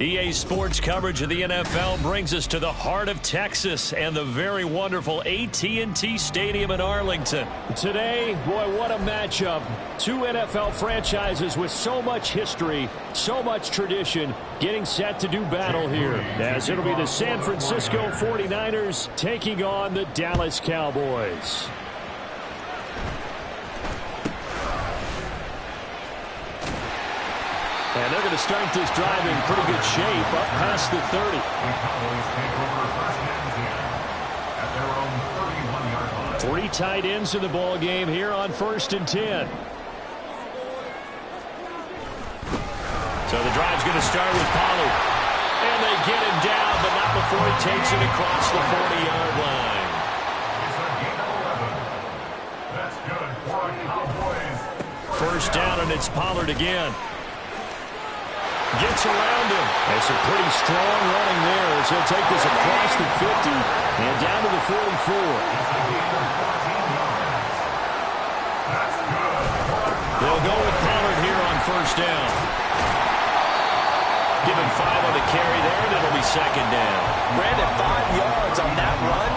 EA Sports coverage of the NFL brings us to the heart of Texas and the very wonderful AT&T Stadium in Arlington. Today, boy, what a matchup. Two NFL franchises with so much history, so much tradition, getting set to do battle here, as it'll be the San Francisco 49ers taking on the Dallas Cowboys. And they're going to start this drive in pretty good shape, up past the 30. Three tight ends in the ball game here on 1st and 10. So the drive's going to start with Pollard. And they get him down, but not before he takes it across the 40-yard line. First down, and it's Pollard again. Gets around him. There's some pretty strong running there as he'll take this across the 50 and down to the 44. They'll go with Pollard here on first down. Give him 5 on the carry there, and it'll be second down. Brandon, 5 yards on that run.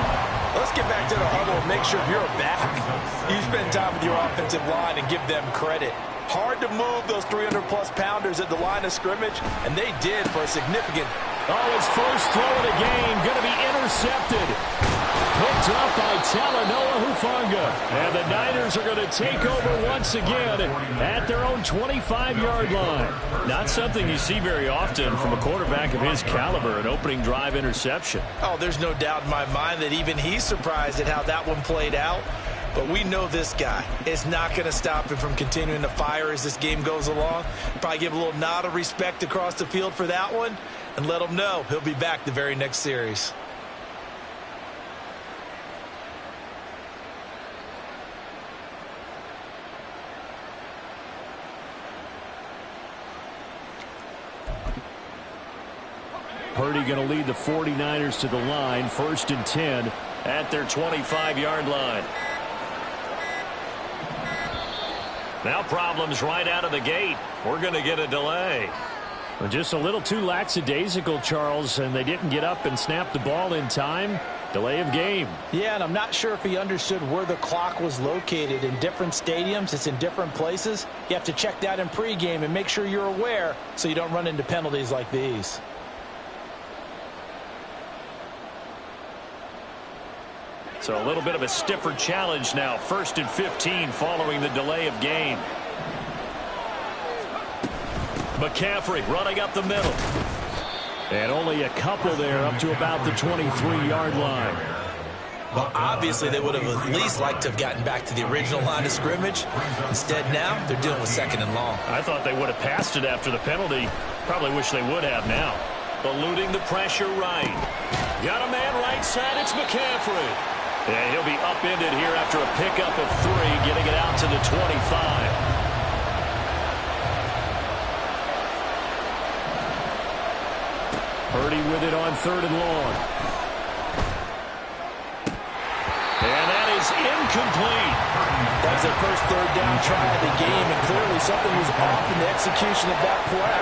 Let's get back to the huddle and make sure you're back. You spend time with your offensive line and give them credit. Hard to move those 300-plus pounders at the line of scrimmage, and they did for a significant. Oh, his first throw of the game going to be intercepted. Picked up by Talanoa Hufanga. And the Niners are going to take over once again at their own 25-yard line. Not something you see very often from a quarterback of his caliber, an opening drive interception. Oh, there's no doubt in my mind that even he's surprised at how that one played out. But we know this guy is not going to stop him from continuing to fire as this game goes along. Probably give a little nod of respect across the field for that one and let him know he'll be back the very next series. Purdy going to lead the 49ers to the line, 1st and 10 at their 25-yard line. Now problems right out of the gate. We're going to get a delay. Just a little too lackadaisical, Charles, and they didn't get up and snap the ball in time. Delay of game. Yeah, and I'm not sure if he understood where the clock was located. In different stadiums, it's in different places. You have to check that in pregame and make sure you're aware so you don't run into penalties like these. So a little bit of a stiffer challenge now. 1st and 15 following the delay of game. McCaffrey running up the middle. And only a couple there up to about the 23-yard line. Well, obviously they would have at least liked to have gotten back to the original line of scrimmage. Instead now they're dealing with 2nd and long. I thought they would have passed it after the penalty. Probably wish they would have now. Eluding the pressure right. Got a man right side. It's McCaffrey. And he'll be upended here after a pickup of 3, getting it out to the 25. Purdy with it on 3rd and long. And that is incomplete. That was their first 3rd down try of the game, and clearly something was off in the execution of that play.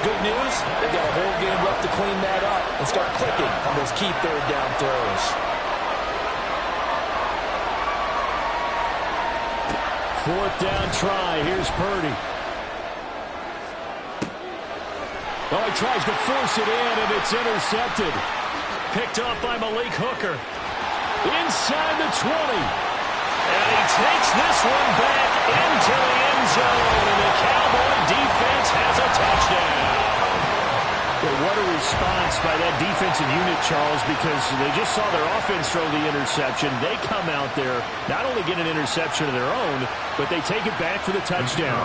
Good news, they've got a whole game left to clean that up and start clicking on those key 3rd down throws. 4th down try. Here's Purdy. Oh, he tries to force it in, and it's intercepted. Picked up by Malik Hooker. Inside the 20. And he takes this one back into the end zone, and the Cowboy defense has a touchdown. Well, what a response by that defensive unit, Charles, because they just saw their offense throw the interception. They come out there, not only get an interception of their own, but they take it back for the touchdown.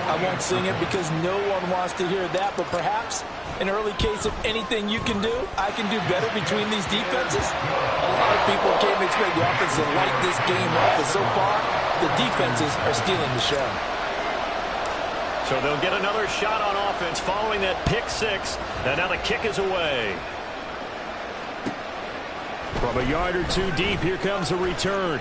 I won't sing it because no one wants to hear that, but perhaps an early case of anything you can do, I can do better between these defenses. A lot of people came to expect the offense to light this game up, but so far, the defenses are stealing the show. So they'll get another shot on offense following that pick 6. And now the kick is away. From a yard or 2 deep, here comes a return.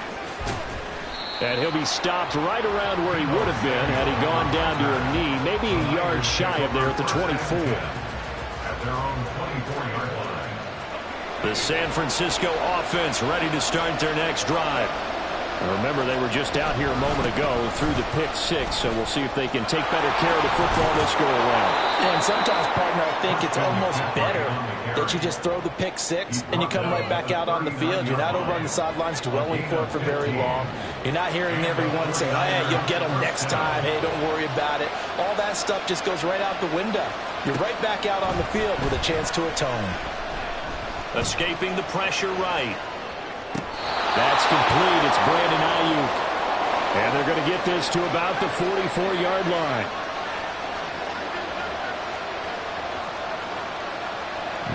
And he'll be stopped right around where he would have been had he gone down to a knee, maybe a yard shy of there at the 24. The San Francisco offense ready to start their next drive. Remember, they were just out here a moment ago through the pick six, so we'll see if they can take better care of the football this go-around. And sometimes, partner, I think it's almost better that you just throw the pick six and you come right back out on the field. You're not over on the sidelines dwelling for it for very long. You're not hearing everyone say, oh, yeah, you'll get them next time. Hey, don't worry about it. All that stuff just goes right out the window. You're right back out on the field with a chance to atone. Escaping the pressure right. That's complete. It's Brandon Ayuk. And they're going to get this to about the 44-yard line.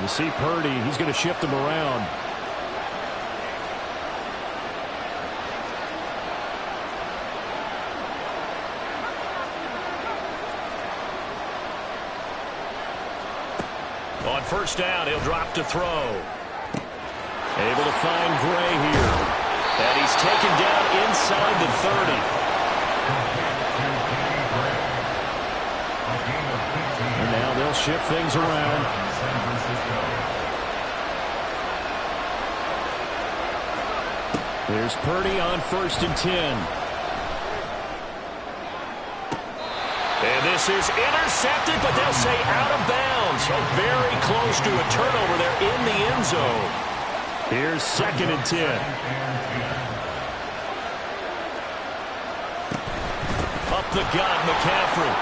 You see Purdy. He's going to shift them around. On first down, he'll drop to throw. Able to find Gray here. And he's taken down inside the 30. And now they'll shift things around. Here's Purdy on 1st and 10. And this is intercepted, but they'll say out of bounds. So very close to a turnover there in the end zone. Here's 2nd and 10. Up the gut, McCaffrey.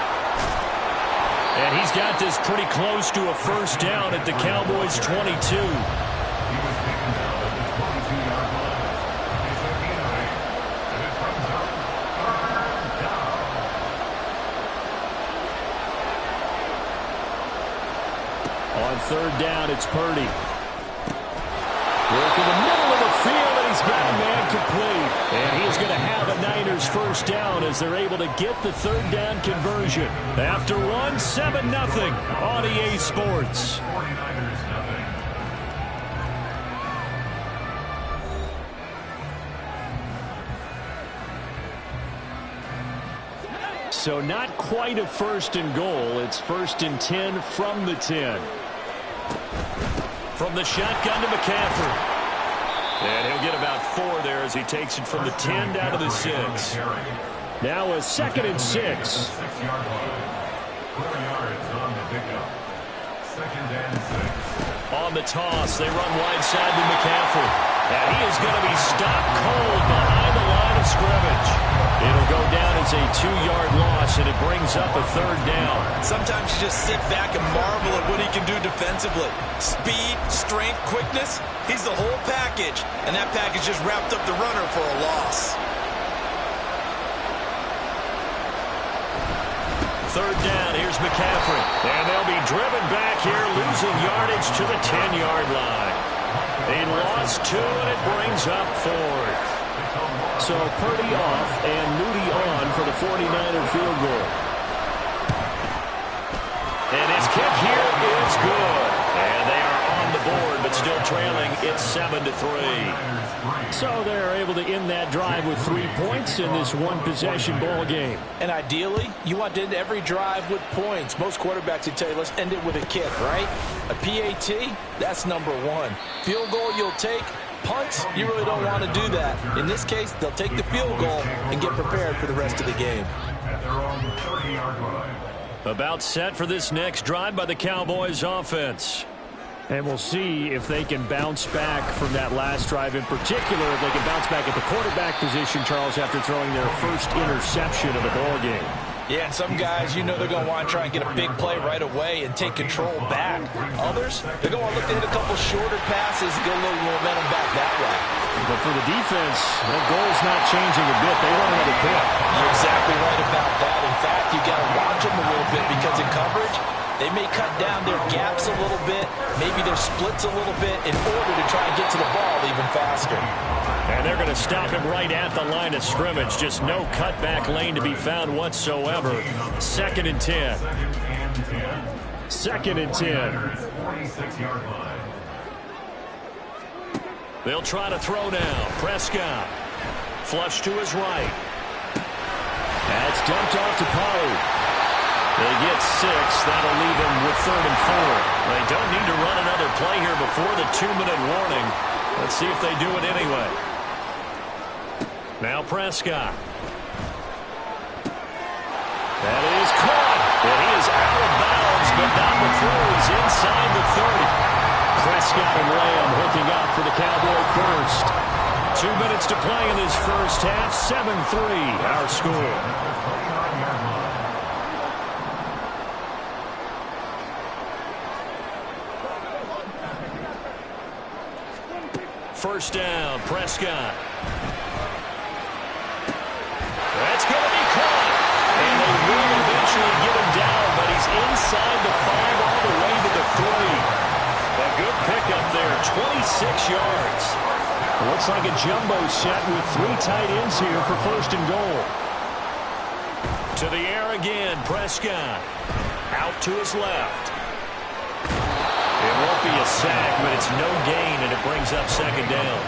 And he's got this pretty close to a first down at the Cowboys' 22. On 3rd down, it's Purdy. Work in the middle of the field, and he's got a man complete. And he's going to have a Niners first down as they're able to get the 3rd down conversion. After one, 7-0 on EA Sports. So not quite a 1st and goal. It's 1st and 10 from the 10. From the shotgun to McCaffrey. And he'll get about 4 there as he takes it from the 10 down to the 6. Now a 2nd and 6. On the toss, they run wide side to McCaffrey. And he is going to be stopped cold behind the line of scrimmage. It'll go down as a 2-yard loss, and it brings up a 3rd down. Sometimes you just sit back and marvel at what he can do defensively. Speed, strength, quickness, he's the whole package. And that package just wrapped up the runner for a loss. 3rd down, here's McCaffrey. And they'll be driven back here, losing yardage to the 10-yard line. They lost 2, and it brings up 4th. So Purdy off and Moody on for the 49er field goal. And his kick here is good. And they are on the board, but still trailing. It's 7-3. So they're able to end that drive with 3 points in this one-possession ball game. And ideally, you want to end every drive with points. Most quarterbacks would tell you, let's end it with a kick, right? A PAT, that's number 1. Field goal you'll take. Punts, you really don't want to do that. In this case, they'll take the field goal and get prepared for the rest of the game. About set for this next drive by the Cowboys offense. And we'll see if they can bounce back from that last drive in particular, if they can bounce back at the quarterback position, Charles, after throwing their first interception of the ball game. Yeah, and some guys, you know they're going to want to try and get a big play right away and take control back. Others, they're going to look to hit a couple shorter passes and get a little momentum back that way. But for the defense, that goal's not changing a bit. They want another pick. You're exactly right about that. In fact, you got to watch them a little bit because in coverage, they may cut down their gaps a little bit, maybe their splits a little bit in order to try and get to the ball even faster. And they're going to stop him right at the line of scrimmage. Just no cutback lane to be found whatsoever. 2nd and 10. 2nd and 10. They'll try to throw now. Prescott. Flush to his right. That's dumped off to Pollard. They get 6. That'll leave them with 3rd and 4. They don't need to run another play here before the 2-minute warning. Let's see if they do it anyway. Now Prescott. That is caught. And he is out of bounds, but not before he's inside the 30. Prescott and Lamb hooking up for the Cowboy first. 2 minutes to play in this first half. 7-3 our score. First down, Prescott. That's going to be caught. And they will eventually get him down, but he's inside the 5 all the way to the 3. A good pickup there, 26 yards. Looks like a jumbo set with 3 tight ends here for 1st and goal. To the air again, Prescott. Out to his left. It won't be a sack, but it's no gain, and it brings up 2nd down.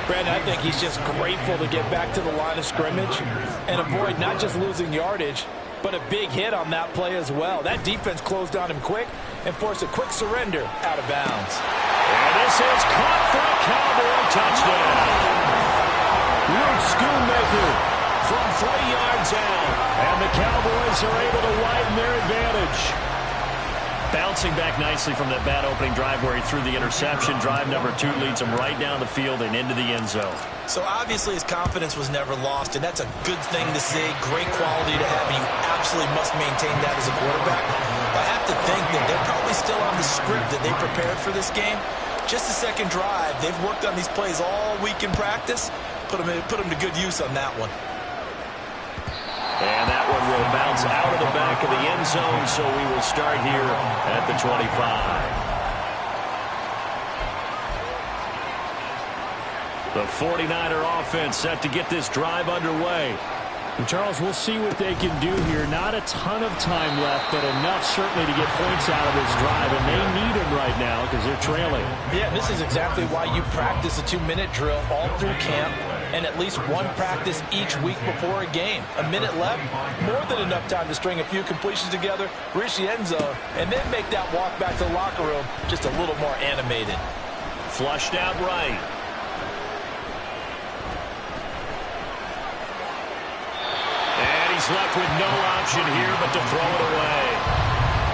Brandon, I think he's just grateful to get back to the line of scrimmage and avoid not just losing yardage, but a big hit on that play as well. That defense closed on him quick and forced a quick surrender out of bounds. And this is caught for a Cowboy touchdown. Luke Schoonmaker From 3 yards out. and the Cowboys are able to widen their advantage. Bouncing back nicely from that bad opening drive where he threw the interception. Drive number 2 leads him right down the field and into the end zone. So obviously his confidence was never lost, and that's a good thing to see. Great quality to have, and you absolutely must maintain that as a quarterback. I have to think that they're probably still on the script that they prepared for this game. Just the second drive, they've worked on these plays all week in practice. Put them to good use on that one. And that one will bounce out of the back of the end zone, so we will start here at the 25. The 49er offense set to get this drive underway. And Charles, we'll see what they can do here. Not a ton of time left, but enough certainly to get points out of this drive, and they need them right now because they're trailing. Yeah, this is exactly why you practice a 2-minute drill all through camp and at least one practice each week before a game. A minute left, more than enough time to string a few completions together, reach the end zone, and then make that walk back to the locker room just a little more animated. Flushed out right. And he's left with no option here but to throw it away.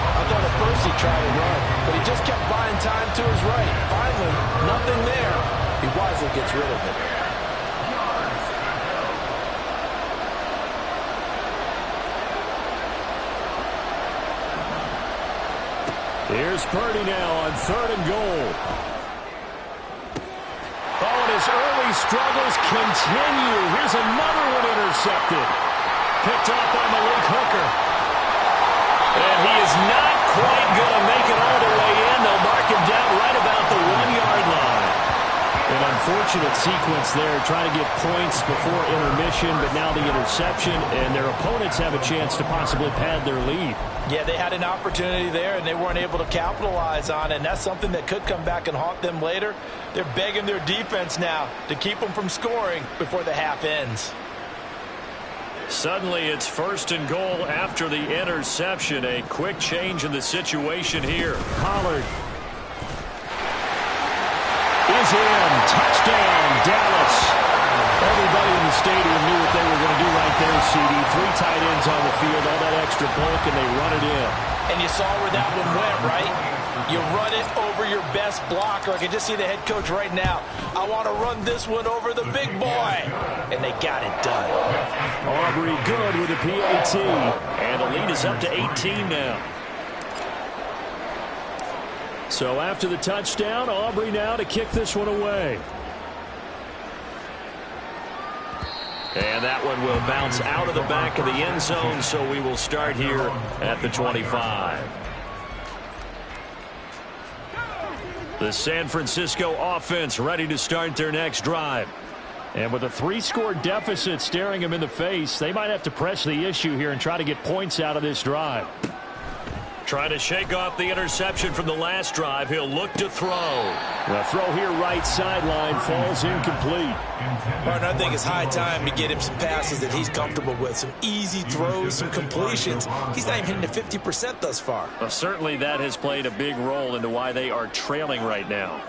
I thought at first he tried to run, but he just kept buying time to his right. Finally, nothing there. He wisely gets rid of it. Here's Purdy now on 3rd and goal. Oh, and his early struggles continue. Here's another one intercepted. Picked off by Malik Hooker. And he is not quite going to make it all the way in. They'll mark him down right about the 1-yard line. An unfortunate sequence there, trying to get points before intermission, but now the interception, and their opponents have a chance to possibly pad their lead. Yeah, they had an opportunity there, and they weren't able to capitalize on it, and that's something that could come back and haunt them later. They're begging their defense now to keep them from scoring before the half ends. Suddenly it's 1st and goal after the interception. A quick change in the situation here. Pollard is in. Touchdown, Dallas. Everybody in the stadium knew what they were going to do right there, CD. 3 tight ends on the field, all that extra bulk, and they run it in. And you saw where that one went, right? You run it over your best blocker. I can just see the head coach right now. I want to run this one over the big boy. And they got it done. Aubrey good with a PAT. And the lead is up to 18 now. So after the touchdown, Aubrey now to kick this one away. And that one will bounce out of the back of the end zone, so we will start here at the 25. The San Francisco offense ready to start their next drive. And with a 3-score deficit staring them in the face, they might have to press the issue here and try to get points out of this drive. Trying to shake off the interception from the last drive. He'll look to throw. The throw here right sideline falls incomplete. Martin, I think it's high time to get him some passes that he's comfortable with. Some easy throws, some completions. He's not even hitting the 50% thus far. Well, certainly that has played a big role into why they are trailing right now.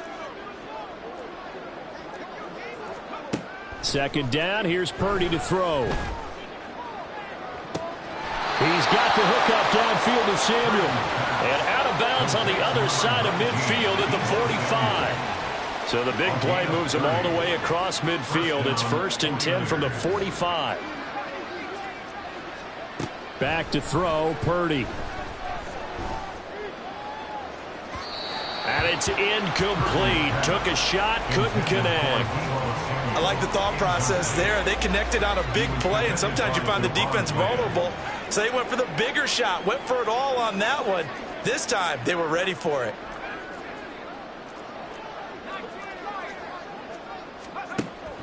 Second down, here's Purdy to throw. He's got the hook up downfield to Samuel. And out of bounds on the other side of midfield at the 45. So the big play moves him all the way across midfield. It's 1st and 10 from the 45. Back to throw, Purdy. And it's incomplete. Took a shot, couldn't connect. I like the thought process there. They connected on a big play, and sometimes you find the defense vulnerable. So they went for the bigger shot, went for it all on that one. This time, they were ready for it.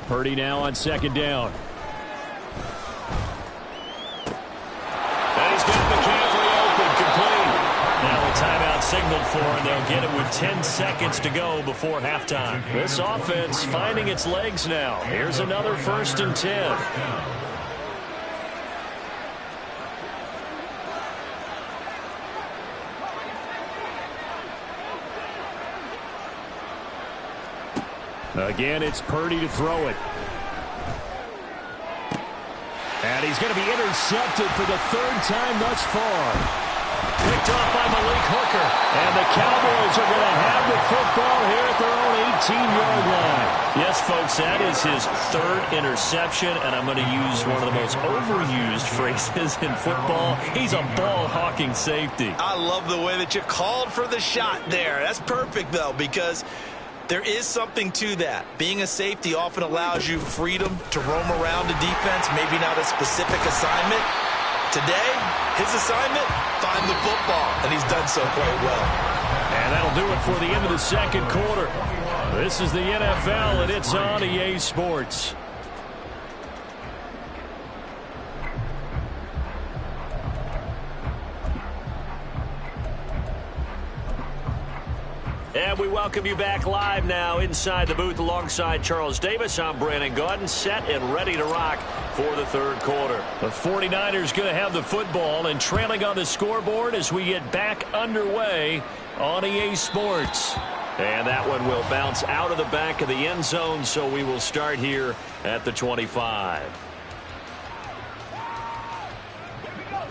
Purdy now on second down. And he's got McCaffrey open, complete. Now the timeout signaled for, and they'll get it with 10 seconds to go before halftime. This offense finding its legs now. Here's another 1st and 10. Again, it's Purdy to throw it. And he's going to be intercepted for the 3rd time thus far. Picked off by Malik Hooker. And the Cowboys are going to have the football here at their own 18-yard line. Yes, folks, that is his 3rd interception, and I'm going to use one of the most overused phrases in football. He's a ball-hawking safety. I love the way that you called for the shot there. That's perfect, though, because there is something to that. Being a safety often allows you freedom to roam around the defense, maybe not a specific assignment. Today, his assignment, find the football, and he's done so quite well. And that'll do it for the end of the second quarter. This is the NFL, and it's on EA Sports. And we welcome you back live now inside the booth alongside Charles Davis. I'm Brandon Gaudin, set and ready to rock for the 3rd quarter. The 49ers going to have the football and trailing on the scoreboard as we get back underway on EA Sports. And that one will bounce out of the back of the end zone, so we will start here at the 25.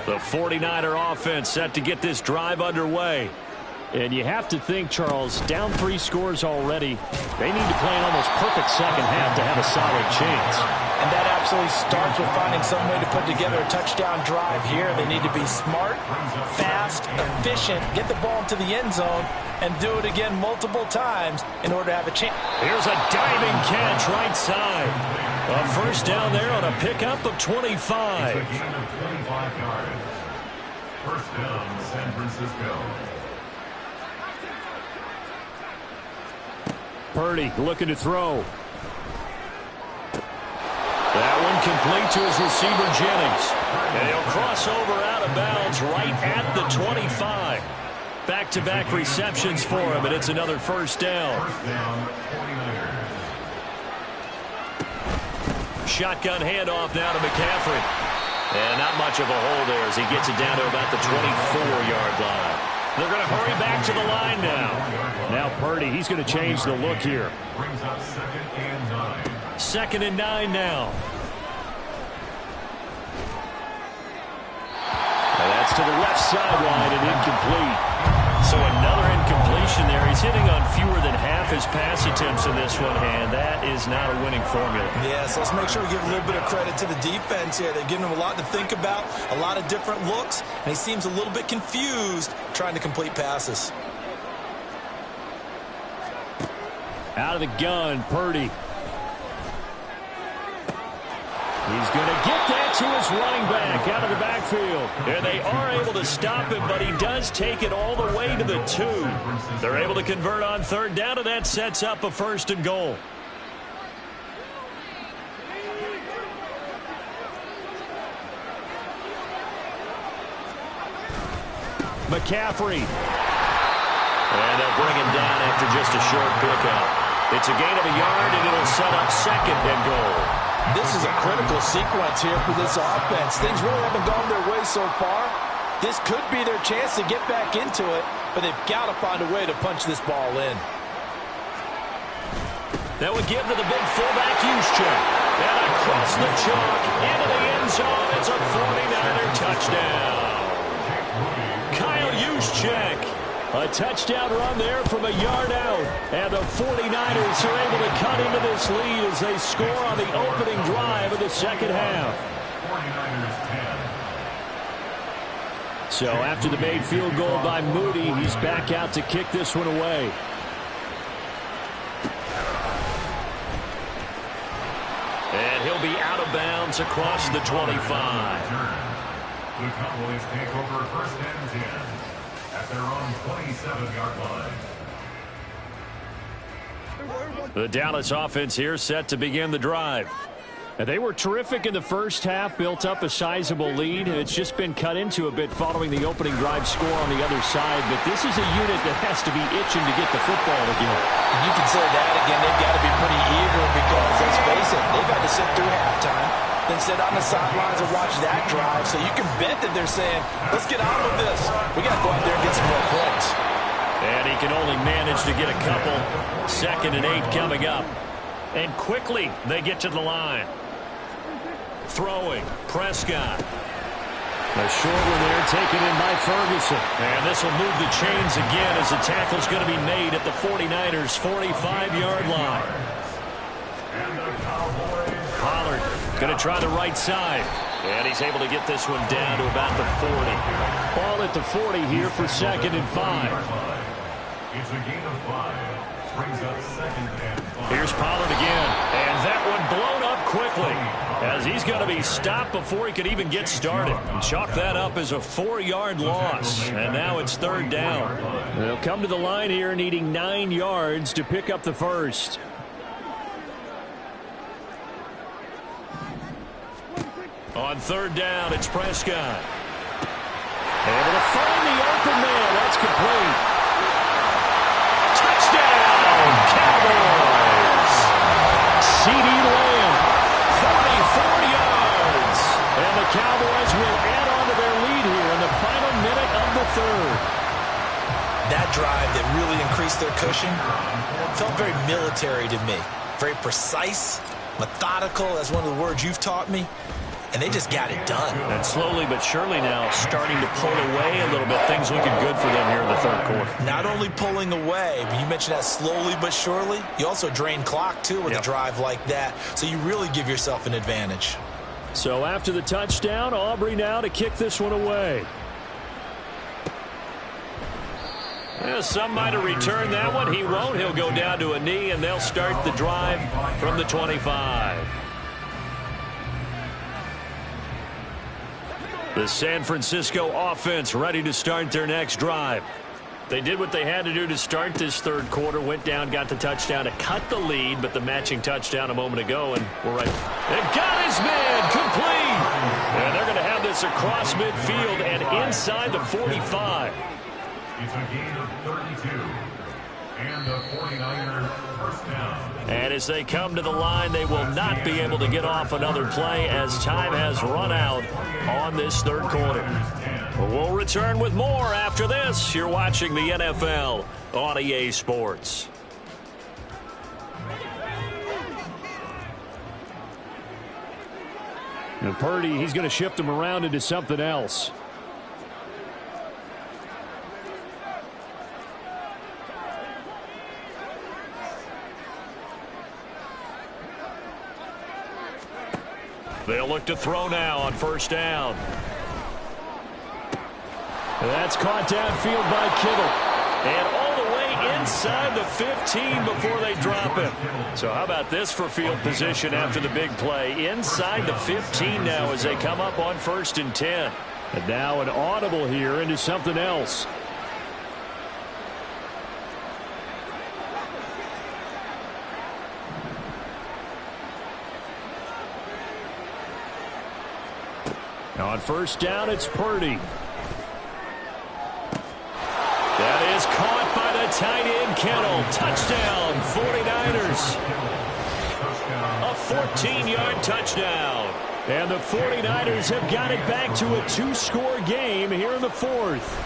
The 49er offense set to get this drive underway. And you have to think, Charles, down 3 scores already. They need to play an almost perfect second half to have a solid chance. And that absolutely starts with finding some way to put together a touchdown drive here. They need to be smart, fast, efficient, get the ball into the end zone, and do it again multiple times in order to have a chance. Here's a diving catch right side. A 1st down there on a pickup of 25. 25 yards. 1st down, San Francisco. Purdy looking to throw. That one complete to his receiver, Jennings. And he'll cross over out of bounds right at the 25. Back-to-back receptions for him, and it's another 1st down. 1st down, 49ers. Shotgun handoff now to McCaffrey. And not much of a hole there as he gets it down to about the 24-yard line. They're going to hurry back to the line now. Now Purdy, he's going to change the look here. Brings up 2nd and 9. 2nd and 9 now. And that's to the left sideline and incomplete. So another incompletion there. He's hitting on fewer than half his pass attempts in this one, and that is not a winning formula. Yes, let's make sure we give a little bit of credit to the defense here. They're giving him a lot to think about, a lot of different looks, and he seems a little bit confused trying to complete passes. Out of the gun, Purdy. He's going to get that to his running back out of the backfield. And they are able to stop him, but he does take it all the way to the 2. They're able to convert on 3rd down, and that sets up a 1st and goal. McCaffrey. And they'll bring him down after just a short pickup. It's a gain of a yard, and it'll set up 2nd and goal. This is a critical sequence here for this offense. Things really haven't gone their way so far. This could be their chance to get back into it, but they've got to find a way to punch this ball in. That would give to the big fullback Juszczyk. And across the chalk, into the end zone. It's a 49er touchdown. Kyle Juszczyk. A touchdown run there from a yard out. And the 49ers are able to cut into this lead as they score on the opening drive of the second half. 49ers 10. So after the made field goal by Moody, he's back out to kick this one away. And he'll be out of bounds across the 25. The Cowboys take over 1st and 10 at their own 27-yard line. The Dallas offense here set to begin the drive. And they were terrific in the first half, built up a sizable lead. It's just been cut into a bit following the opening drive score on the other side. But this is a unit that has to be itching to get the football again. And you can say that again. They've got to be pretty eager because, let's face it, they've had to sit through halftime, then sit on the sidelines and watch that drive. So you can bet that they're saying, let's get on with this. We got to go out there and get some more points. And he can only manage to get a couple. 2nd and 8 coming up. And quickly they get to the line. Throwing, Prescott. A short one there taken in by Ferguson. And this will move the chains again as the tackle's going to be made at the 49ers' 45-yard line. Pollard going to try the right side. And he's able to get this one down to about the 40. Ball at the 40 here for 2nd and 5. It's a gain of 5. Brings up 2nd and 5. Here's Pollard again. And that one blown up quickly as he's going to be stopped before he could even get started. And chalk that up as a 4-yard loss. And now it's 3rd down. They'll come to the line here needing 9 yards to pick up the first. On 3rd down, it's Prescott. Able to find the open man. That's complete. Touchdown, Cowboys! CeeDee Lamb, 44 yards. And the Cowboys will add on to their lead here in the final minute of the 3rd. That drive that really increased their cushion felt very military to me. Very precise, methodical, as one of the words you've taught me. And they just got it done. And slowly but surely now starting to pull away a little bit. Things looking good for them here in the 3rd quarter. Not only pulling away, but you mentioned that slowly but surely. You also drain clock, too, with a drive like that. So you really give yourself an advantage. So after the touchdown, Aubrey now to kick this one away. Yeah, some might have returned that one. He won't. He'll go down to a knee, and they'll start the drive from the 25. The San Francisco offense ready to start their next drive. They did what they had to do to start this 3rd quarter. Went down, got the touchdown to cut the lead, but the matching touchdown a moment ago, and we're right. They've got his man complete. And they're going to have this across midfield and inside the 45. It's a gain of 32. And the 49ers first down. And as they come to the line, they will not be able to get off another play as time has run out on this 3rd quarter. We'll return with more after this. You're watching the NFL on EA Sports. And Purdy, he's going to shift him around into something else. They'll look to throw now on 1st down. That's caught downfield by Kittle. And all the way inside the 15 before they drop it. So how about this for field position after the big play? Inside the 15 now as they come up on 1st and 10. And now an audible here into something else. On 1st down, it's Purdy. is caught by the tight end, Kittle. Touchdown, 49ers. A 14-yard touchdown. And the 49ers have got it back to a 2-score game here in the fourth.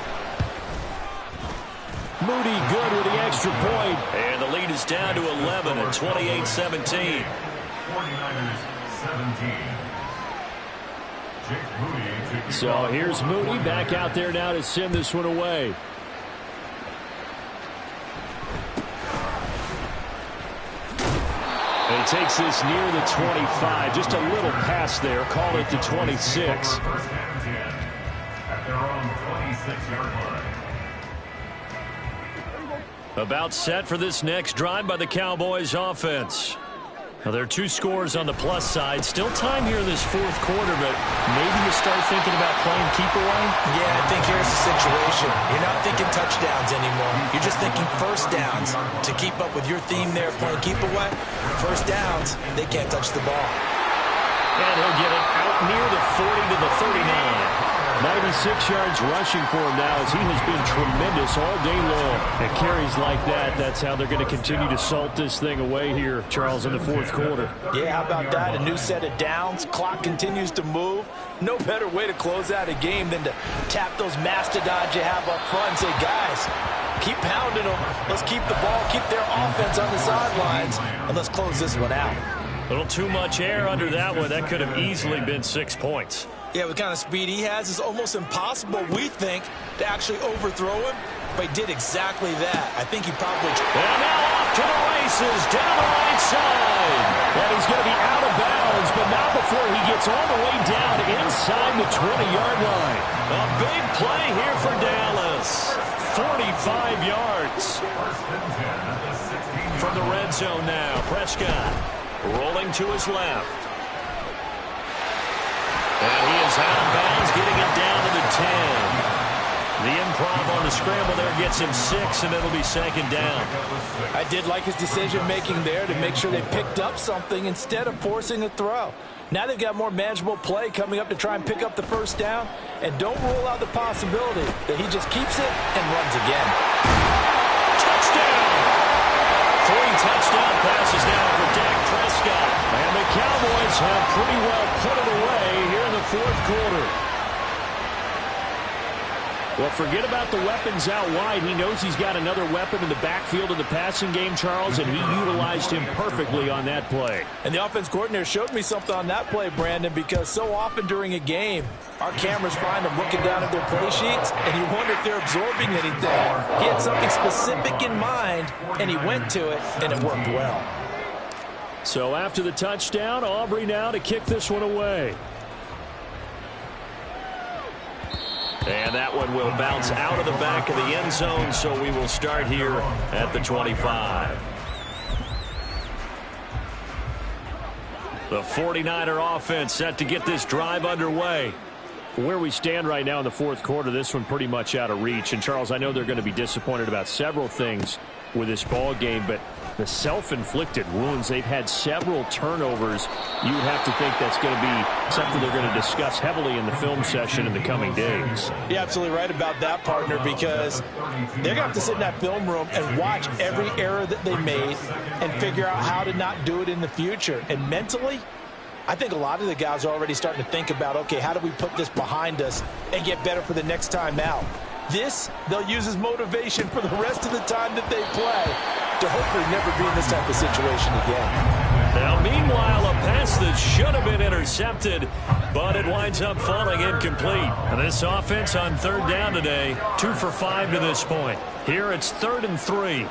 Moody good with the extra point. And the lead is down to 11 at 28-17. 49ers 17. So here's Moody back out there now to send this one away. And he takes this near the 25. Just a little pass there. Called it to 26. At their own 26-yard line. About set for this next drive by the Cowboys offense. Now, there are 2 scores on the plus side. Still time here in this fourth quarter, but maybe you start thinking about playing keep away? Yeah, I think here's the situation. You're not thinking touchdowns anymore. You're just thinking first downs. To keep up with your theme there, playing keep away, first downs, they can't touch the ball. And he'll get it out near the 40 to the 39. 96 yards rushing for him now as he has been tremendous all day long. And carries like that, that's how they're going to continue to salt this thing away here, Charles, in the fourth quarter. Yeah, how about that? A new set of downs. Clock continues to move. No better way to close out a game than to tap those mastodons you have up front and say, guys, keep pounding them. Let's keep the ball, keep their offense on the sidelines, and let's close this one out. A little too much air under that one. That could have easily been 6 points. Yeah, with the kind of speed he has, it's almost impossible, we think, to actually overthrow him. But he did exactly that. I think he probably... And now off to the races, down the right side. And he's going to be out of bounds, but not before he gets all the way down inside the 20-yard line. A big play here for Dallas. 45 yards. From the red zone now, Prescott rolling to his left. And he is out of bounds, getting it down to the 10. The improv on the scramble there gets him 6, and it'll be second down. I did like his decision-making there to make sure they picked up something instead of forcing a throw. Now they've got more manageable play coming up to try and pick up the first down, and don't rule out the possibility that he just keeps it and runs again. Touchdown! 3 touchdown passes now for Dak Prescott. And the Cowboys have pretty well put it away here in the fourth quarter. Well, forget about the weapons out wide. He knows he's got another weapon in the backfield of the passing game, Charles, and he utilized him perfectly on that play. And the offense coordinator showed me something on that play, Brandon, because so often during a game, our cameras find them looking down at their play sheets, and you wonder if they're absorbing anything. He had something specific in mind, and he went to it, and it worked well. So after the touchdown, Aubrey now to kick this one away. And that one will bounce out of the back of the end zone, so we will start here at the 25. The 49er offense set to get this drive underway. Where we stand right now in the fourth quarter, this one pretty much out of reach. And, Charles, I know they're going to be disappointed about several things with this ball game, but the self-inflicted wounds, they've had several turnovers. You would have to think that's going to be something they're going to discuss heavily in the film session in the coming days. You're absolutely right about that, partner, because they're going to have to sit in that film room and watch every error that they made and figure out how to not do it in the future. And mentally, I think a lot of the guys are already starting to think about, okay, how do we put this behind us and get better for the next time out? This, they'll use as motivation for the rest of the time that they play to hopefully never be in this type of situation again. Now, meanwhile, a pass that should have been intercepted, but it winds up falling incomplete. And this offense on third down today, 2 for 5 to this point. Here it's 3rd and 3.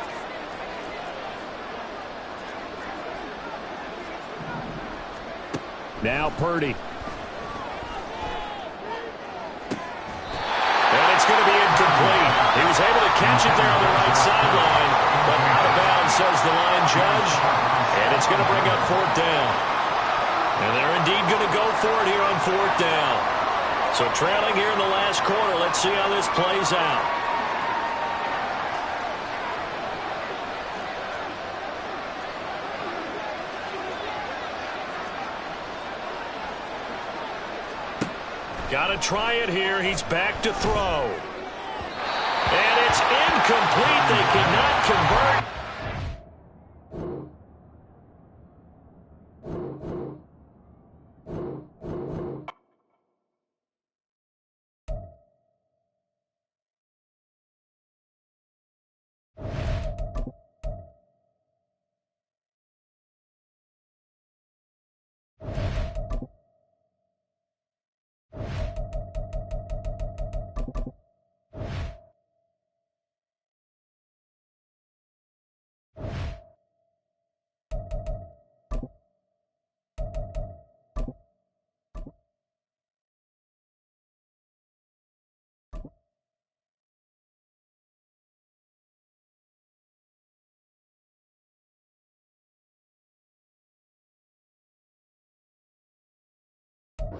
Now Purdy. And it's going to be incomplete. He was able to catch it there on the right sideline, but out of bounds, says the line judge. And it's going to bring up 4th down. And they're indeed going to go for it here on 4th down. So trailing here in the last quarter, let's see how this plays out. Got to try it here. He's back to throw. And It's incomplete. They cannot convert.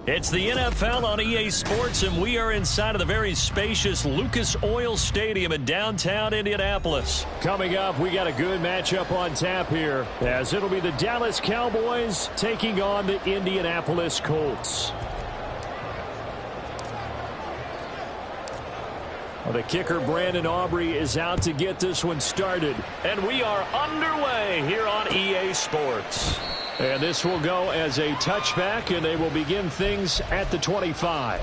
It's the NFL on EA Sports, and we are inside of the very spacious Lucas Oil Stadium in downtown Indianapolis. Coming up, we got a good matchup on tap here, as it'll be the Dallas Cowboys taking on the Indianapolis Colts. Well, the kicker, Brandon Aubrey, is out to get this one started. And we are underway here on EA Sports. And this will go as a touchback, and they will begin things at the 25.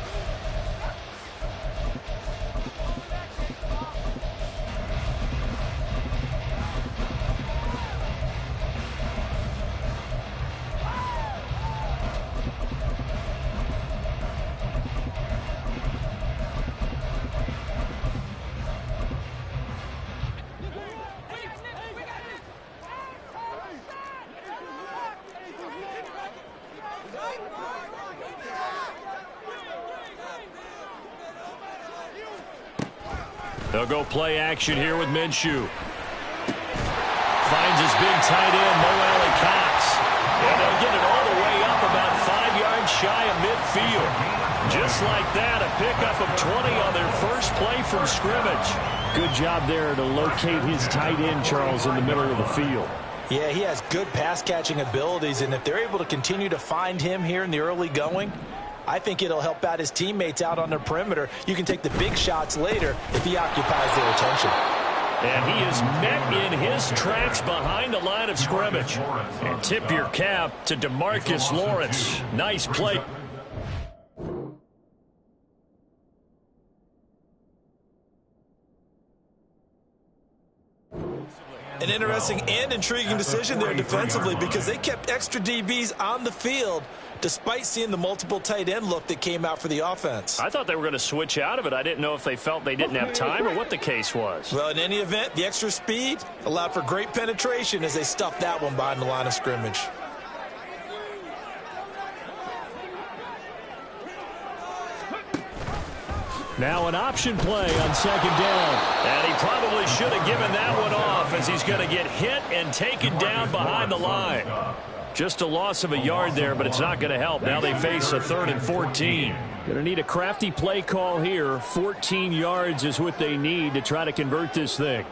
They'll go play action here with Minshew. Finds his big tight end, Mo Alley Cox. And they'll get it all the way up about 5 yards shy of midfield. Just like that, a pickup of 20 on their first play from scrimmage. Good job there to locate his tight end, Charles, in the middle of the field. Yeah, he has good pass-catching abilities, and if they're able to continue to find him here in the early going, I think it'll help out his teammates out on the perimeter. You can take the big shots later if he occupies their attention. And he is met in his tracks behind the line of scrimmage. And tip your cap to DeMarcus Lawrence. Nice play. An interesting and intriguing decision there defensively, because they kept extra DBs on the field despite seeing the multiple tight end look that came out for the offense. I thought they were going to switch out of it. I didn't know if they felt they didn't have time or what the case was. Well, in any event, the extra speed allowed for great penetration as they stuffed that one behind the line of scrimmage. Now an option play on second down. And he probably should have given that one off, as he's going to get hit and taken down behind the line. Just a loss of a yard there, but it's not going to help. Now they face a 3rd and 14. Going to need a crafty play call here. 14 yards is what they need to try to convert this thing.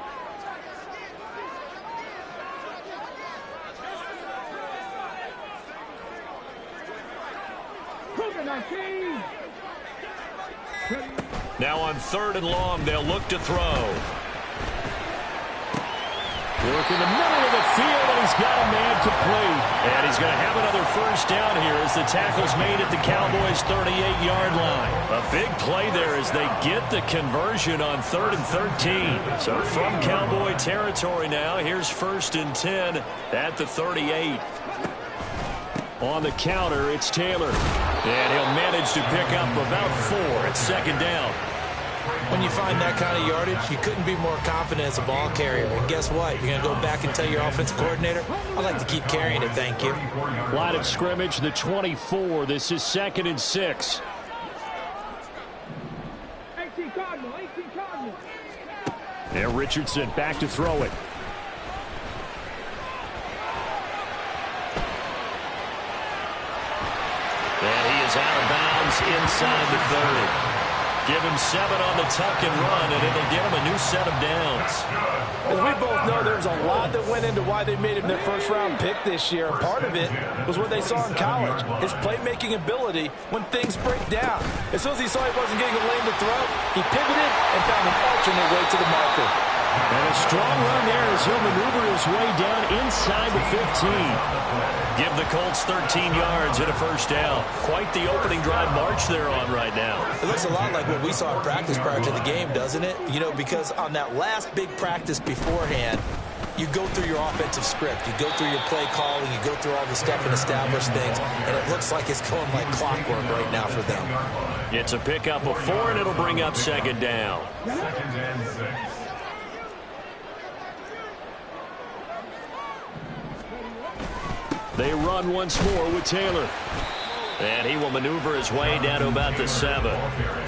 Now on 3rd and long, they'll look to throw. Work in the middle of the field, and he's got a man complete. And he's going to have another first down here as the tackle's made at the Cowboys' 38-yard line. A big play there as they get the conversion on 3rd and 13. So from Cowboy territory now, here's 1st and 10 at the 38. On the counter, it's Taylor. And he'll manage to pick up about 4 at 2nd down. When you find that kind of yardage, you couldn't be more confident as a ball carrier. And guess what? You're going to go back and tell your offensive coordinator, I'd like to keep carrying it, thank you. Line of scrimmage, the 24. This is 2nd and 6. 18 Cardinal. And Richardson back to throw it. And he is out of bounds inside the 30. Give him 7 on the tuck and run, and it'll give him a new set of downs. As we both know, there's a lot that went into why they made him their first-round pick this year. And part of it was what they saw in college, his playmaking ability when things break down. As soon as he saw he wasn't getting a lane to throw, he pivoted and found an alternate way to the marker. And a strong run there as he'll maneuver his way down inside the 15. Give the Colts 13 yards and a first down. Quite the opening drive march they're on right now. It looks a lot like what we saw in practice prior to the game, doesn't it? You know, because on that last big practice beforehand, you go through your offensive script. You go through your play calling. You go through all the stuff and establish things. And it looks like it's going like clockwork right now for them. It's a pickup of 4, and it'll bring up second down. 2nd and 6. They run once more with Taylor. And he will maneuver his way down to about the 7.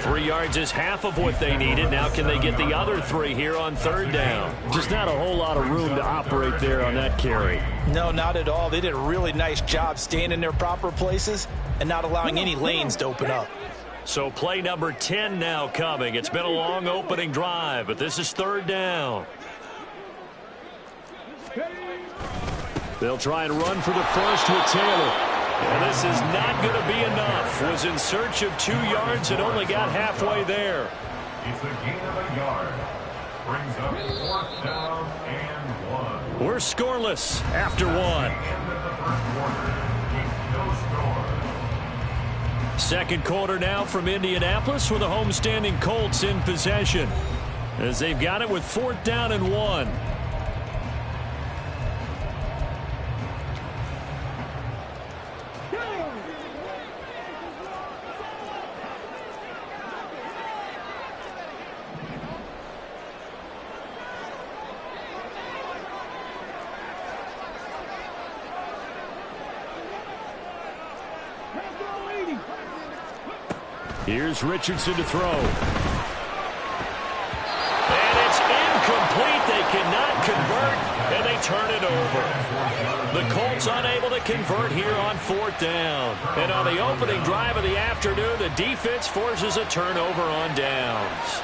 3 yards is half of what they needed. Now can they get the other 3 here on 3rd down? Just not a whole lot of room to operate there on that carry. No, not at all. They did a really nice job staying in their proper places and not allowing any lanes to open up. So play number 10 now coming. It's been a long opening drive, but this is 3rd down. They'll try and run for the first with Taylor. And this is not going to be enough. Was in search of 2 yards and only got halfway there. It's a gain of a yard. Brings up 4th down and 1. We're scoreless after 1. End of the 1st quarter. No score. Second quarter now from Indianapolis with the homestanding Colts in possession, as they've got it with 4th down and 1. Here's Richardson to throw. And it's incomplete. They cannot convert, and they turn it over. The Colts unable to convert here on 4th down. And on the opening drive of the afternoon, the defense forces a turnover on downs.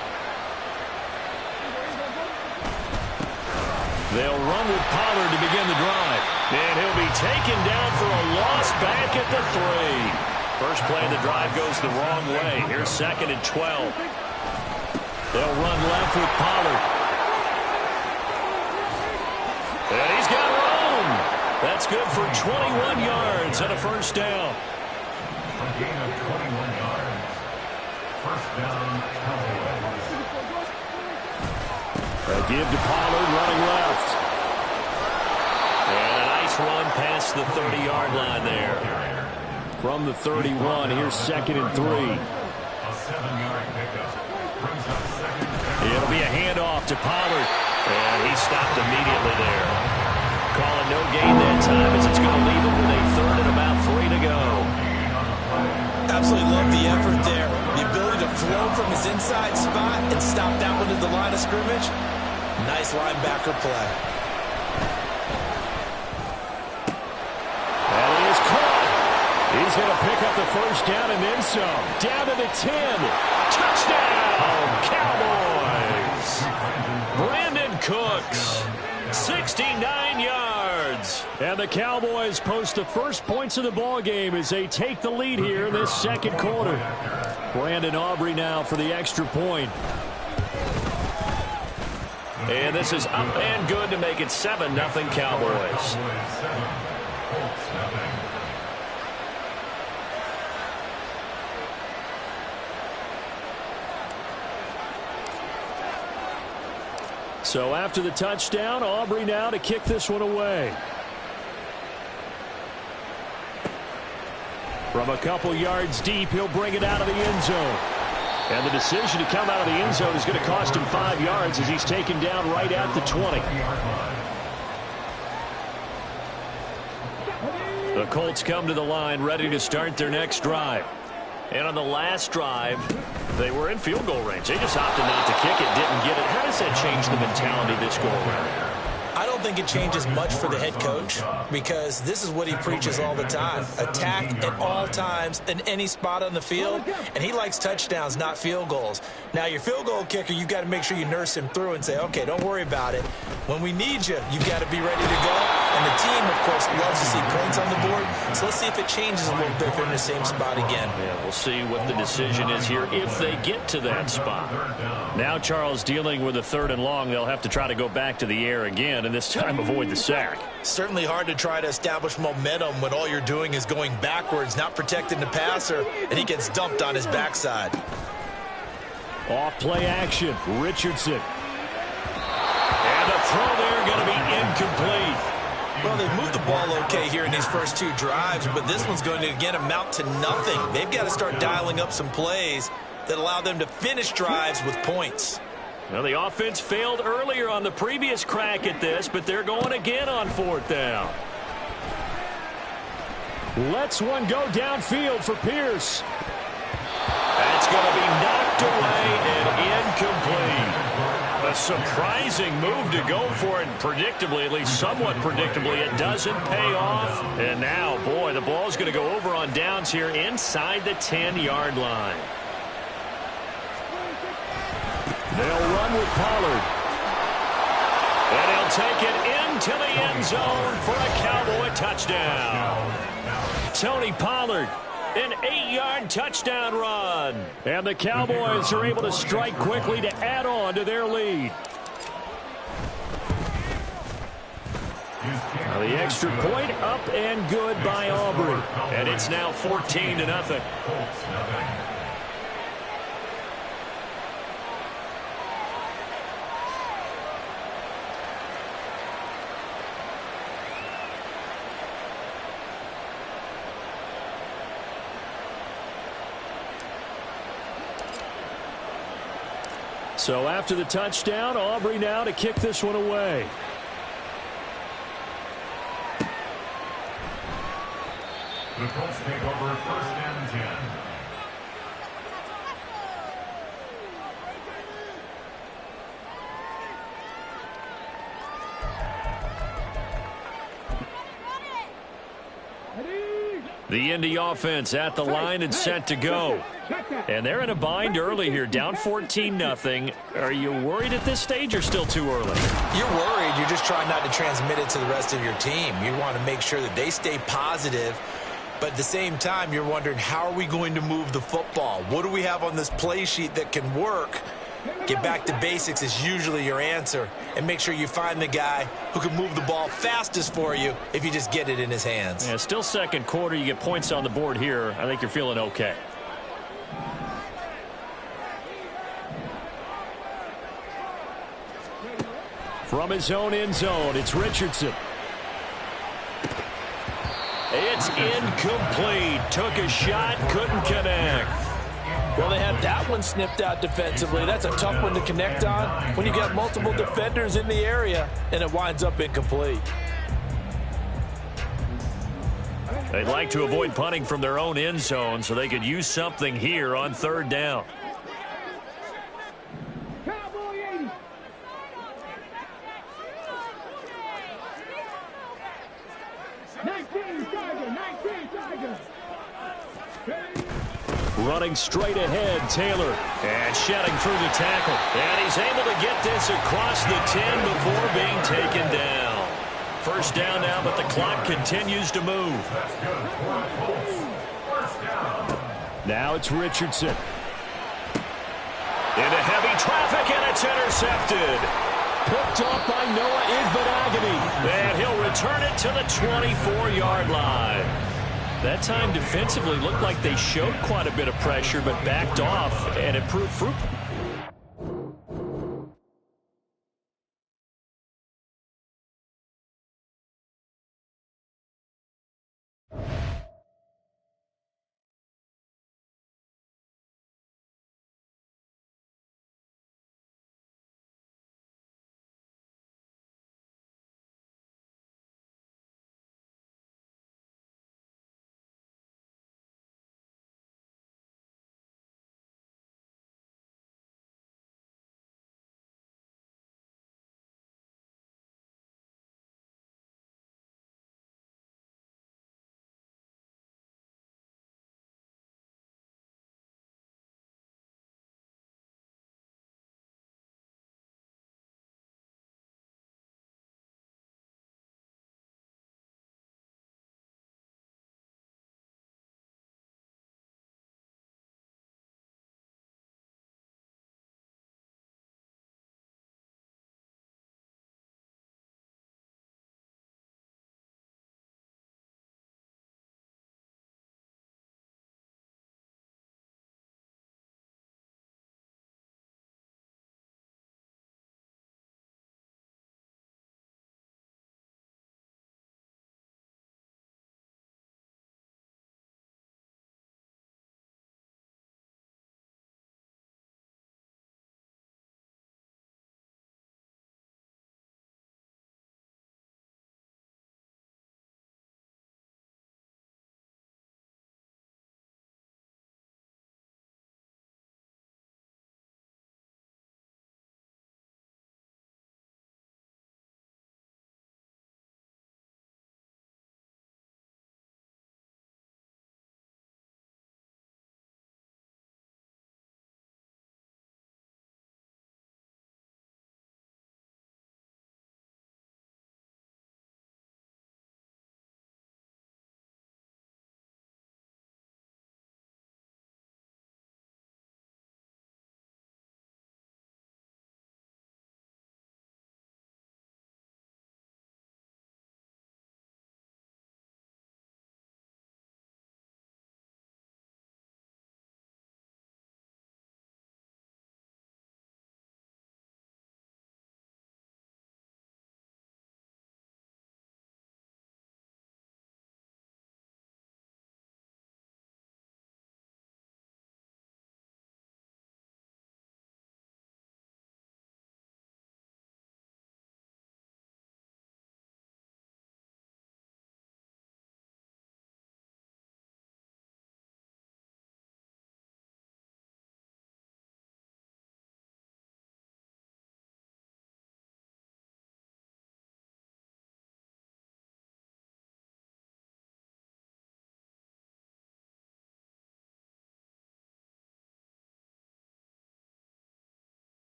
They'll run with Pollard to begin the drive. And he'll be taken down for a loss back at the 3. First play of the drive goes the wrong way. Here's 2nd and 12. They'll run left with Pollard. And he's got room. That's good for 21 yards and a first down. A gain of 21 yards. First down, Cowboys. A give to Pollard running left. And a nice run past the 30-yard line there. From the 31, here's 2nd and 3. A 7-yard pickup. Brings up 2nd down. It'll be a handoff to Pollard. And he stopped immediately there. Calling no gain that time as it's going to leave him with a 3rd and about 3 to go. Absolutely love the effort there. The ability to flow from his inside spot and stop that one at the line of scrimmage. Nice linebacker play. And it is caught. He's going to pick up the first down and then some. Down to the 10. Touchdown, Cowboys. Brandon Cooks, 69 yards. And the Cowboys post the first points of the ball game as they take the lead here in this second quarter. Brandon Aubrey now for the extra point. And this is up and good to make it 7-0 Cowboys. So after the touchdown, Aubrey now to kick this one away. From a couple yards deep, he'll bring it out of the end zone. And the decision to come out of the end zone is going to cost him 5 yards as he's taken down right at the 20. The Colts come to the line ready to start their next drive. And on the last drive, they were in field goal range. They just opted not to kick it, didn't get it. How does that change the mentality this go around? I don't think it changes much for the head coach because this is what he preaches all the time. Attack at all times in any spot on the field, and he likes touchdowns, not field goals. Now, your field goal kicker, you've got to make sure you nurse him through and say, okay, don't worry about it. When we need you, you've got to be ready to go. And the team, of course, loves to see points on the board. So let's see if it changes a little bit if they're in the same spot again. Yeah, we'll see what the decision is here if they get to that spot. Now Charles dealing with a 3rd and long. They'll have to try to go back to the air again, and this time avoid the sack. Certainly hard to try to establish momentum when all you're doing is going backwards, not protecting the passer, and he gets dumped on his backside. Off play action, Richardson. And the throw there going to be incomplete. Well, they've moved the ball okay here in these first 2 drives, but this one's going to, again, amount to nothing. They've got to start dialing up some plays that allow them to finish drives with points. Well, the offense failed earlier on the previous crack at this, but they're going again on 4th down. Lets one go downfield for Pierce. That's going to be knocked away and incomplete. A surprising move to go for it, predictably, at least somewhat predictably, it doesn't pay off. And now, boy, the ball's going to go over on downs here inside the 10-yard line. They'll run with Pollard. And he'll take it into the end zone for a Cowboy touchdown. Tony Pollard, an 8-yard touchdown run. And the Cowboys are able to strike quickly to add on to their lead. Now the extra point up and good by Aubrey. And it's now 14-0. So after the touchdown, Aubrey now to kick this one away. The Colts take over 1st and 10. The Indy offense at the line and set to go. And they're in a bind early here, down 14-0. Are you worried at this stage or still too early? You're worried. You're just trying not to transmit it to the rest of your team. You want to make sure that they stay positive. But at the same time, you're wondering, how are we going to move the football? What do we have on this play sheet that can work? Get back to basics is usually your answer. And make sure you find the guy who can move the ball fastest for you if you just get it in his hands. Yeah, still second quarter. You get points on the board here. I think you're feeling okay. From his own end zone, it's Richardson. It's incomplete. Took a shot, couldn't connect. Well, they had that one snipped out defensively. That's a tough one to connect on when you got multiple defenders in the area, and it winds up incomplete. They'd like to avoid punting from their own end zone so they could use something here on 3rd down. Running straight ahead, Taylor. And shedding through the tackle. And he's able to get this across the 10 before being taken down. 1st down now, but the clock continues to move. Now it's Richardson. Into heavy traffic, and it's intercepted. Picked off by Noah Igbenogany. And he'll return it to the 24-yard line. That time defensively looked like they showed quite a bit of pressure, but backed off, and it proved fruitful.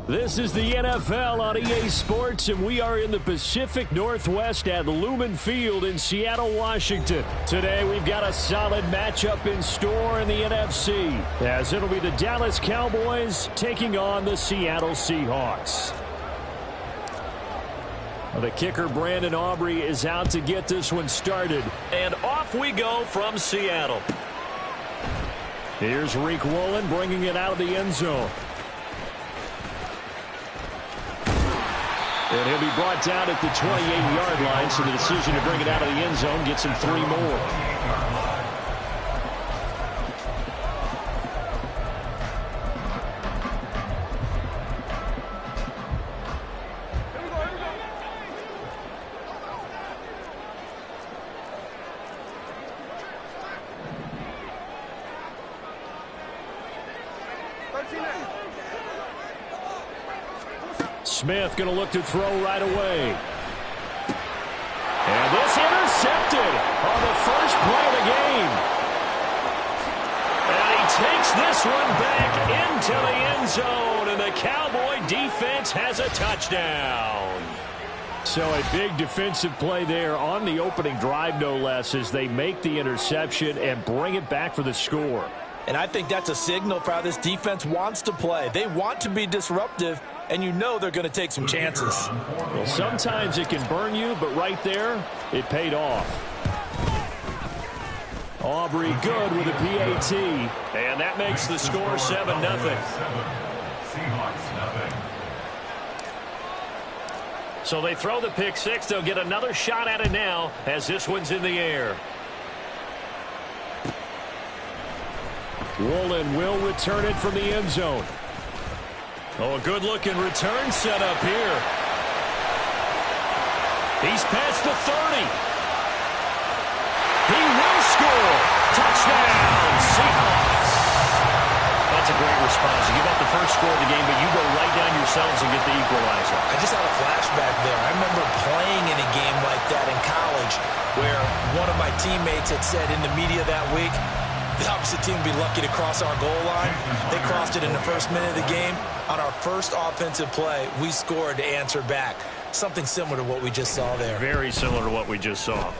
This is the NFL on EA Sports, and we are in the Pacific Northwest at Lumen Field in Seattle, Washington. Today, we've got a solid matchup in store in the NFC, as it'll be the Dallas Cowboys taking on the Seattle Seahawks. The kicker, Brandon Aubrey, is out to get this one started. And off we go from Seattle. Here's Rick Woolen bringing it out of the end zone. And he'll be brought down at the 28-yard line, so the decision to bring it out of the end zone gets him 3 more. Smith going to look to throw right away. And this intercepted on the first play of the game. And he takes this one back into the end zone, and the Cowboy defense has a touchdown. So a big defensive play there on the opening drive, no less, as they make the interception and bring it back for the score. And I think that's a signal for how this defense wants to play. They want to be disruptive, and you know they're going to take some chances. Well, sometimes it can burn you, but right there, it paid off. Aubrey good with a PAT. And that makes the score 7-0. Seahawks nothing. So they throw the pick six. They'll get another shot at it now as this one's in the air. Woolen will return it from the end zone. Oh, a good-looking return set up here. He's past the 30. He will score. Touchdown, Seahawks. That's a great response. You give up the first score of the game, but you go right down yourselves and get the equalizer. I just had a flashback there. I remember playing in a game like that in college where one of my teammates had said in the media that week, the opposite team would be lucky to cross our goal line. They crossed it in the first minute of the game. On our first offensive play, we scored to answer back. Something similar to what we just saw there. Very similar to what we just saw.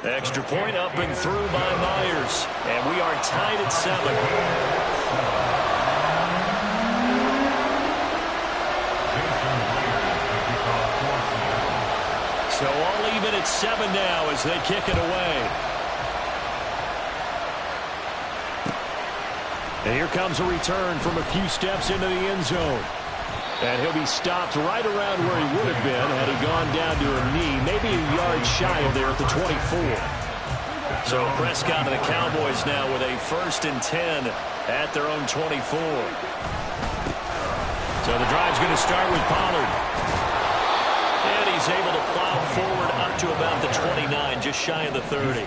Extra point up and through by Myers. And we are tied at 7. So all even at 7 now as they kick it away. And here comes a return from a few steps into the end zone. And he'll be stopped right around where he would have been had he gone down to a knee, maybe a yard shy of there at the 24. So Prescott and the Cowboys now with a 1st and 10 at their own 24. So the drive's going to start with Pollard. And he's able to plow forward up to about the 29, just shy of the 30.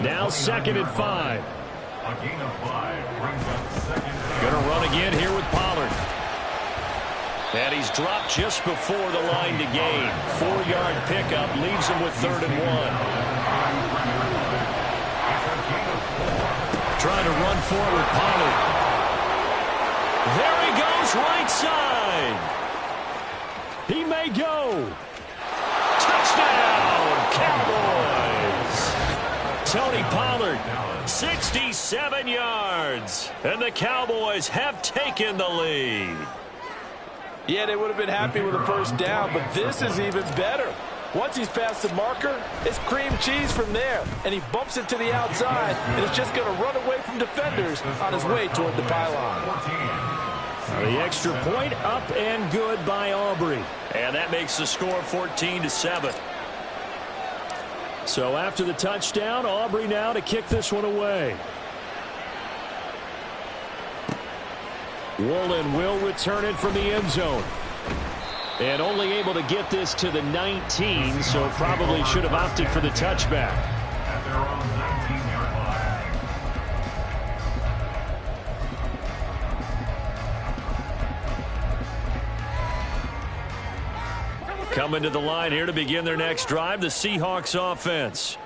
Now 2nd and 5. A gain of 5 brings up 2nd. Going to run again here with Pollard. And he's dropped just before the line to gain. 4-yard pickup leaves him with 3rd and 1. Trying to run forward, Pollard. There he goes, right side. He may go. Touchdown, Cowboys. Tony Pollard, 67 yards. And the Cowboys have taken the lead. Yeah, they would have been happy with a first down, but this is even better. Once he's past the marker, it's cream cheese from there, and he bumps it to the outside, and is just going to run away from defenders on his way toward the pylon. The extra point up and good by Aubrey. And that makes the score 14-7. So after the touchdown, Aubrey now to kick this one away. Woolen will return it from the end zone. And only able to get this to the 19, so probably should have opted for the touchback. At their own 19-yard line. Coming to the line here to begin their next drive, the Seahawks offense.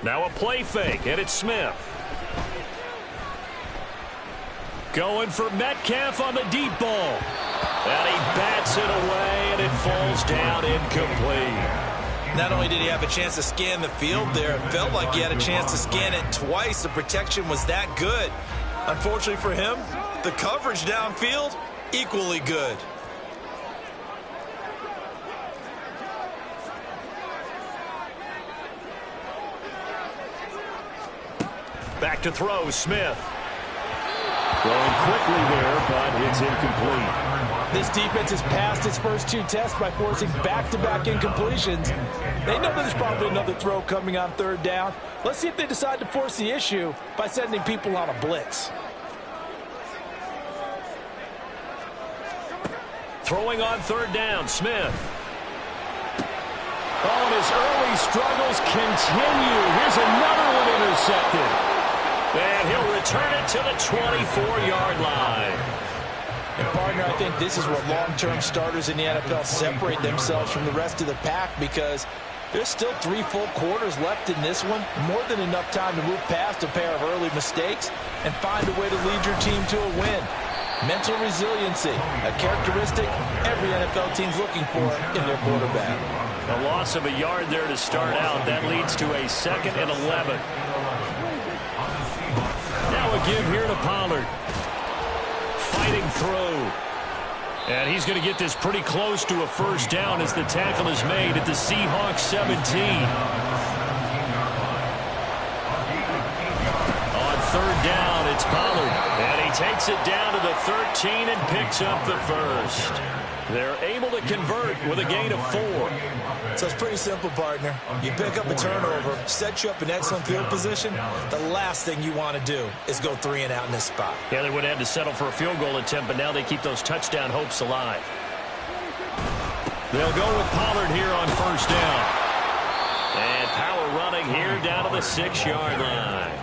Now a play fake, and it's Smith. Going for Metcalf on the deep ball. And he bats it away, and it falls down incomplete. Not only did he have a chance to scan the field there, it felt like he had a chance to scan it twice. The protection was that good. Unfortunately for him, the coverage downfield, equally good. Back to throw, Smith. Throwing quickly there, but it's incomplete. This defense has passed its first two tests by forcing back-to-back incompletions. They know there's probably another throw coming on third down. Let's see if they decide to force the issue by sending people on a blitz. Throwing on third down, Smith. Oh, and his early struggles continue. Here's another one intercepted. And he'll return it to the 24-yard line. And, partner, I think this is where long-term starters in the NFL separate themselves from the rest of the pack, because there's still 3 full quarters left in this one. More than enough time to move past a pair of early mistakes and find a way to lead your team to a win. Mental resiliency, a characteristic every NFL team's looking for in their quarterback. A loss of a yard there to start out. That leads to a 2nd and 11. Now a give here to Pollard. Fighting through. And he's going to get this pretty close to a first down as the tackle is made at the Seahawks 17. On third down, it's Pollard. And he takes it down to the 13 and picks up the first. They're able to convert with a gain of 4. So it's pretty simple, partner. You pick up a turnover, set you up in excellent field position. The last thing you want to do is go 3 and out in this spot. Yeah, they would have to settle for a field goal attempt, but now they keep those touchdown hopes alive. They'll go with Pollard here on first down. And power running here down to the 6-yard line.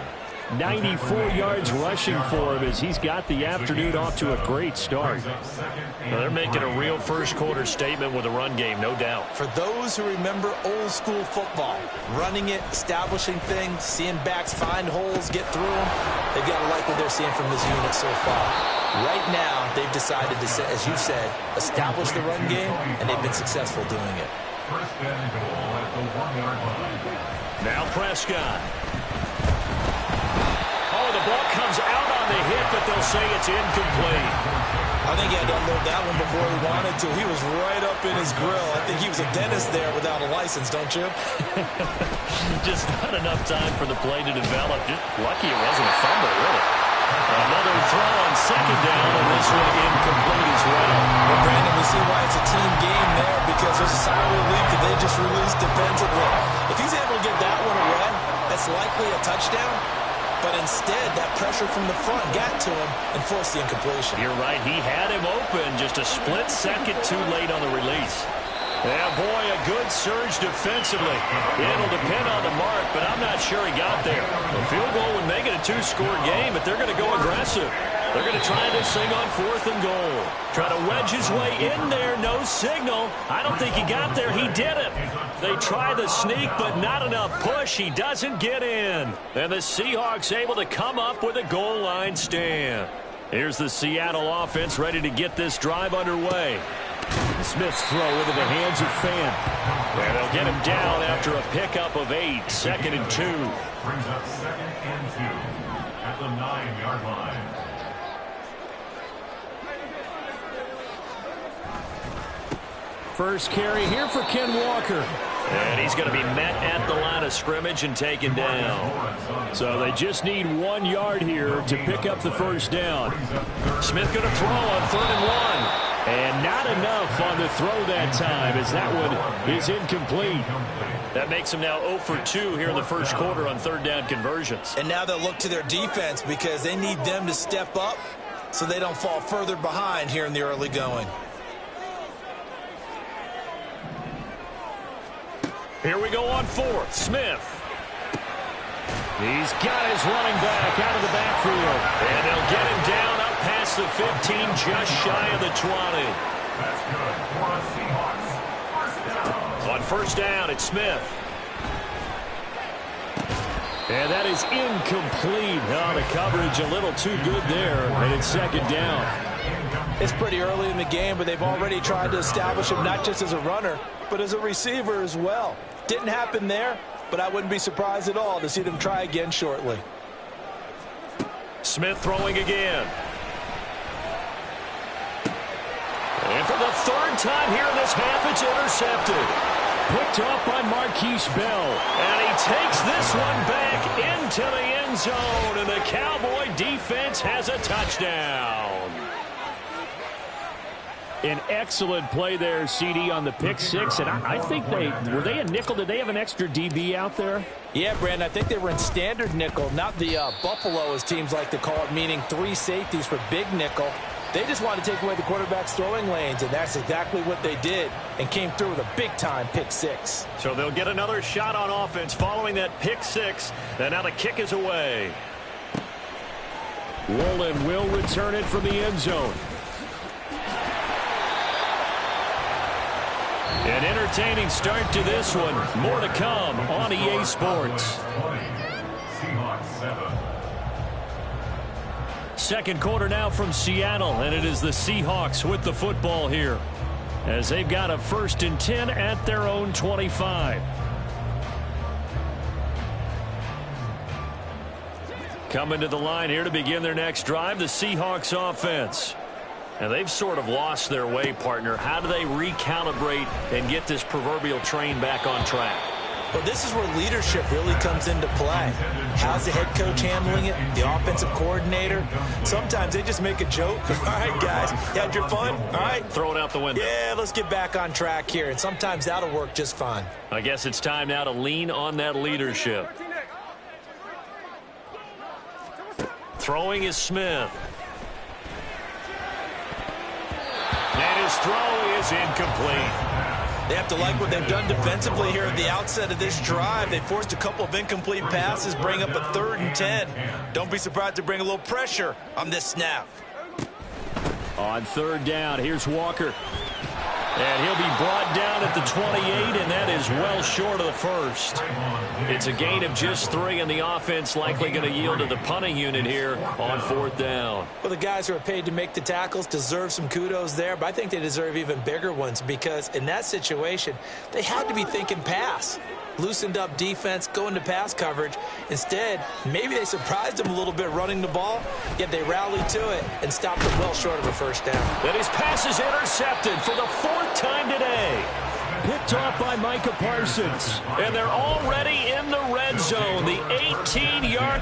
94 yards rushing for him as he's got the afternoon off to a great start. Well, they're making a real first-quarter statement with a run game, no doubt. For those who remember old-school football, running it, establishing things, seeing backs find holes, get through them, they've got to like what they're seeing from this unit so far. Right now, they've decided to, as you said, establish the run game, and they've been successful doing it. First and goal at the 1-yard line. Now Prescott. Oh, the ball comes out on the hit, but they'll say it's incomplete. I think he had to unload that one before he wanted to. He was right up in his grill. I think he was a dentist there without a license, don't you? Just not enough time for the play to develop. Just lucky it wasn't a fumble, really. Another throw on second down, and this one incomplete as well. Well, Brandon, we see why it's a team game there, because there's a sigh of relief that they just released defensively. If he's able to get that one away, that's likely a touchdown. But instead, that pressure from the front got to him and forced the incompletion. You're right. He had him open just a split second too late on the release. Yeah, boy, a good surge defensively. It'll depend on the mark, but I'm not sure he got there. A field goal would make it a 2-score game, but they're going to go aggressive. They're going to try this thing on 4th and goal. Try to wedge his way in there. No signal. I don't think he got there. He didn't. They try the sneak, but not enough push. He doesn't get in. And the Seahawks able to come up with a goal line stand. Here's the Seattle offense ready to get this drive underway. Smith's throw into the hands of Fan. And they'll get him down after a pickup of 8. 2nd and 2. Brings up 2nd and 2 at the 9-yard line. First carry here for Ken Walker. And he's going to be met at the line of scrimmage and taken down. So they just need 1 yard here to pick up the first down. Smith going to throw on 3rd and 1. And not enough on the throw that time, as that one is incomplete. That makes them now 0 for 2 here in the first quarter on third down conversions. And now they'll look to their defense because they need them to step up so they don't fall further behind here in the early going. Here we go on fourth. Smith. He's got his running back out of the backfield. And they'll get him down up past the 15, just shy of the 20. That's good for the Seahawks. First down. On first down, it's Smith. And that is incomplete. Oh, the coverage a little too good there, and it's second down. It's pretty early in the game, but they've already tried to establish him not just as a runner, but as a receiver as well. Didn't happen there, but I wouldn't be surprised at all to see them try again shortly. Smith throwing again. And for the third time here in this half, it's intercepted. Picked up by Marquise Bell. And he takes this one back into the end zone, and the Cowboy defense has a touchdown. An excellent play there, CD, on the pick six. And I think were they a nickel? Did they have an extra DB out there? Yeah, Brandon, I think they were in standard nickel, not the Buffalo, as teams like to call it, meaning 3 safeties for big nickel. They just wanted to take away the quarterback's throwing lanes, and that's exactly what they did, and came through with a big-time pick six. So they'll get another shot on offense following that pick six, and now the kick is away. Woolen will return it from the end zone. An entertaining start to this one. More to come on EA Sports. Seahawks 7. Second quarter now from Seattle, and it is the Seahawks with the football here, as they've got a 1st and 10 at their own 25. Coming to the line here to begin their next drive, the Seahawks offense. And they've sort of lost their way, partner. How do they recalibrate and get this proverbial train back on track? Well, this is where leadership really comes into play. How's the head coach handling it? The offensive coordinator? Sometimes they just make a joke. All right, guys, you had your fun? All right. Throw it out the window. Yeah, let's get back on track here. And sometimes that'll work just fine. I guess it's time now to lean on that leadership. Throwing is Smith. And his throw is incomplete. They have to like what they've done defensively here at the outset of this drive. They forced a couple of incomplete passes, bring up a 3rd and 10. Don't be surprised to bring a little pressure on this snap. On third down, here's Walker. And he'll be brought down at the 28, and that is well short of the first. It's a gain of just 3, and the offense likely going to yield to the punting unit here on 4th down. Well, the guys who are paid to make the tackles deserve some kudos there, but I think they deserve even bigger ones because in that situation, they had to be thinking pass. Loosened up defense, going to pass coverage. Instead, maybe they surprised them a little bit running the ball, yet they rallied to it and stopped them well short of a first down. And his pass is intercepted for the 4th time today. Picked off by Micah Parsons. And they're already in the red zone. The 18-yard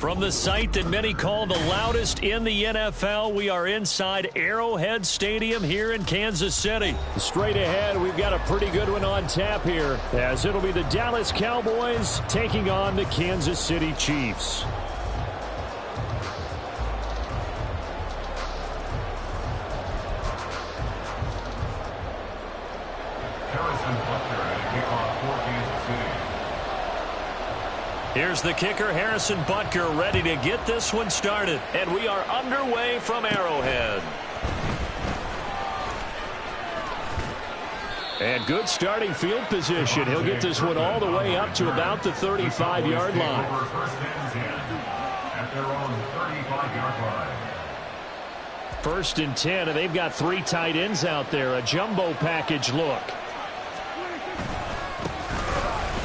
From the site that many call the loudest in the NFL, we are inside Arrowhead Stadium here in Kansas City. Straight ahead, we've got a pretty good one on tap here, as it'll be the Dallas Cowboys taking on the Kansas City Chiefs. Here's the kicker, Harrison Butker, ready to get this one started. And we are underway from Arrowhead. And good starting field position. He'll get this one all the way up to about the 35-yard line. First and 10, and they've got 3 tight ends out there. A jumbo package look.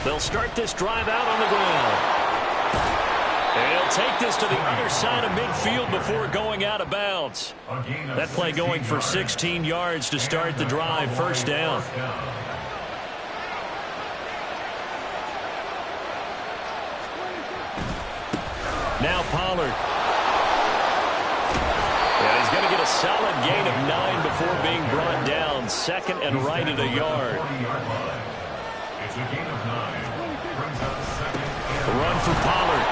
They'll start this drive out on the ground. And he'll take this to the other side of midfield before going out of bounds. That play going for 16 yards to start the drive. First down. Now Pollard. Yeah, he's going to get a solid gain of 9 before being brought down. Second and right at a yard. It's a gain of 9. Brings up second and A run for Pollard.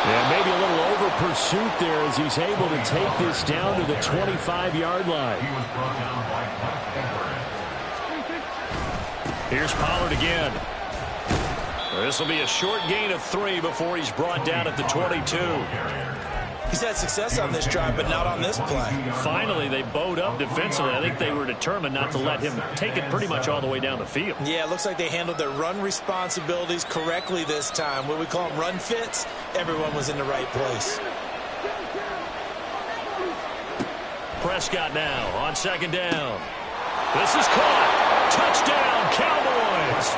Yeah, maybe a little over pursuit there as he's able to take this down to the 25-yard line. he was brought down by Mike Edwards. Here's Pollard again. This will be a short gain of 3 before he's brought down at the 22. He's had success on this drive, but not on this play. Finally, they bowed up defensively. I think they were determined not to let him take it pretty much all the way down the field. Yeah, it looks like they handled their run responsibilities correctly this time. What we call them run fits, everyone was in the right place. Prescott now on second down. This is caught. Touchdown, Cowboys.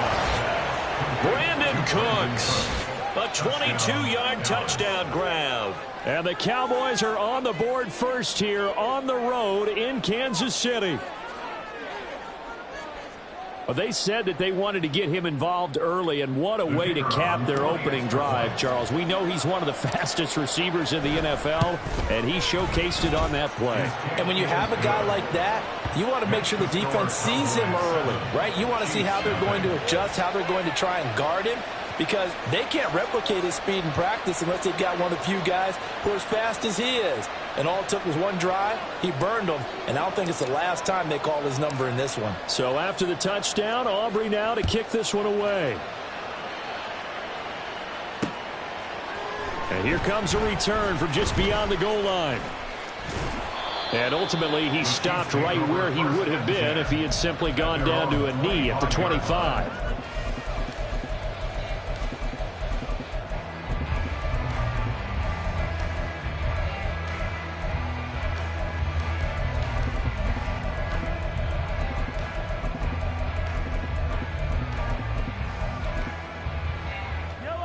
Brandon Cooks. A 22-yard touchdown grab. And the Cowboys are on the board first here on the road in Kansas City. Well, they said that they wanted to get him involved early, and what a way to cap their opening drive, Charles. We know he's one of the fastest receivers in the NFL, and he showcased it on that play. And when you have a guy like that, you want to make sure the defense sees him early, right? You want to see how they're going to adjust, how they're going to try and guard him, because they can't replicate his speed in practice unless they've got one of the few guys who are as fast as he is. And all it took was one drive. He burned them, and I don't think it's the last time they call his number in this one. So after the touchdown, Aubrey now to kick this one away. And here comes a return from just beyond the goal line. And ultimately, he stopped right where he would have been if he had simply gone down to a knee at the 25.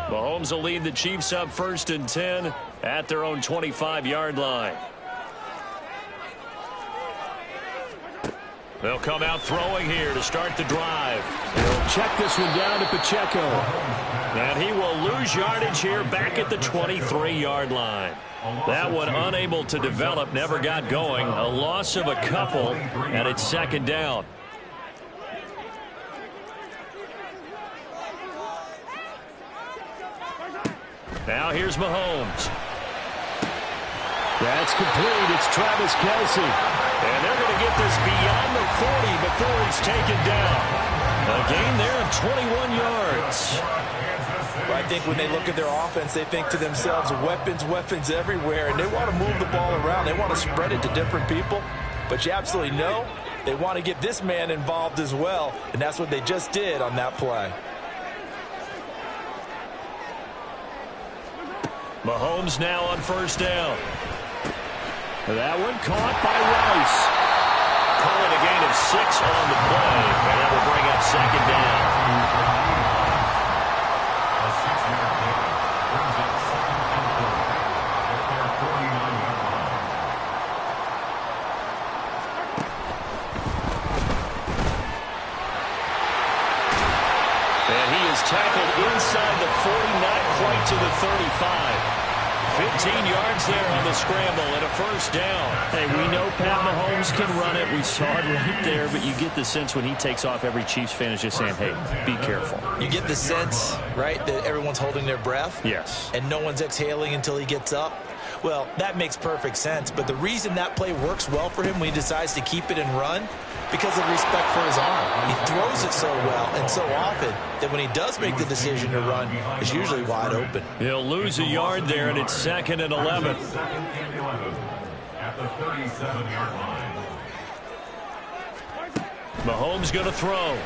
Mahomes will lead the Chiefs up first and 10 at their own 25-yard line. They'll come out throwing here to start the drive. He'll check this one down to Pacheco. And he will lose yardage here back at the 23-yard line. That one unable to develop, never got going. A loss of a couple, and it's second down. Now here's Mahomes. That's complete. It's Travis Kelce. And they're going to get this beyond the 40 before he's taken down. A gain there of 21 yards. Well, I think when they look at their offense, they think to themselves, weapons, weapons everywhere, and they want to move the ball around. They want to spread it to different people. But you absolutely know they want to get this man involved as well, and that's what they just did on that play. Mahomes now on first down. That one caught by Rice. Calling a gain of 6 on the play, and that will bring up second down. A 6-yard gain brings up second and 4 at their 49-yard line. And he is tackled inside the 40, not quite to the 35. 15 yards there on the scramble and a first down. Hey, we know Pat Mahomes can run it. We saw it right there, but you get the sense when he takes off, every Chiefs fan is just saying, hey, be careful. You get the sense, right, that everyone's holding their breath? Yes. And no one's exhaling until he gets up? Well, that makes perfect sense, but the reason that play works well for him when he decides to keep it and run, because of respect for his arm. He throws it so well and so often that when he does make the decision to run, it's usually wide open. He'll lose a yard there, and it's 2nd and 11. Second and 11 at the 37-yard line. Mahomes going to throw.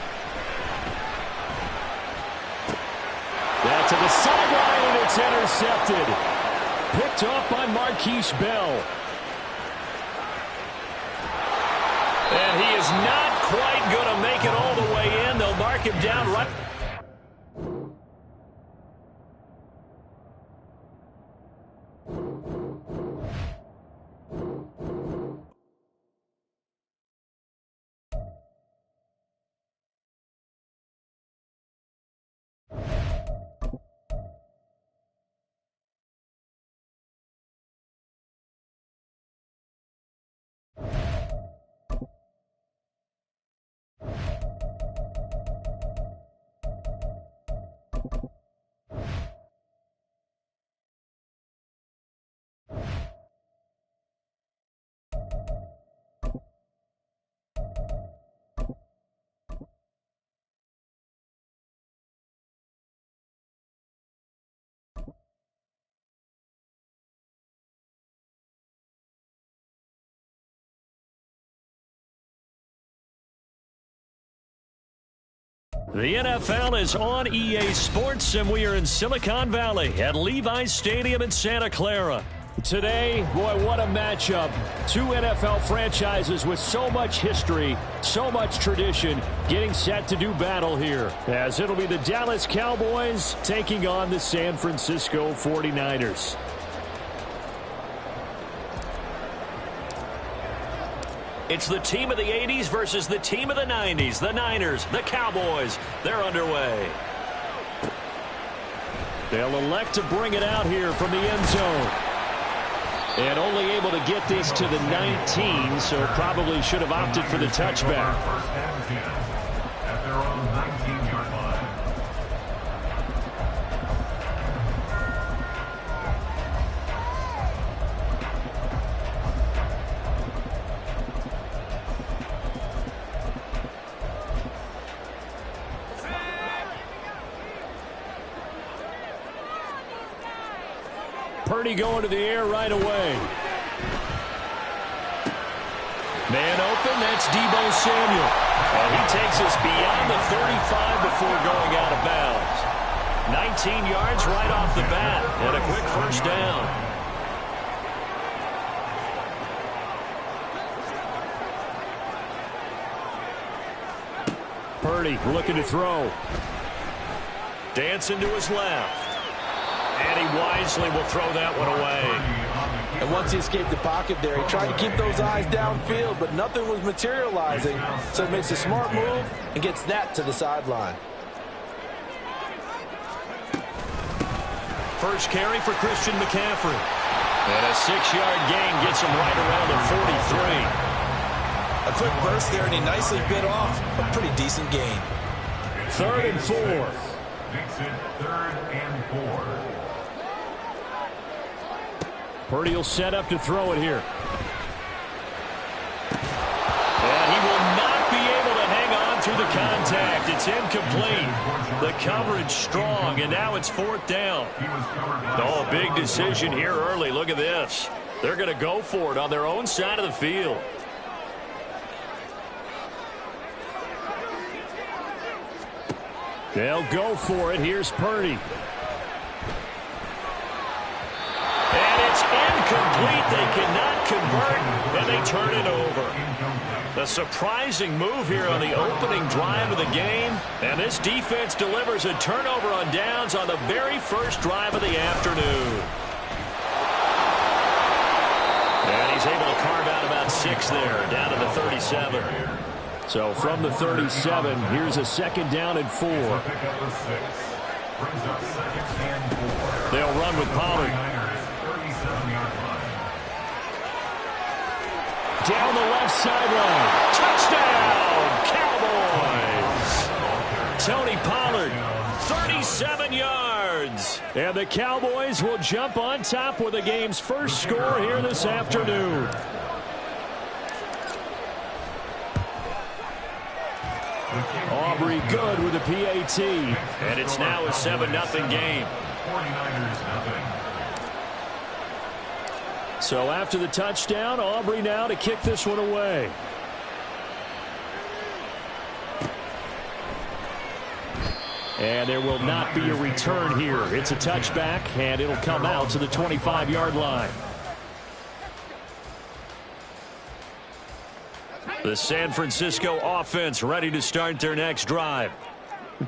That to the sideline, and it's intercepted. Picked off by Marquise Bell. And he is not quite going to make it all the way in. They'll mark him down right. The NFL is on EA Sports, and we are in Silicon Valley at Levi's Stadium in Santa Clara. Today, boy, what a matchup. Two NFL franchises with so much history, so much tradition, getting set to do battle here, as it'll be the Dallas Cowboys taking on the San Francisco 49ers. It's the team of the 80s versus the team of the 90s. The Niners, the Cowboys, they're underway. They'll elect to bring it out here from the end zone. And only able to get this to the 19, so probably should have opted for the touchback. First and 10 at their own 19-yard line. Purdy going to the air right away. Man open, that's Deebo Samuel. And he takes us beyond the 35 before going out of bounds. 19 yards right off the bat, and a quick first down. Purdy looking to throw. Dancing to his left. And he wisely will throw that one away. And once he escaped the pocket there, he tried to keep those eyes downfield, but nothing was materializing. So he makes a smart move and gets that to the sideline. First carry for Christian McCaffrey. And a 6-yard gain gets him right around the 43. A quick burst there, and he nicely bit off a pretty decent gain. 3rd and 4. Makes it 3rd and 4. Purdy will set up to throw it here. And he will not be able to hang on through the contact. It's incomplete. The coverage strong, and now it's 4th down. Oh, big decision here early. Look at this. They're going to go for it on their own side of the field. They'll go for it. Here's Purdy. And it's incomplete. They cannot convert, and they turn it over. A surprising move here on the opening drive of the game. And this defense delivers a turnover on downs on the very first drive of the afternoon. And he's able to carve out about 6 there, down to the 37. So from the 37, here's a 2nd down and 4. Brings up 2nd and 4. They'll run with Pollard. 37-yard line. Down the left sideline. Touchdown, Cowboys. Tony Pollard, 37 yards. And the Cowboys will jump on top with the game's first score here this afternoon. Aubrey good with a PAT. And it's now a 7-0 game. 49ers nothing. So after the touchdown, Aubrey now to kick this one away. And there will not be a return here. It's a touchback, and it'll come out to the 25-yard line. The San Francisco offense ready to start their next drive.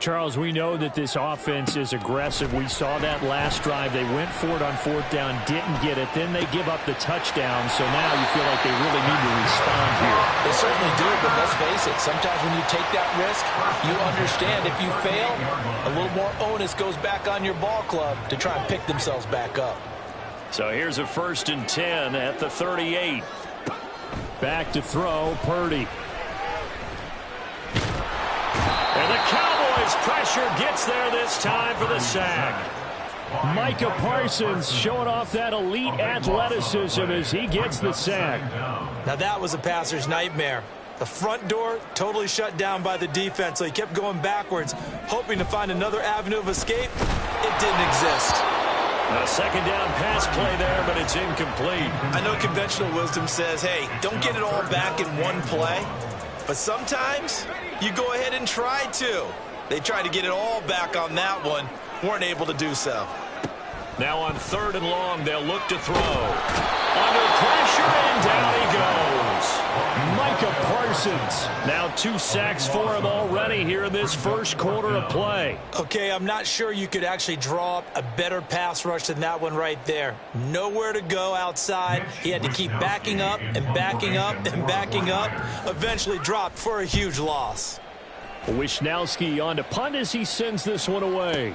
Charles, we know that this offense is aggressive. We saw that last drive. They went for it on 4th down, didn't get it. Then they give up the touchdown. So now you feel like they really need to respond here. They certainly do, but let's face it. Sometimes when you take that risk, you understand if you fail, a little more onus goes back on your ball club to try and pick themselves back up. So here's a 1st and 10 at the 38. Back to throw, Purdy. And the Cowboys pressure gets there this time for the sack. Micah Parsons showing off that elite athleticism as he gets the sack. Now that was a passer's nightmare. The front door totally shut down by the defense, so he kept going backwards, hoping to find another avenue of escape. It didn't exist. A 2nd down pass play there, but it's incomplete. I know conventional wisdom says, hey, don't get it all back in one play. But sometimes you go ahead and try to. They tried to get it all back on that one. Weren't able to do so. Now on 3rd and long, they'll look to throw. Under pressure, and down he goes. Micah Parsons. Now 2 sacks for him already here in this first quarter of play. Okay, I'm not sure you could actually draw up a better pass rush than that one right there. Nowhere to go outside. He had to keep backing up and backing up and backing up. Eventually dropped for a huge loss. Wisnowski on to punt as he sends this one away.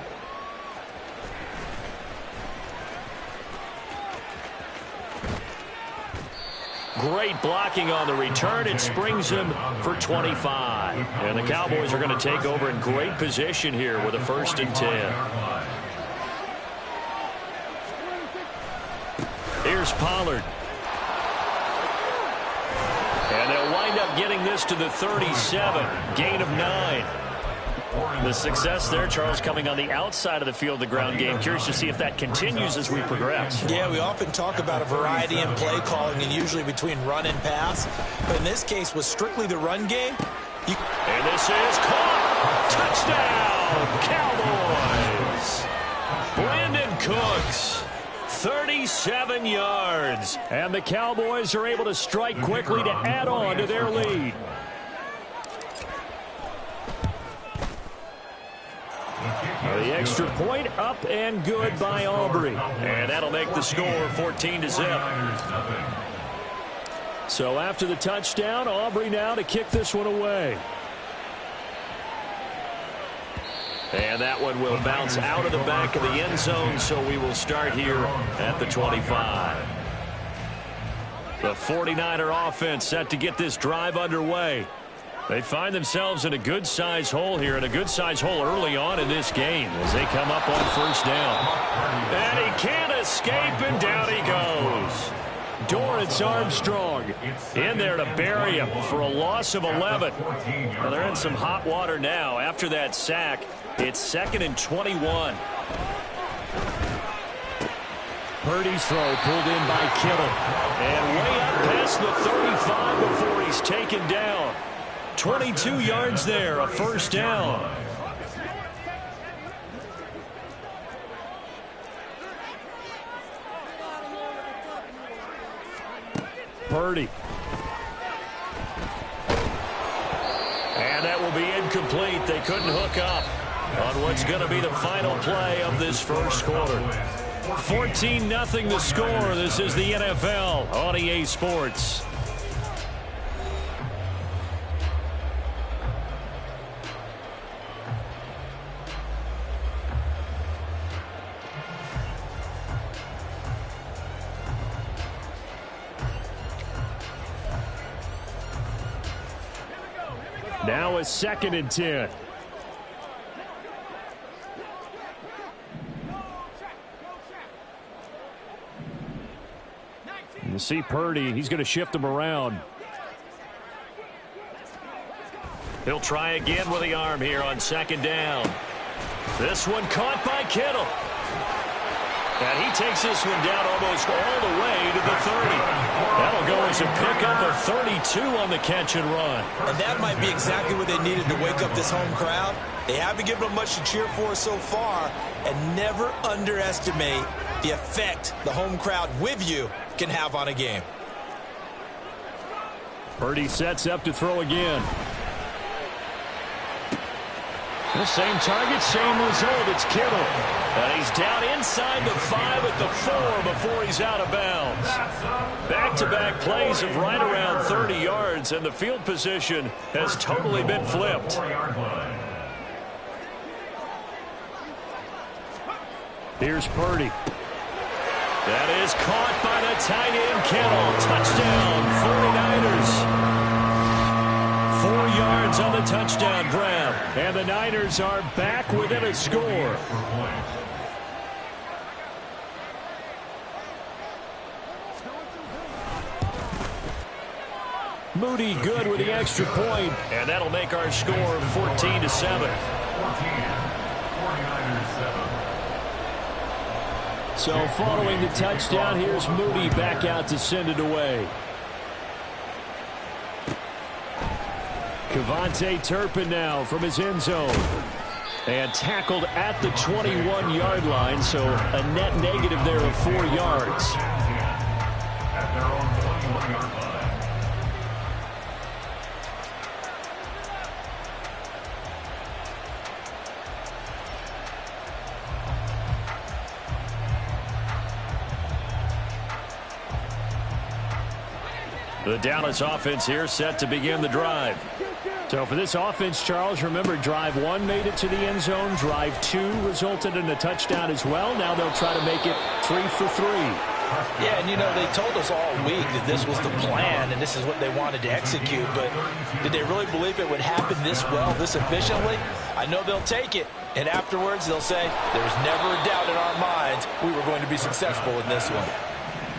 Great blocking on the return. It springs him for 25. And the Cowboys are going to take over in great position here with a 1st and 10. Here's Pollard. And they'll wind up getting this to the 37. Gain of 9. The success there, Charles, coming on the outside of the field, the ground game. Curious to see if that continues as we progress. Yeah, we often talk about a variety in play calling and usually between run and pass. But in this case, with strictly the run game. And this is caught. Touchdown, Cowboys. Brandon Cooks. 37 yards. And the Cowboys are able to strike quickly to add on to their lead. The extra point up and good by Aubrey. And that'll make the score 14-0. So after the touchdown, Aubrey now to kick this one away. And that one will bounce out of the back of the end zone, so we will start here at the 25. The 49er offense set to get this drive underway. They find themselves in a good-sized hole here, and a good-sized hole early on in this game as they come up on 1st down. And he can't escape, and down he goes. Dorrance Armstrong in there to bury him for a loss of 11. Well, they're in some hot water now. After that sack, it's 2nd and 21. Purdy's throw pulled in by Kittle. And way up past the 35 before he's taken down. 22 yards there, a 1st down. Purdy. And that will be incomplete. They couldn't hook up on what's going to be the final play of this first quarter. 14-0 the score. This is the NFL on EA Sports. Now a 2nd and 10. You see Purdy, he's going to shift him around. He'll try again with the arm here on 2nd down. This one caught by Kittle. And he takes this one down almost all the way to the 30. That'll go as a pickup of 32 on the catch and run. And that might be exactly what they needed to wake up this home crowd. They haven't given them much to cheer for so far. And never underestimate the effect the home crowd with you can have on a game. Purdy sets up to throw again. The same target, same result. It's Kittle. And he's down inside the 5 at the 4 before he's out of bounds. Back-to-back plays of right around 30 yards, and the field position has totally been flipped. Here's Purdy. That is caught by the tight end, Kittle. Touchdown, 49ers. 4 yards on the touchdown grab. And the Niners are back within a score. Moody good with the extra point. And that'll make our score 14-7. 49ers 7. So following the touchdown, here's Moody back out to send it away. Kevontae Turpin now from his end zone. And tackled at the 21-yard line, so a net negative there of 4 yards. At their own 21-yard line. The Dallas offense here set to begin the drive. So for this offense, Charles, remember drive 1 made it to the end zone. Drive 2 resulted in a touchdown as well. Now they'll try to make it 3 for 3. Yeah, and you know, they told us all week that this was the plan and this is what they wanted to execute, but did they really believe it would happen this well, this efficiently? I know they'll take it, and afterwards they'll say, there's never a doubt in our minds we were going to be successful in this one.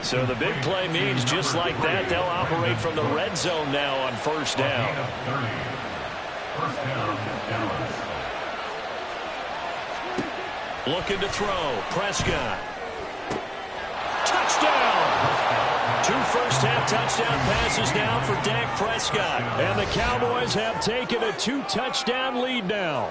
So the big play means just like that, they'll operate from the red zone now on 1st down. First down, Dallas. Looking to throw. Prescott. Touchdown! 2 first-half touchdown passes now for Dak Prescott. And the Cowboys have taken a 2-touchdown lead now.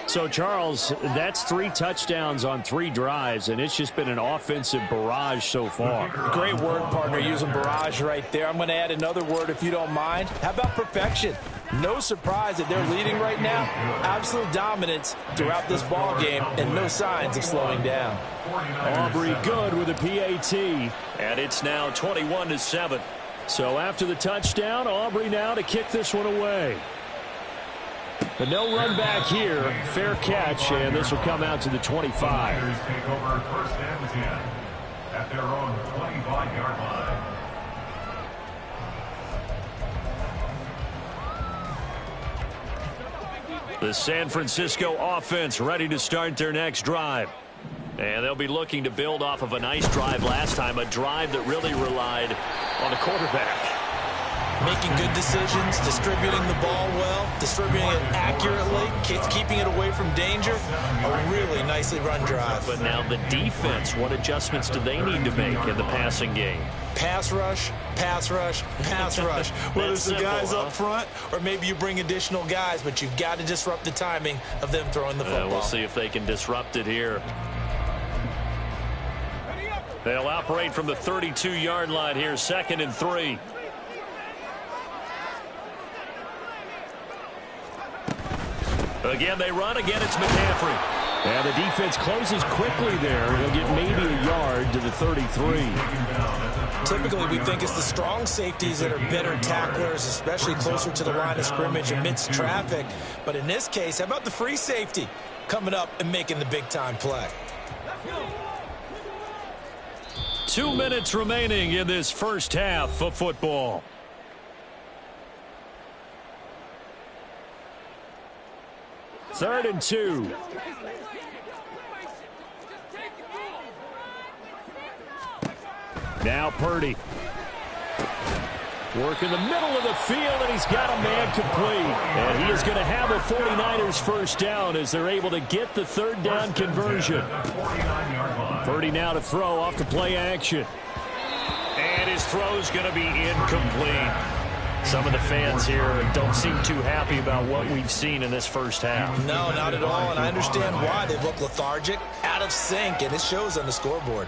So, Charles, that's 3 touchdowns on 3 drives, and it's just been an offensive barrage so far. Great word, partner, using barrage right there. I'm going to add another word if you don't mind. How about perfection? No surprise that they're leading right now. Absolute dominance throughout this ball game and no signs of slowing down. Aubrey good with a PAT. And it's now 21-7. So after the touchdown, Aubrey now to kick this one away. But no run back here. Fair catch, and this will come out to the 25. Niners take over 1st and 10 at their own 25-yard line. The San Francisco offense ready to start their next drive. And they'll be looking to build off of a nice drive last time, a drive that really relied on the quarterback. Making good decisions, distributing the ball well, distributing it accurately, keeping it away from danger. A really nicely run drive. But now the defense, what adjustments do they need to make in the passing game? Pass rush, pass rush, pass rush. Whether it's the guys up front or maybe you bring additional guys, but you've got to disrupt the timing of them throwing the football. We'll see if they can disrupt it here. They'll operate from the 32-yard line here, 2nd and 3. Again, they run. Again, it's McCaffrey. And the defense closes quickly there. He'll get maybe a yard to the 33. Typically, we think it's the strong safeties that are better tacklers, especially closer to the line of scrimmage amidst traffic. But in this case, how about the free safety coming up and making the big-time play? 2 minutes remaining in this first half of football. 3rd and 2. Now Purdy. Work in the middle of the field, and he's got a man complete. And he is going to have a 49ers first down as they're able to get the 3rd down conversion. Purdy now to throw off the play action. And his throw's going to be incomplete. Some of the fans here don't seem too happy about what we've seen in this first half. No, not at all, and I understand why. They look lethargic, out of sync, and it shows on the scoreboard.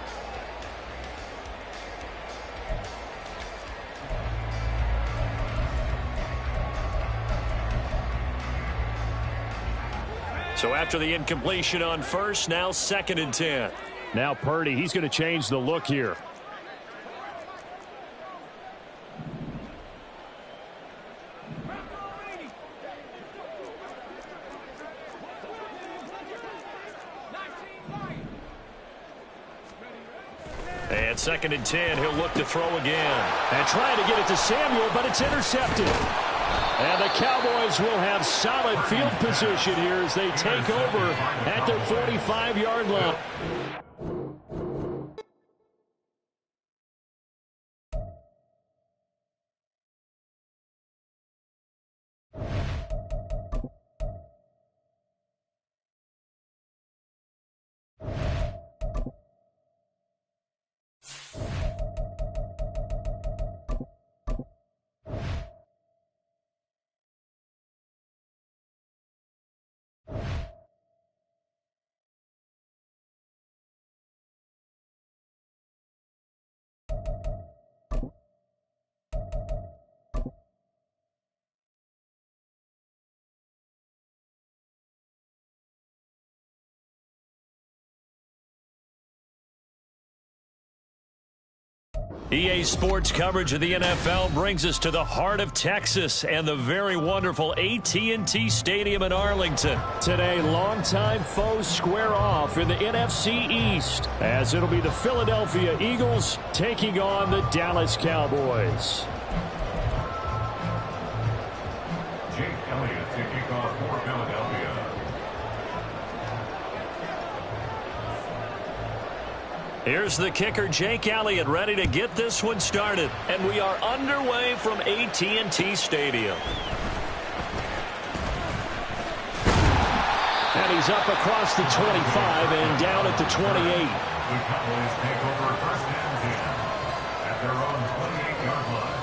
So after the incompletion on first, now 2nd and 10. Now Purdy, he's going to change the look here. And 2nd and 10, he'll look to throw again. And trying to get it to Samuel, but it's intercepted. And the Cowboys will have solid field position here as they take over at their 45-yard line. EA Sports coverage of the NFL brings us to the heart of Texas and the very wonderful AT&T Stadium in Arlington. Today, longtime foes square off in the NFC East as it'll be the Philadelphia Eagles taking on the Dallas Cowboys. Jake Elliott to kick off for Philadelphia. Here's the kicker, Jake Elliott, ready to get this one started. And we are underway from AT&T Stadium. And he's up across the 25 and down at the 28. The Cowboys take over 1st and 10 at their own 28-yard line.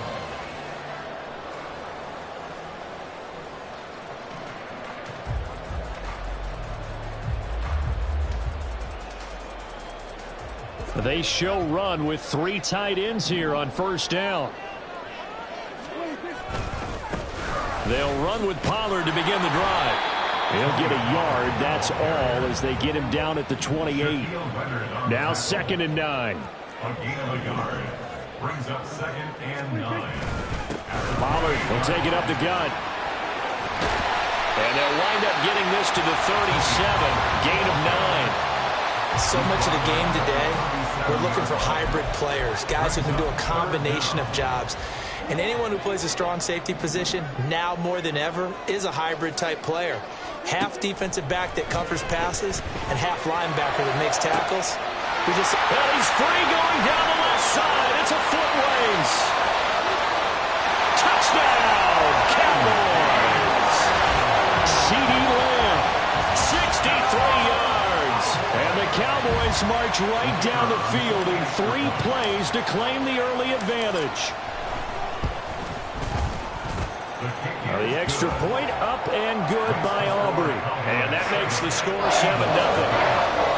They show run with 3 tight ends here on 1st down. They'll run with Pollard to begin the drive. He'll get a yard, that's all, as they get him down at the 28. Now 2nd and 9. A gain of a yard brings up 2nd and 9. Pollard will take it up the gut. And they'll wind up getting this to the 37, gain of 9. So much of the game today, we're looking for hybrid players, guys who can do a combination of jobs. And anyone who plays a strong safety position, now more than ever, is a hybrid-type player. Half defensive back that covers passes, and half linebacker that makes tackles. Well, he's free going down the left side. It's a foot race. Touchdown, Cowboys. CeeDee Lamb, 63 yards. And the Cowboys march right down the field in 3 plays to claim the early advantage. The extra point up and good by Aubrey. And that makes the score 7-0.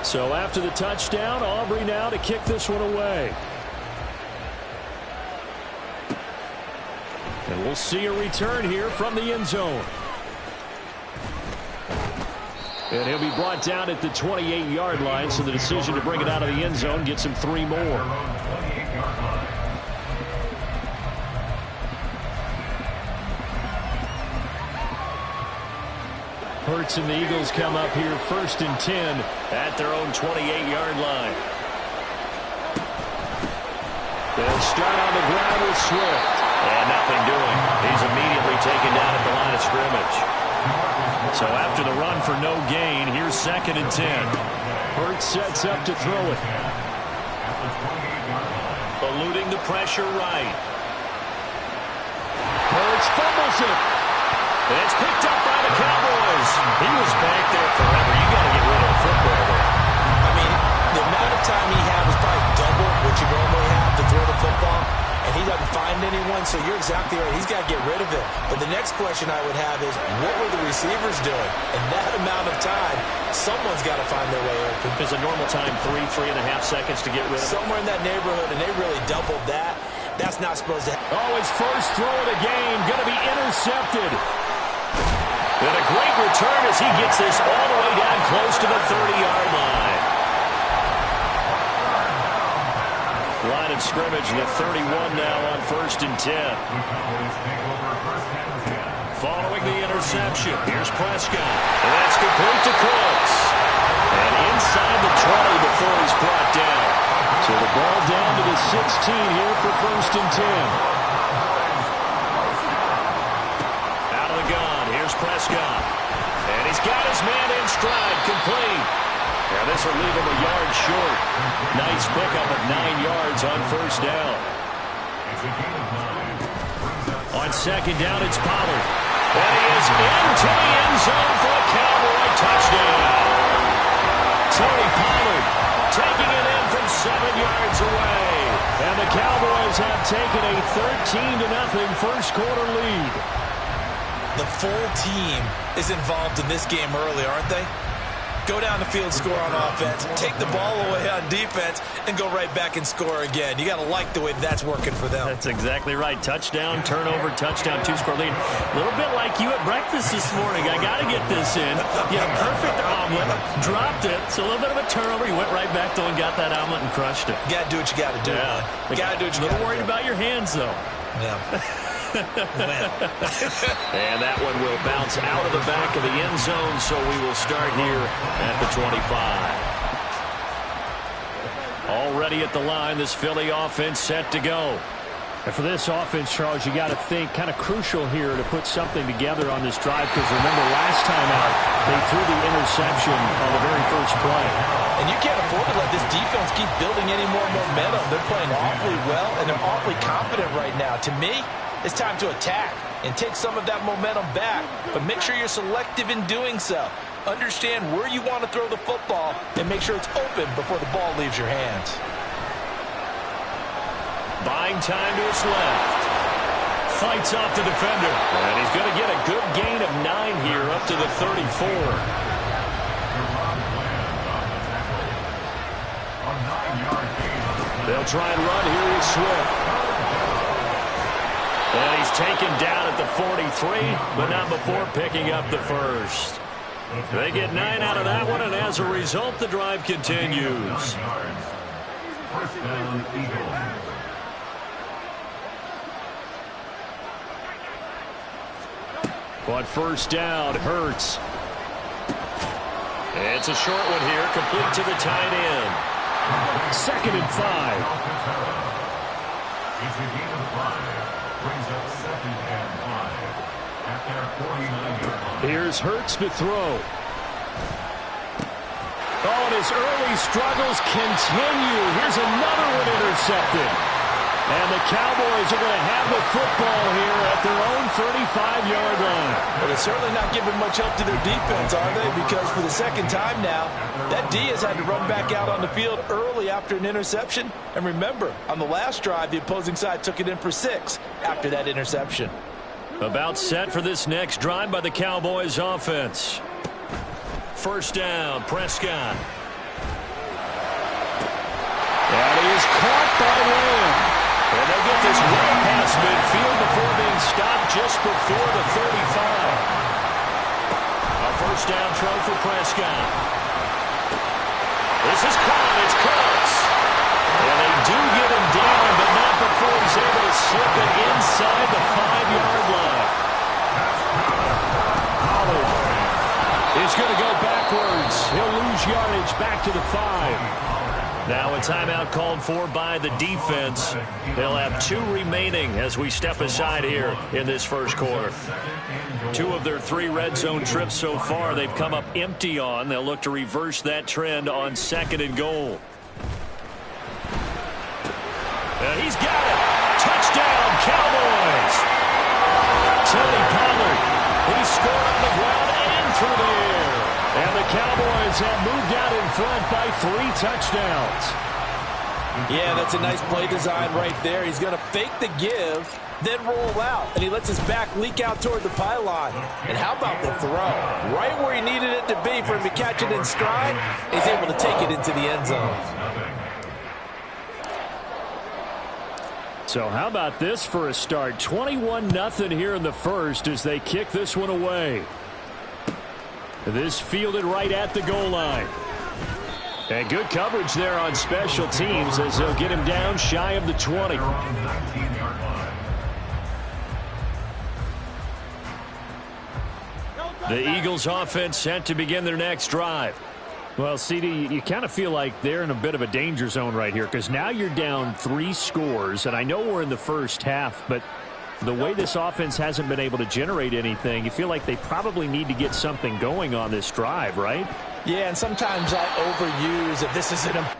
So after the touchdown, Aubrey now to kick this one away. And we'll see a return here from the end zone. And he'll be brought down at the 28-yard line, so the decision to bring it out of the end zone gets him 3 more. Hurts and the Eagles come up here 1st and 10 at their own 28-yard line. They'll start on the ground with Swift. And nothing doing. He's immediately taken down at the line of scrimmage. So after the run for no gain, here's 2nd and 10. Hurts sets up to throw it. Eluding the pressure right. Hurts fumbles it. It's picked up by the Cowboys. He was back there forever. You got to get rid of the football there. I mean, the amount of time he had was probably double what you normally have to throw the football, and he doesn't find anyone, so you're exactly right. He's got to get rid of it. But the next question I would have is, what were the receivers doing? In that amount of time, someone's got to find their way open. There's a normal time, 3.5 seconds to get rid of it. Somewhere in that neighborhood, and they really doubled that. That's not supposed to happen. Oh, his first throw of the game going to be intercepted. And a great return as he gets this all the way down close to the 30-yard line. Line of scrimmage, the 31 now on 1st and 10. Following the interception, here's Prescott. And that's complete to Cooks. And inside the 20 before he's brought down. So the ball down to the 16 here for 1st and 10. Prescott. And he's got his man in stride, complete. Now this will leave him a yard short. Nice pickup of 9 yards on 1st down. On 2nd down, it's Pollard. And he is into the end zone for a Cowboy touchdown. Tony Pollard taking it in from 7 yards away. And the Cowboys have taken a 13-0 first quarter lead. The full team is involved in this game early, aren't they? Go down the field, score on offense, take the ball away on defense, and go right back and score again. You got to like the way that's working for them. That's exactly right. Touchdown, turnover, touchdown, 2-score lead. A little bit like you at breakfast this morning. I got to get this in. You had a perfect omelet, dropped it. So a little bit of a turnover. You went right back though and got that omelet and crushed it. You got to do what you got to do. Yeah. You got to do what you got to do. A little worried about your hands though. Yeah. And that one will bounce out of the back of the end zone, so we will start here at the 25. Already at the line, this Philly offense set to go. And for this offense, Charles, you got to think kind of crucial here to put something together on this drive, because remember last time out, they threw the interception on the very first play. And you can't afford to let this defense keep building any more momentum. They're playing awfully well, and they're awfully confident right now. To me, it's time to attack and take some of that momentum back, but make sure you're selective in doing so. Understand where you want to throw the football and make sure it's open before the ball leaves your hands. Buying time to his left. Fights off the defender. And he's going to get a good gain of 9 here up to the 34. They'll try and run here with Swift. And he's taken down at the 43, but not before picking up the first. They get 9 out of that one, and as a result, the drive continues. First down, Eagles. On 1st down, Hurts. It's a short one here, complete to the tight end. 2nd and 5. It's a gain of 5. Brings up 2nd and 5 at their 49-yard line. Here's Hurts to throw. Oh, and his early struggles continue. Here's another one intercepted. And the Cowboys are going to have the football here at their own 35-yard line. Well, they're certainly not giving much help to their defense, are they? Because for the second time now, that D has had to run back out on the field early after an interception. And remember, on the last drive, the opposing side took it in for 6 after that interception. About set for this next drive by the Cowboys offense. 1st down, Prescott. And he's caught by Lamb. And they get this well past midfield before being stopped just before the 35. A 1st down throw for Prescott. This is caught. It's Cooks. And they do get him down, but not before he's able to slip it inside the 5-yard line. He's going to go backwards. He'll lose yardage back to the 5. Now a timeout called for by the defense. They'll have 2 remaining as we step aside here in this first quarter. 2 of their 3 red zone trips so far they've come up empty on. They'll look to reverse that trend on 2nd and goal. He's got it. Touchdown, Cowboys. Tony Pollard. He scored on the ground and through the air. And the Cowboys have moved out in front by 3 touchdowns. Yeah, that's a nice play design right there. He's going to fake the give, then roll out. And he lets his back leak out toward the pylon. And how about the throw? Right where he needed it to be for him to catch it in stride. He's able to take it into the end zone. So how about this for a start? 21-0 here in the first as they kick this one away. This fielded right at the goal line. And good coverage there on special teams as they'll get him down shy of the 20. The Eagles offense set to begin their next drive. Well, CD, you kind of feel like they're in a bit of a danger zone right here because now you're down 3 scores, and I know we're in the first half, but the way this offense hasn't been able to generate anything, you feel like they probably need to get something going on this drive, right? Yeah, and sometimes I overuse if this isn't a...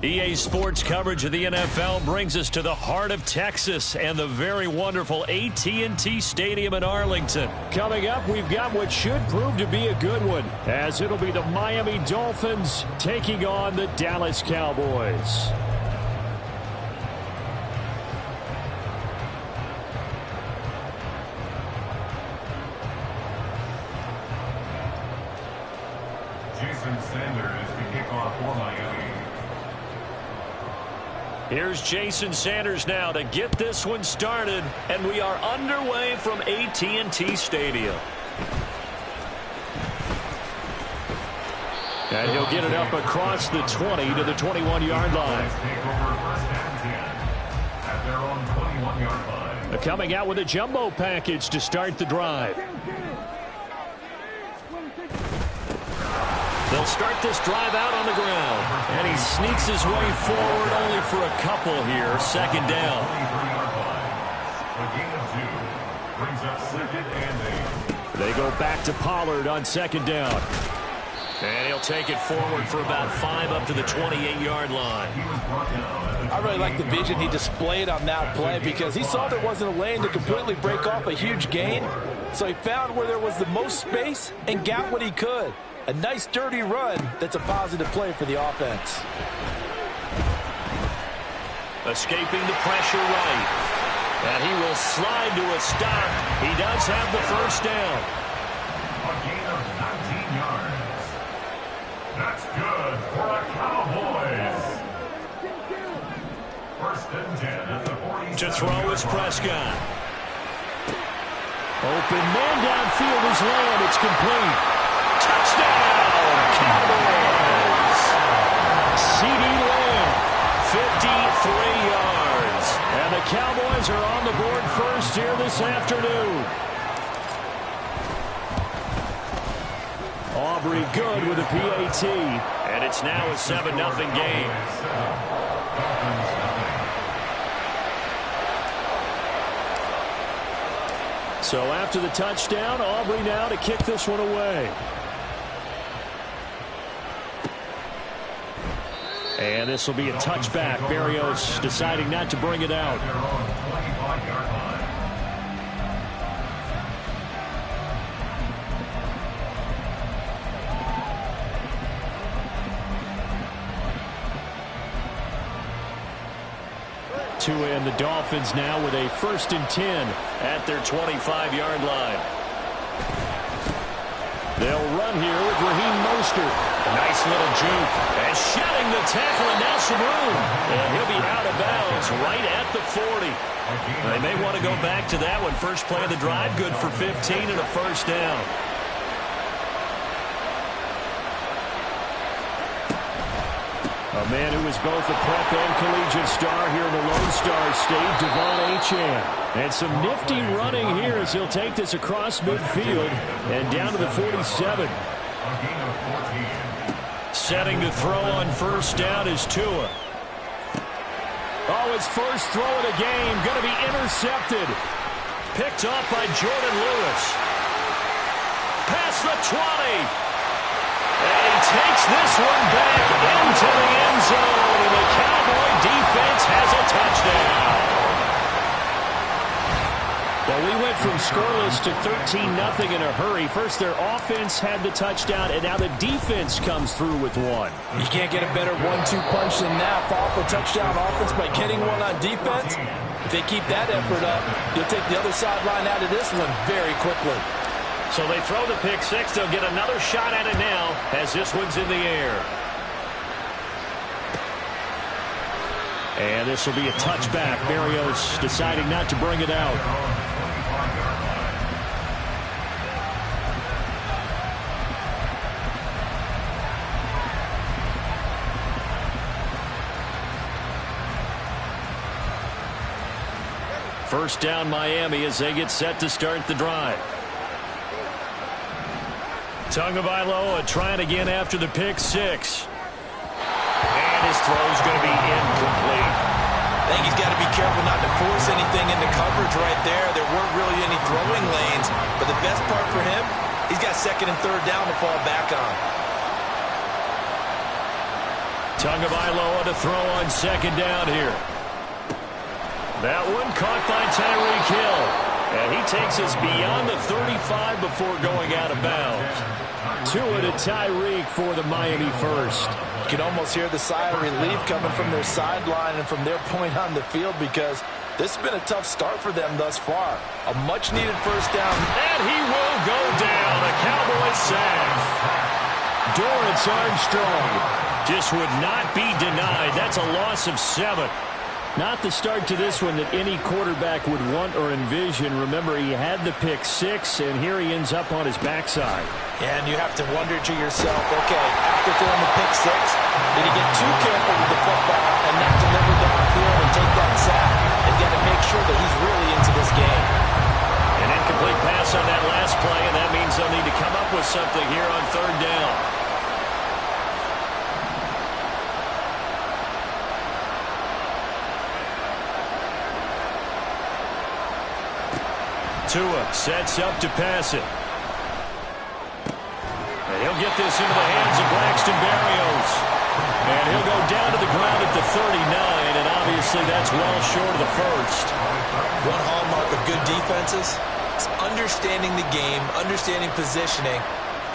EA Sports coverage of the NFL brings us to the heart of Texas and the very wonderful AT&T Stadium in Arlington. Coming up, we've got what should prove to be a good one, as it'll be the Miami Dolphins taking on the Dallas Cowboys. Jason Sanders to kick off for Miami. Here's Jason Sanders now to get this one started, and we are underway from AT&T Stadium. And he'll get it up across the 20 to the 21-yard line. Coming out with a jumbo package to start the drive. They'll start this drive out on the ground. And he sneaks his way forward only for a couple here. 2nd down. They go back to Pollard on 2nd down. And he'll take it forward for about 5 up to the 28-yard line. I really like the vision he displayed on that play because he saw there wasn't a lane to completely break off a huge gain. So he found where there was the most space and got what he could. A nice dirty run that's a positive play for the offense. Escaping the pressure right. And he will slide to a stop. He does have the first down. A gain of 19 yards. That's good for the Cowboys. 1st and 10 at the 47. To throw is Prescott. Open man downfield is Lamb. It's complete. Touchdown, Cowboys! CeeDee Lamb, 53 yards. And the Cowboys are on the board first here this afternoon. Aubrey good with a PAT. And it's now a 7-0 game. So after the touchdown, Aubrey now to kick this one away. And this will be a touchback. Berrios deciding not to bring it out. Their own 25-yard line. To end the Dolphins now with a 1st and 10 at their 25-yard line. They'll run here with Raheem Mostert. Nice little juke. And shedding the tackle, and now some room. And he'll be out of bounds right at the 40. They may want to go back to that one. First play of the drive, good for 15 and a 1st down. A man who is both a prep and collegiate star here in the Lone Star State, Devon Achane. And some nifty running here as he'll take this across midfield and down to the 47. Setting to throw on 1st down is Tua. Oh, his first throw of the game going to be intercepted. Picked off by Jordan Lewis. Past the 20. And he takes this one back into the end zone, and the Cowboy defense has a touchdown. Well, we went from scoreless to 13-0 in a hurry. First, their offense had the touchdown, and now the defense comes through with one. You can't get a better 1-2 punch than that. Off a touchdown offense by getting one on defense. If they keep that effort up, you'll take the other sideline out of this one very quickly. So they throw the pick six. They'll get another shot at it now as this one's in the air. And this will be a touchback. Berrios deciding not to bring it out. First down Miami as they get set to start the drive. Tagovailoa trying again after the pick six. And his throw's going to be incomplete. I think he's got to be careful not to force anything into coverage right there. There weren't really any throwing lanes. But the best part for him, he's got 2nd and 3rd down to fall back on. Tagovailoa to throw on 2nd down here. That one caught by Tyreek Hill. And he takes us beyond the 35 before going out of bounds. Tua to Tyreek for the Miami first. You can almost hear the sigh of relief coming from their sideline and from their point on the field because this has been a tough start for them thus far. A much-needed 1st down. And he will go down. A Cowboy sack. Dorrance Armstrong just would not be denied. That's a loss of 7. Not the start to this one that any quarterback would want or envision. Remember, he had the pick six, and here he ends up on his backside. And you have to wonder to yourself, okay, after throwing the pick six, did he get too careful with the football and not deliver downfield and take that sack? They've got to make sure that he's really into this game. An incomplete pass on that last play, and that means they'll need to come up with something here on 3rd down. Tua sets up to pass it. And he'll get this into the hands of Braxton Berrios. And he'll go down to the ground at the 39, and obviously that's well short of the first. One hallmark of good defenses is understanding the game, understanding positioning,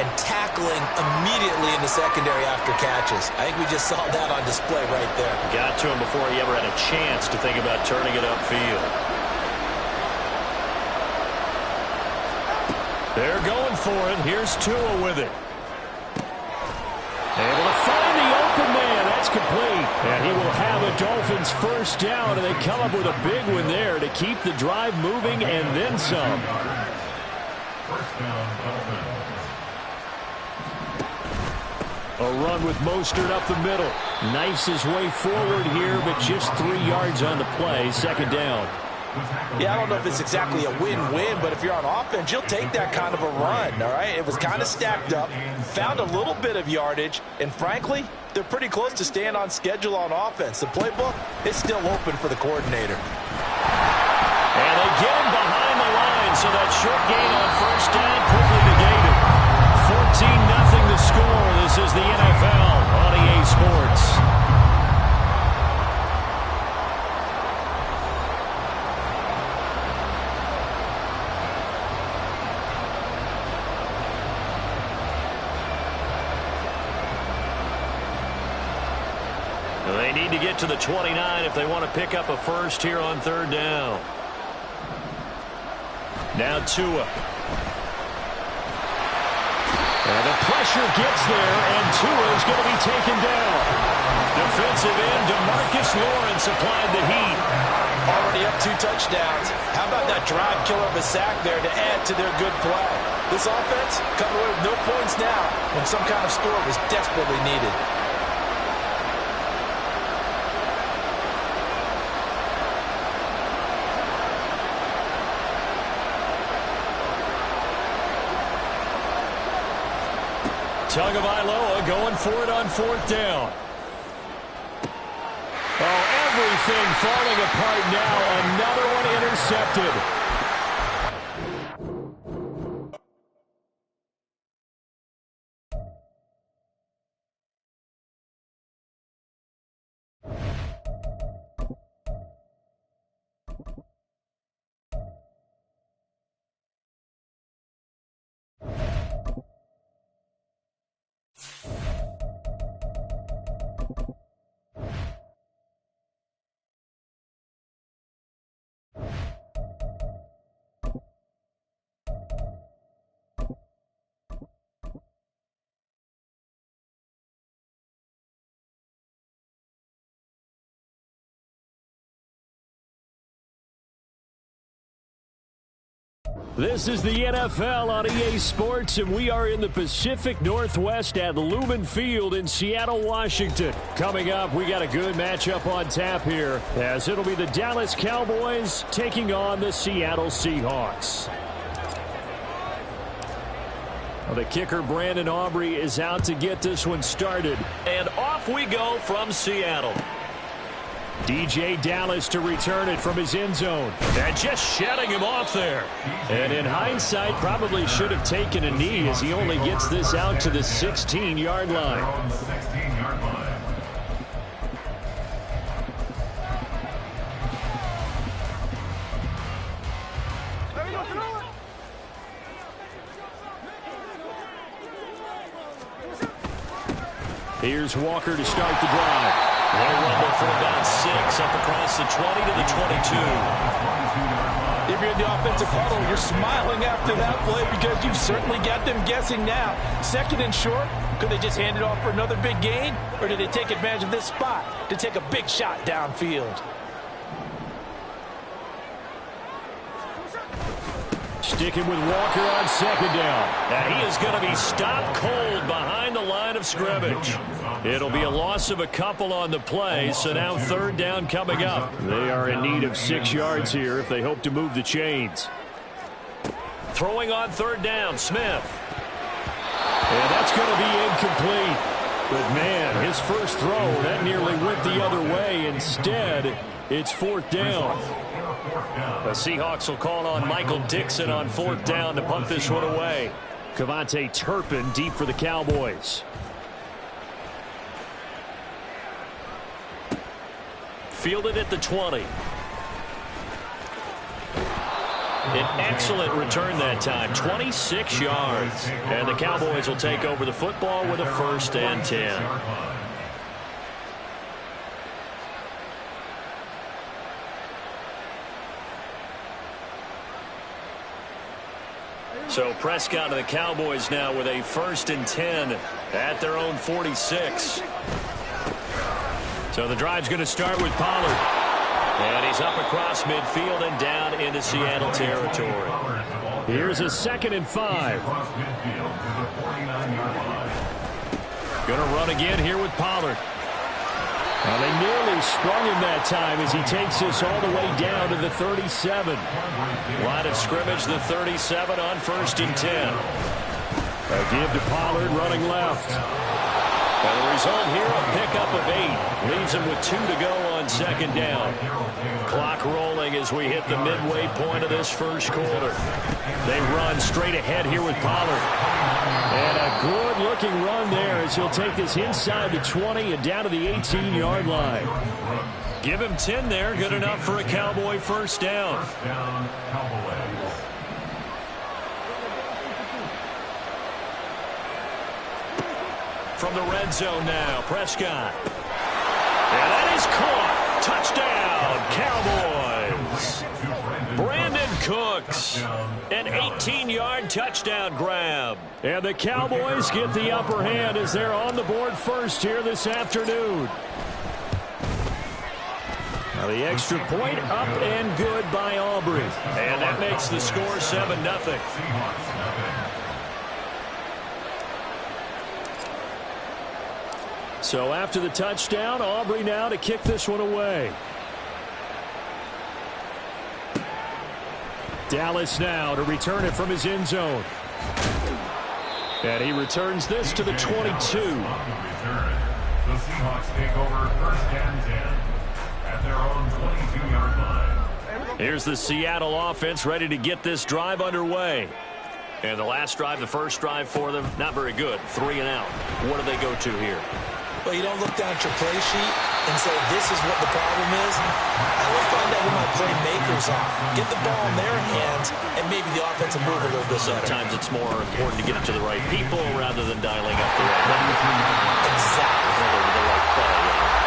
and tackling immediately in the secondary after catches. I think we just saw that on display right there. Got to him before he ever had a chance to think about turning it upfield. They're going for it. Here's Tua with it. Able to find the open man. That's complete. And he will have a Dolphins 1st down, and they come up with a big one there to keep the drive moving and then some. 1st down, Dolphins. A run with Mostert up the middle. Knifes his way forward here, but just 3 yards on the play. 2nd down. Yeah, I don't know if it's exactly a win-win, but if you're on offense, you'll take that kind of a run, all right? It was kind of stacked up, found a little bit of yardage, and frankly, they're pretty close to staying on schedule on offense. The playbook is still open for the coordinator. And they get him behind the lines so that short gain on first down quickly negated. 14-0 the score. This is the NFL on EA Sports. They need to get to the 29 if they want to pick up a first here on third down. Now Tua. And the pressure gets there, and Tua is going to be taken down. Defensive end DeMarcus Lawrence applied the heat. Already up 2 touchdowns. How about that drive killer of a sack there to add to their good play? This offense coming away with no points now when some kind of score was desperately needed. Tagovailoa going for it on fourth down. Oh, everything falling apart now. Another one intercepted. This is the NFL on EA Sports, and we are in the Pacific Northwest at Lumen Field in Seattle, Washington. Coming up, we got a good matchup on tap here, as it'll be the Dallas Cowboys taking on the Seattle Seahawks. Well, the kicker, Brandon Aubrey, is out to get this one started. And off we go from Seattle. DJ Dallas to return it from his end zone. And just shedding him off there. And in hindsight, probably should have taken a knee as he only gets this out to the 16-yard line. Here's Walker to start the drive. They rumble for about 6 up across the 20 to the 22. If you're in the offensive huddle, you're smiling after that play because you've certainly got them guessing now. Second and short, could they just hand it off for another big gain? Or did they take advantage of this spot to take a big shot downfield? Sticking with Walker on second down. And he is going to be stopped cold behind the line of scrimmage. It'll be a loss of a couple on the play, so now third down coming up. They are in need of 6 yards here if they hope to move the chains. Throwing on third down, Smith. And that's going to be incomplete. But, man, his first throw, that nearly went the other way. Instead, it's fourth down. The Seahawks will call on Michael Dixon on fourth down to punt this one away. Kevontae Turpin deep for the Cowboys. Fielded at the 20. An excellent return that time, 26 yards. And the Cowboys will take over the football with a 1st and 10. So Prescott and the Cowboys now with a 1st and 10 at their own 46. So the drive's going to start with Pollard. And he's up across midfield and down into Seattle territory. Here's a 2nd and 5. Going to run again here with Pollard. Well, they nearly sprung him that time as he takes this all the way down to the 37. Line of scrimmage, the 37 on 1st and 10. A give to Pollard running left. And the result here, a pickup of 8. Leaves him with 2 to go on second down. Clock rolling as we hit the midway point of this first quarter. They run straight ahead here with Pollard. And a good-looking run there as he'll take this inside the 20 and down to the 18-yard line. Give him 10 there. Good enough for a Cowboy first down. First down, Cowboys. From the red zone now, Prescott. And that is caught. Touchdown, Cowboys. Brandon Cooks. An 18-yard touchdown grab. And the Cowboys get the upper hand as they're on the board first here this afternoon. Now the extra point up and good by Aubrey. And that makes the score 7-0. So after the touchdown, Aubrey now to kick this one away. Dallas now to return it from his end zone. And he returns this to the 22. The Seahawks take over first and 10 at their own 22-yard line. Here's the Seattle offense ready to get this drive underway. And the last drive, the first drive for them, not very good. 3 and out. What do they go to here? Well, you don't look down at your play sheet and say, this is what the problem is. I will find out who my playmakers are. Get the ball in their hands, and maybe the offense will move a little bit better. Sometimes it's more important to get it to the right people rather than dialing up the right number. Exactly. The right play.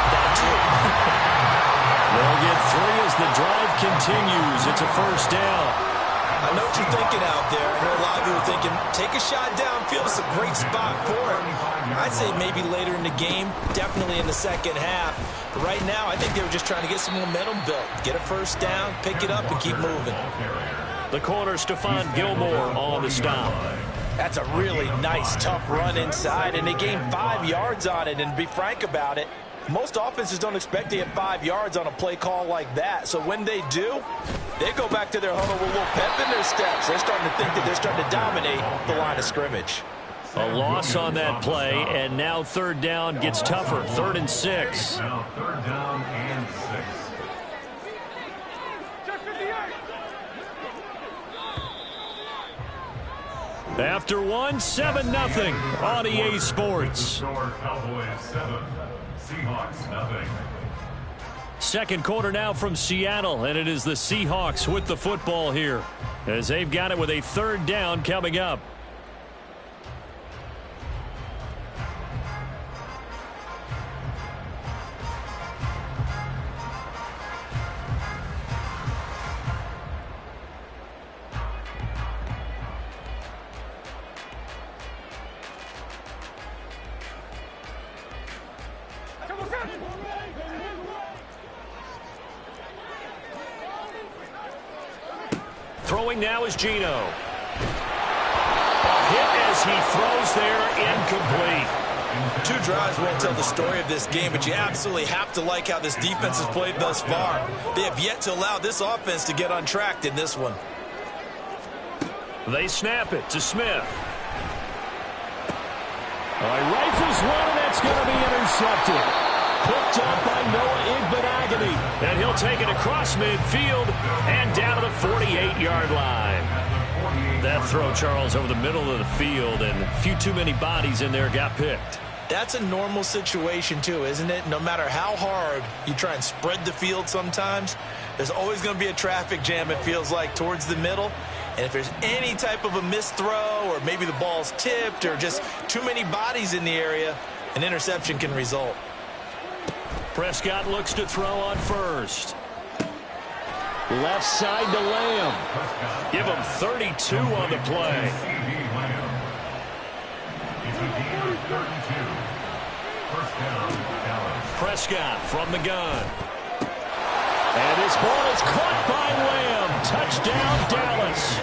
That too. They'll get 3 as the drive continues. It's a first down. I know what you're thinking out there. I know a lot of you are thinking, take a shot downfield. It's a great spot for it. I'd say maybe later in the game, definitely in the second half. But right now, I think they were just trying to get some momentum built. Get a first down, pick it up, and keep moving. The corner, Stephon Gilmore on the stop. That's a really nice, tough run inside, and they gained 5 yards on it. And to be frank about it, most offenses don't expect to get 5 yards on a play call like that. So when they do, they go back to their huddle with a little pep in their steps. They're starting to think that they're starting to dominate the line of scrimmage. A loss on that play, and now third down gets tougher. 3rd and 6. Now third down and 6. After 1, 7-0 on EA Sports. Score Cowboys 7, Seahawks 0. Second quarter now from Seattle, and it is the Seahawks with the football here as they've got it with a third down coming up. Throwing now is Geno. A hit as he throws there, incomplete. 2 drives won't tell the story of this game, but you absolutely have to like how this defense has played thus far. They have yet to allow this offense to get untracked in this one. They snap it to Smith. Rifles one, and that's going to be intercepted. Picked up by Noah Igbenogany. And he'll take it across midfield and down to the 48-yard line. That throw, Charles, over the middle of the field, and a few too many bodies in there got picked. That's a normal situation, too, isn't it? No matter how hard you try and spread the field sometimes, there's always going to be a traffic jam, it feels like, towards the middle. And if there's any type of a missed throw, or maybe the ball's tipped, or just too many bodies in the area, an interception can result. Prescott looks to throw on first. Left side to Lamb. Give him 32 on the play. Prescott from the gun. And this ball is caught by Lamb. Touchdown, Dallas.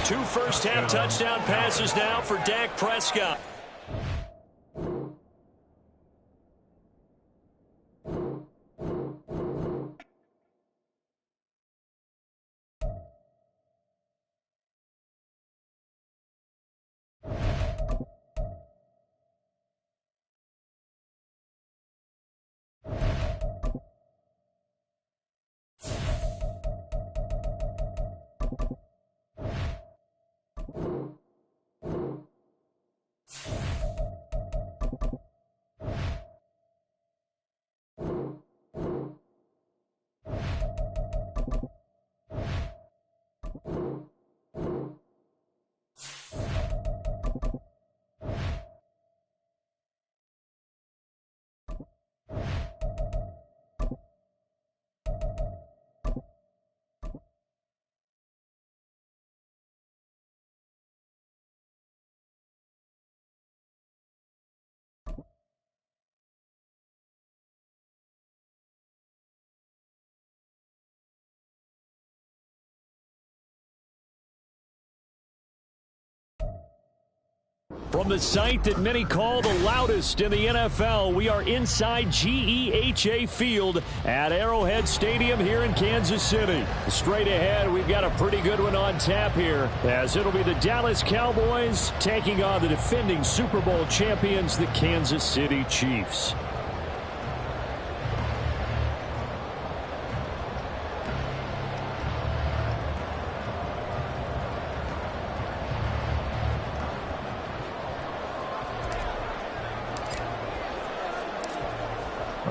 2 first-half touchdown passes now for Dak Prescott. From the site that many call the loudest in the NFL, we are inside GEHA Field at Arrowhead Stadium here in Kansas City. Straight ahead, we've got a pretty good one on tap here, as it'll be the Dallas Cowboys taking on the defending Super Bowl champions, the Kansas City Chiefs.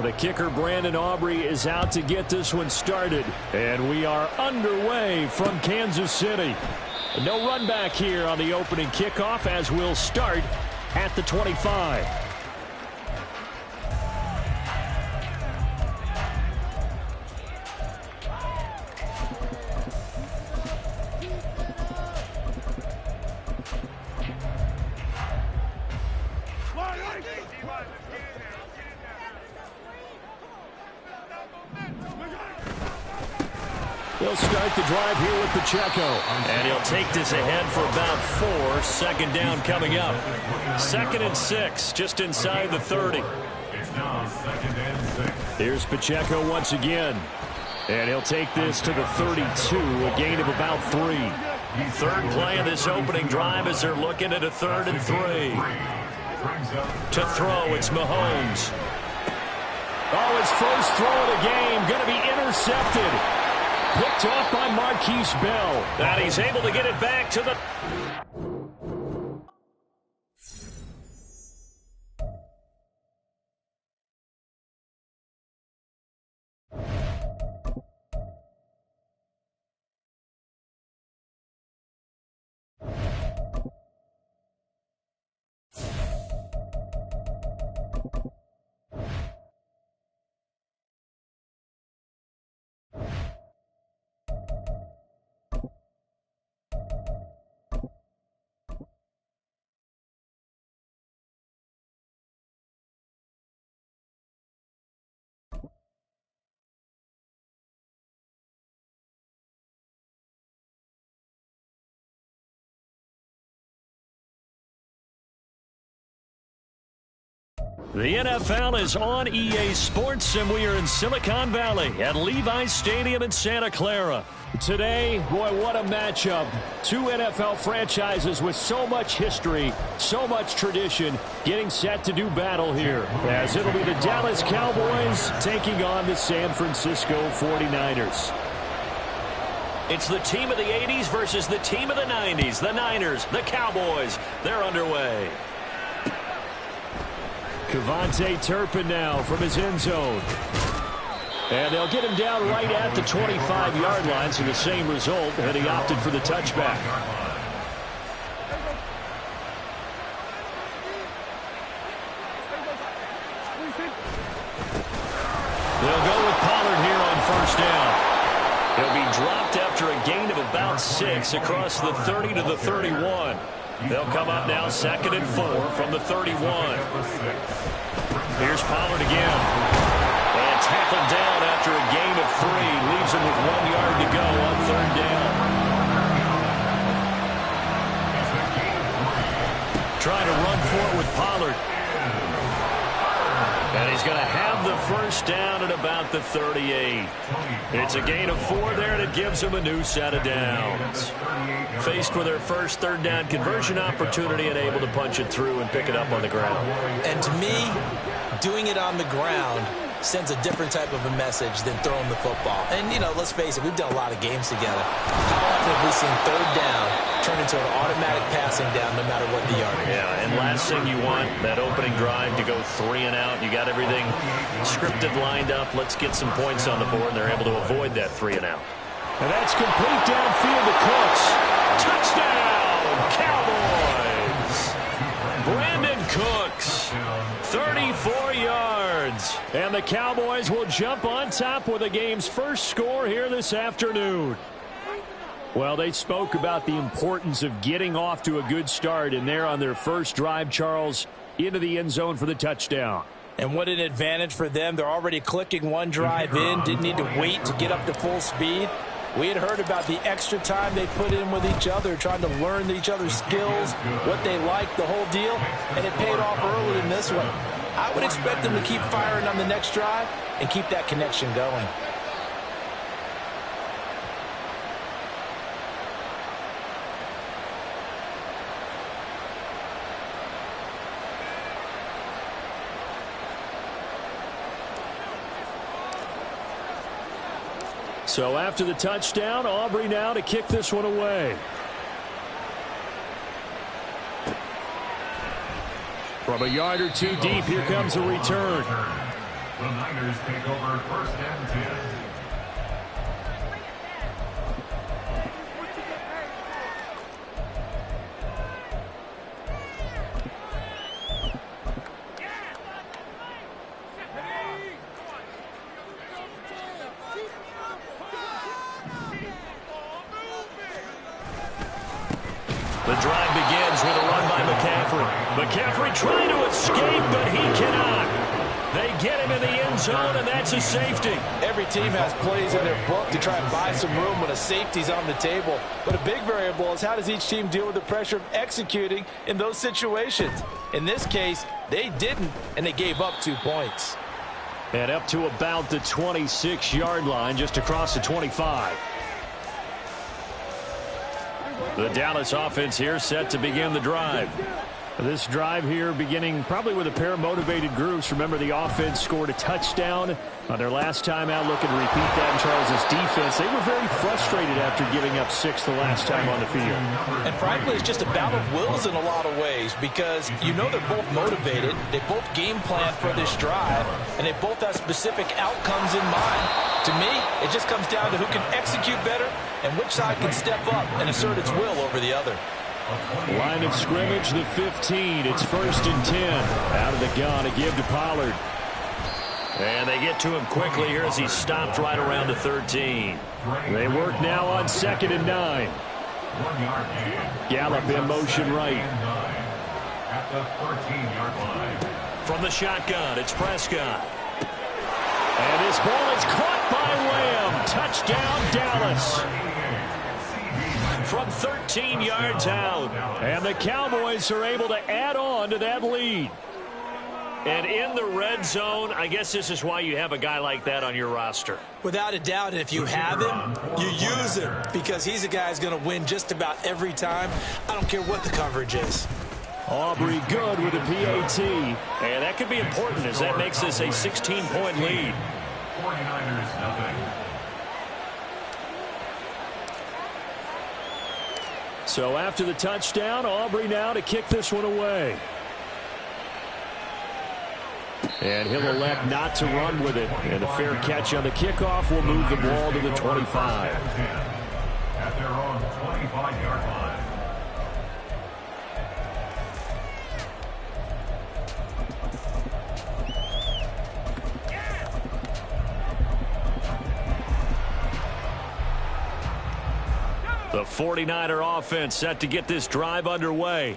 The kicker, Brandon Aubrey, is out to get this one started. And we are underway from Kansas City. No run back here on the opening kickoff, as we'll start at the 25. He'll start the drive here with Pacheco. And he'll take this ahead for about 4. Second down coming up. 2nd and 6, just inside the 30. It's now 2nd and 6. Here's Pacheco once again. And he'll take this to the 32, a gain of about 3. Third play of this opening drive as they're looking at a 3rd and 3. To throw, it's Mahomes. Oh, his first throw of the game, going to be intercepted. Picked off by Marquise Bell. And he's able to get it back to the... The NFL is on EA Sports, and we are in Silicon Valley at Levi's Stadium in Santa Clara. Today, boy, what a matchup. Two NFL franchises with so much history, so much tradition, getting set to do battle here, as it'll be the Dallas Cowboys taking on the San Francisco 49ers. It's the team of the 80s versus the team of the 90s. The Niners, the Cowboys, they're underway. Kevontae Turpin now from his end zone. And they'll get him down right at the 25-yard line, so the same result, and he opted for the touchback. They'll go with Pollard here on first down. He'll be dropped after a gain of about 6 across the 30 to the 31. They'll come up now 2nd and 4 from the 31. Here's Pollard again. And tackled down after a gain of 3. Leaves him with 1 yard to go on 3rd down. Trying to run for it with Pollard. And he's going to have the first down at about the 38. It's a gain of 4 there, and it gives him a new set of downs. Faced with their first 3rd down conversion opportunity and able to punch it through and pick it up on the ground. And to me, doing it on the ground sends a different type of a message than throwing the football. And, you know, let's face it, we've done a lot of games together. How often have we seen 3rd down turn into an automatic passing down no matter what the yardage? Yeah, and last thing you want, that opening drive to go 3 and out. You got everything scripted, lined up. Let's get some points on the board, and they're able to avoid that 3 and out. And that's complete downfield to Cooks. Touchdown, Cowboys! Brandon Cooks, 34 yards. And the Cowboys will jump on top with the game's first score here this afternoon. Well, they spoke about the importance of getting off to a good start, and they're on their first drive, Charles, into the end zone for the touchdown. And what an advantage for them. They're already clicking one drive in, didn't need to wait to get up to full speed. We had heard about the extra time they put in with each other, trying to learn each other's skills, what they like, the whole deal, and it paid off early in this one. I would expect them to keep firing on the next drive and keep that connection going. So after the touchdown, Aubrey now to kick this one away. From a yard or two deep, here comes a return. The Niners take over first and 10. The drive begins with a run by McCaffrey. McCaffrey trying to escape, but he cannot. They get him in the end zone, and that's a safety. Every team has plays in their book to try and buy some room when a safety's on the table. But a big variable is how does each team deal with the pressure of executing in those situations. In this case, they didn't, and they gave up 2 points. And up to about the 26-yard line, just across the 25. The Dallas offense here set to begin the drive. This drive here beginning probably with a pair of motivated groups. Remember, the offense scored a touchdown on their last time out, looking to repeat that in Charles' defense. They were very frustrated after giving up 6 the last time on the field. And frankly, it's just a battle of wills in a lot of ways because you know they're both motivated. They both game plan for this drive, and they both have specific outcomes in mind. To me, it just comes down to who can execute better and which side can step up and assert its will over the other. Line of scrimmage, the 15. It's first and 10. Out of the gun, a give to Pollard. And they get to him quickly here as he stopped right around the 13. They work now on 2nd and 9. 1 yard gain. Gallup in motion right. At the 13-yard line. From the shotgun, it's Prescott. And his ball is caught by Lamb. Touchdown, Dallas. From 13 yards out. And the Cowboys are able to add on to that lead. And in the red zone, I guess this is why you have a guy like that on your roster. Without a doubt, and if you have him, you use him because he's a guy who's going to win just about every time. I don't care what the coverage is. Aubrey good with a PAT. And that could be important as that makes this a 16-point lead. 49ers nothing. So after the touchdown, Aubrey now to kick this one away. And he'll elect not to run with it. And a fair catch on the kickoff will move the ball to the 25. At their own 25-yard line. The 49er offense set to get this drive underway.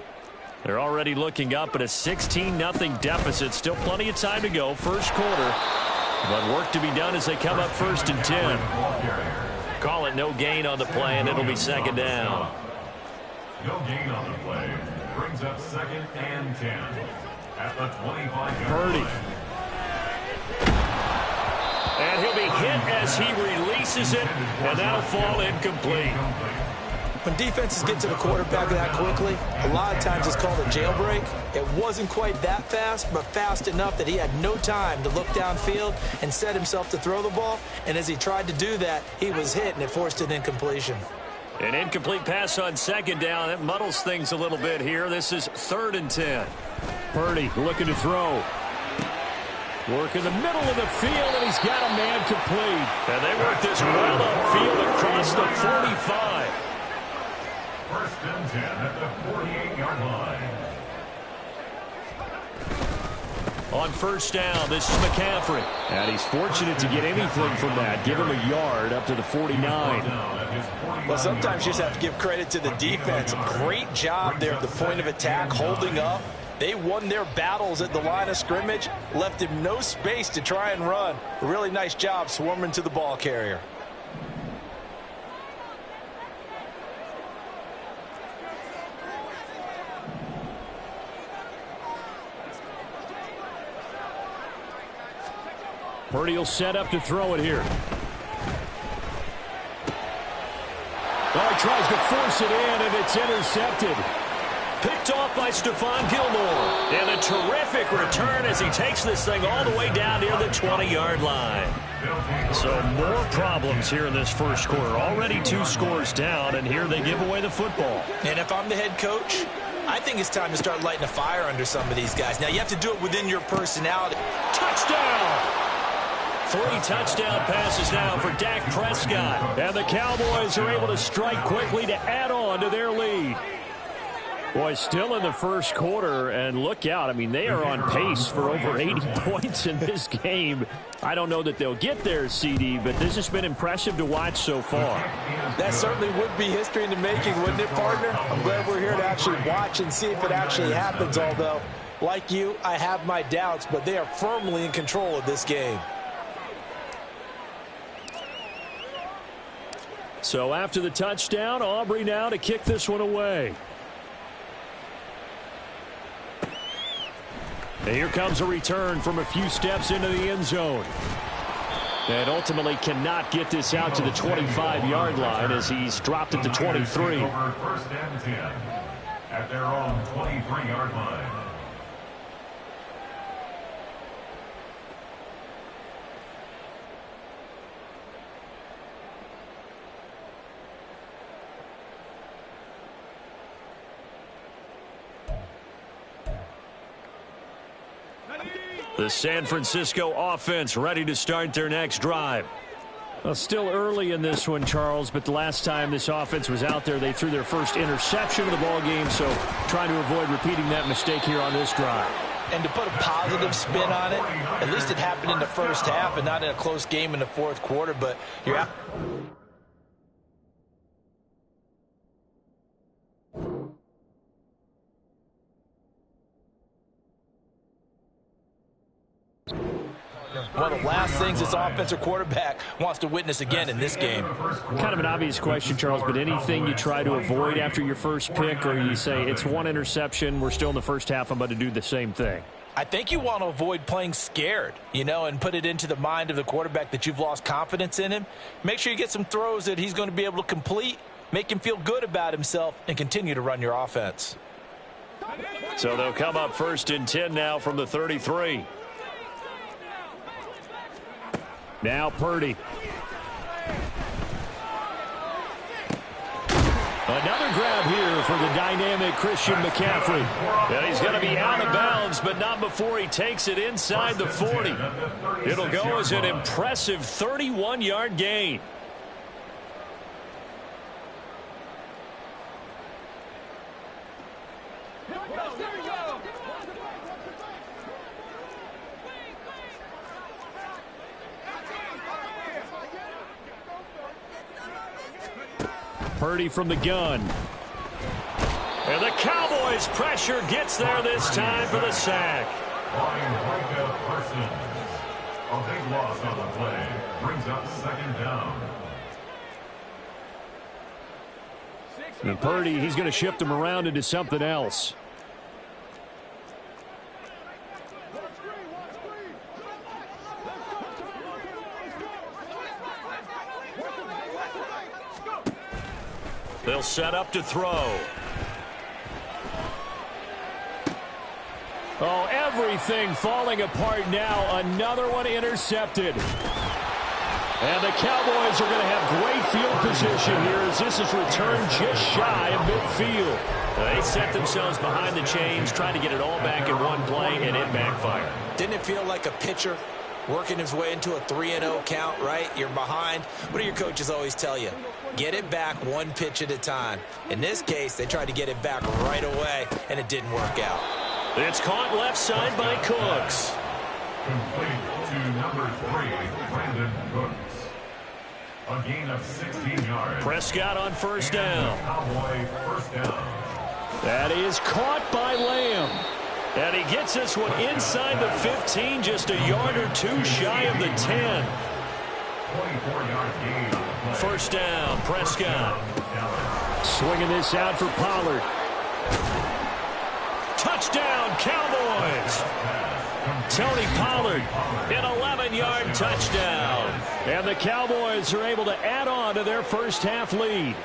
They're already looking up at a 16-0 deficit. Still plenty of time to go, first quarter. But work to be done as they come up first and 10. Call it no gain on the play, and it'll be second down. No gain on the play. Brings up 2nd and 10. At the 25-yard line. And he'll be hit as he releases it, and that'll fall incomplete. When defenses get to the quarterback that quickly, a lot of times it's called a jailbreak. It wasn't quite that fast, but fast enough that he had no time to look downfield and set himself to throw the ball. And as he tried to do that, he was hit, and it forced an incompletion. An incomplete pass on second down. That muddles things a little bit here. This is 3rd and 10. Purdy looking to throw. Work in the middle of the field, and he's got a man complete. And they work this well upfield across the 45. 1st and 10 at the 48-yard line. On first down, this is McCaffrey. And he's fortunate to get anything from that. Give him a yard up to the 49. Well, sometimes you just have to give credit to the defense. Great job there at the point of attack, holding up. They won their battles at the line of scrimmage, left him no space to try and run. A really nice job swarming to the ball carrier. Purdy will set up to throw it here. Oh, he tries to force it in, and it's intercepted. Picked off by Stephon Gilmore. And a terrific return as he takes this thing all the way down near the 20-yard line. So more problems here in this first quarter. Already 2 scores down, and here they give away the football. And if I'm the head coach, I think it's time to start lighting a fire under some of these guys. Now, you have to do it within your personality. Touchdown! 3 touchdown passes now for Dak Prescott. And the Cowboys are able to strike quickly to add on to their lead. Boy, still in the first quarter, and look out. I mean, they are on pace for over 80 points in this game. I don't know that they'll get there, CD, but this has been impressive to watch so far. That certainly would be history in the making, wouldn't it, partner? I'm glad we're here to actually watch and see if it actually happens, although, like you, I have my doubts, but they are firmly in control of this game. So after the touchdown, Aubrey now to kick this one away. And here comes a return from a few steps into the end zone. And ultimately cannot get this out to the 25-yard line as he's dropped it to 23. Over first and 10 at their own 23-yard line. The San Francisco offense ready to start their next drive. Well, still early in this one, Charles, but the last time this offense was out there, they threw their first interception of the ball game, so trying to avoid repeating that mistake here on this drive. And to put a positive spin on it, at least it happened in the first half and not in a close game in the fourth quarter, but you're out. One of the last things this offensive quarterback wants to witness again in this game. Kind of an obvious question, Charles, but anything you try to avoid after your first pick, or you say it's one interception, we're still in the first half, I'm about to do the same thing? I think you want to avoid playing scared, and put it into the mind of the quarterback that you've lost confidence in him. Make sure you get some throws that he's going to be able to complete, make him feel good about himself, and continue to run your offense. So they'll come up first and 10 now from the 33. Now Purdy. Another grab here for the dynamic Christian McCaffrey. And he's going to be out of bounds, but not before he takes it inside the 40. It'll go as an impressive 31-yard gain. Purdy from the gun. And the Cowboys' pressure gets there this time for the sack. A big loss on the play brings up second down. And Purdy, he's going to shift him around into something else. They'll set up to throw. Oh, everything falling apart now. Another one intercepted. And the Cowboys are going to have great field position here as this is returned just shy of midfield. They set themselves behind the chains, trying to get it all back in one play, and it backfired. Didn't it feel like a pitcher working his way into a 3-0 count, right? You're behind. What do your coaches always tell you? Get it back one pitch at a time. In this case, they tried to get it back right away, and it didn't work out. It's caught left side by Cooks. Complete to number 3, Brandon Cooks. A gain of 16 yards. Prescott on first down. Cowboy first down. That is caught by Lamb. And he gets this one inside the 15, just a yard or two shy of the 10. 24-yard gain on the play. First down, Prescott. Swinging this out for Pollard. Touchdown, Cowboys. Tony Pollard, an 11-yard touchdown. And the Cowboys are able to add on to their first half lead.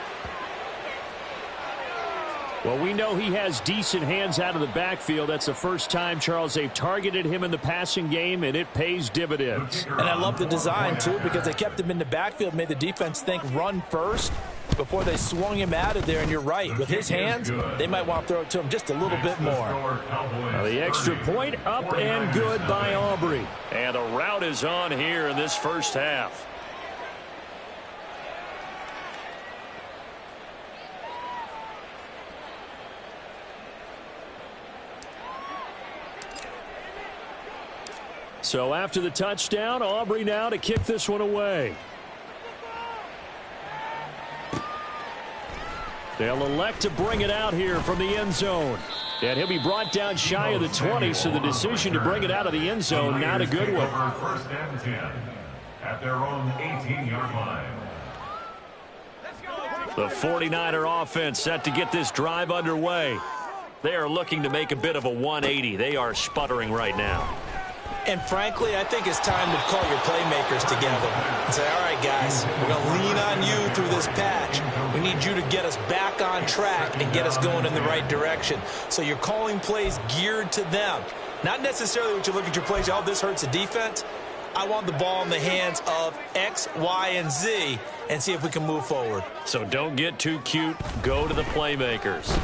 Well, we know he has decent hands out of the backfield. That's the first time, Charles, they've targeted him in the passing game, and it pays dividends. And I love the design, too, because they kept him in the backfield, made the defense think run first before they swung him out of there. And you're right, with his hands, they might want to throw it to him just a little bit more. Now the extra point up and good by Aubrey. And a route is on here in this first half. So after the touchdown, Aubrey now to kick this one away. They'll elect to bring it out here from the end zone. And he'll be brought down shy of the 20, so the decision to bring it out of the end zone, not a good one. First and 10 at their own 18-yard line. The 49er offense set to get this drive underway. They are looking to make a bit of a 180. They are sputtering right now. And frankly, I think it's time to call your playmakers together and say, all right, guys, we're going to lean on you through this patch. We need you to get us back on track and get us going in the right direction. So you're calling plays geared to them. Not necessarily what you look at your plays, oh, this hurts the defense. I want the ball in the hands of X, Y, and Z and see if we can move forward. So don't get too cute. Go to the playmakers.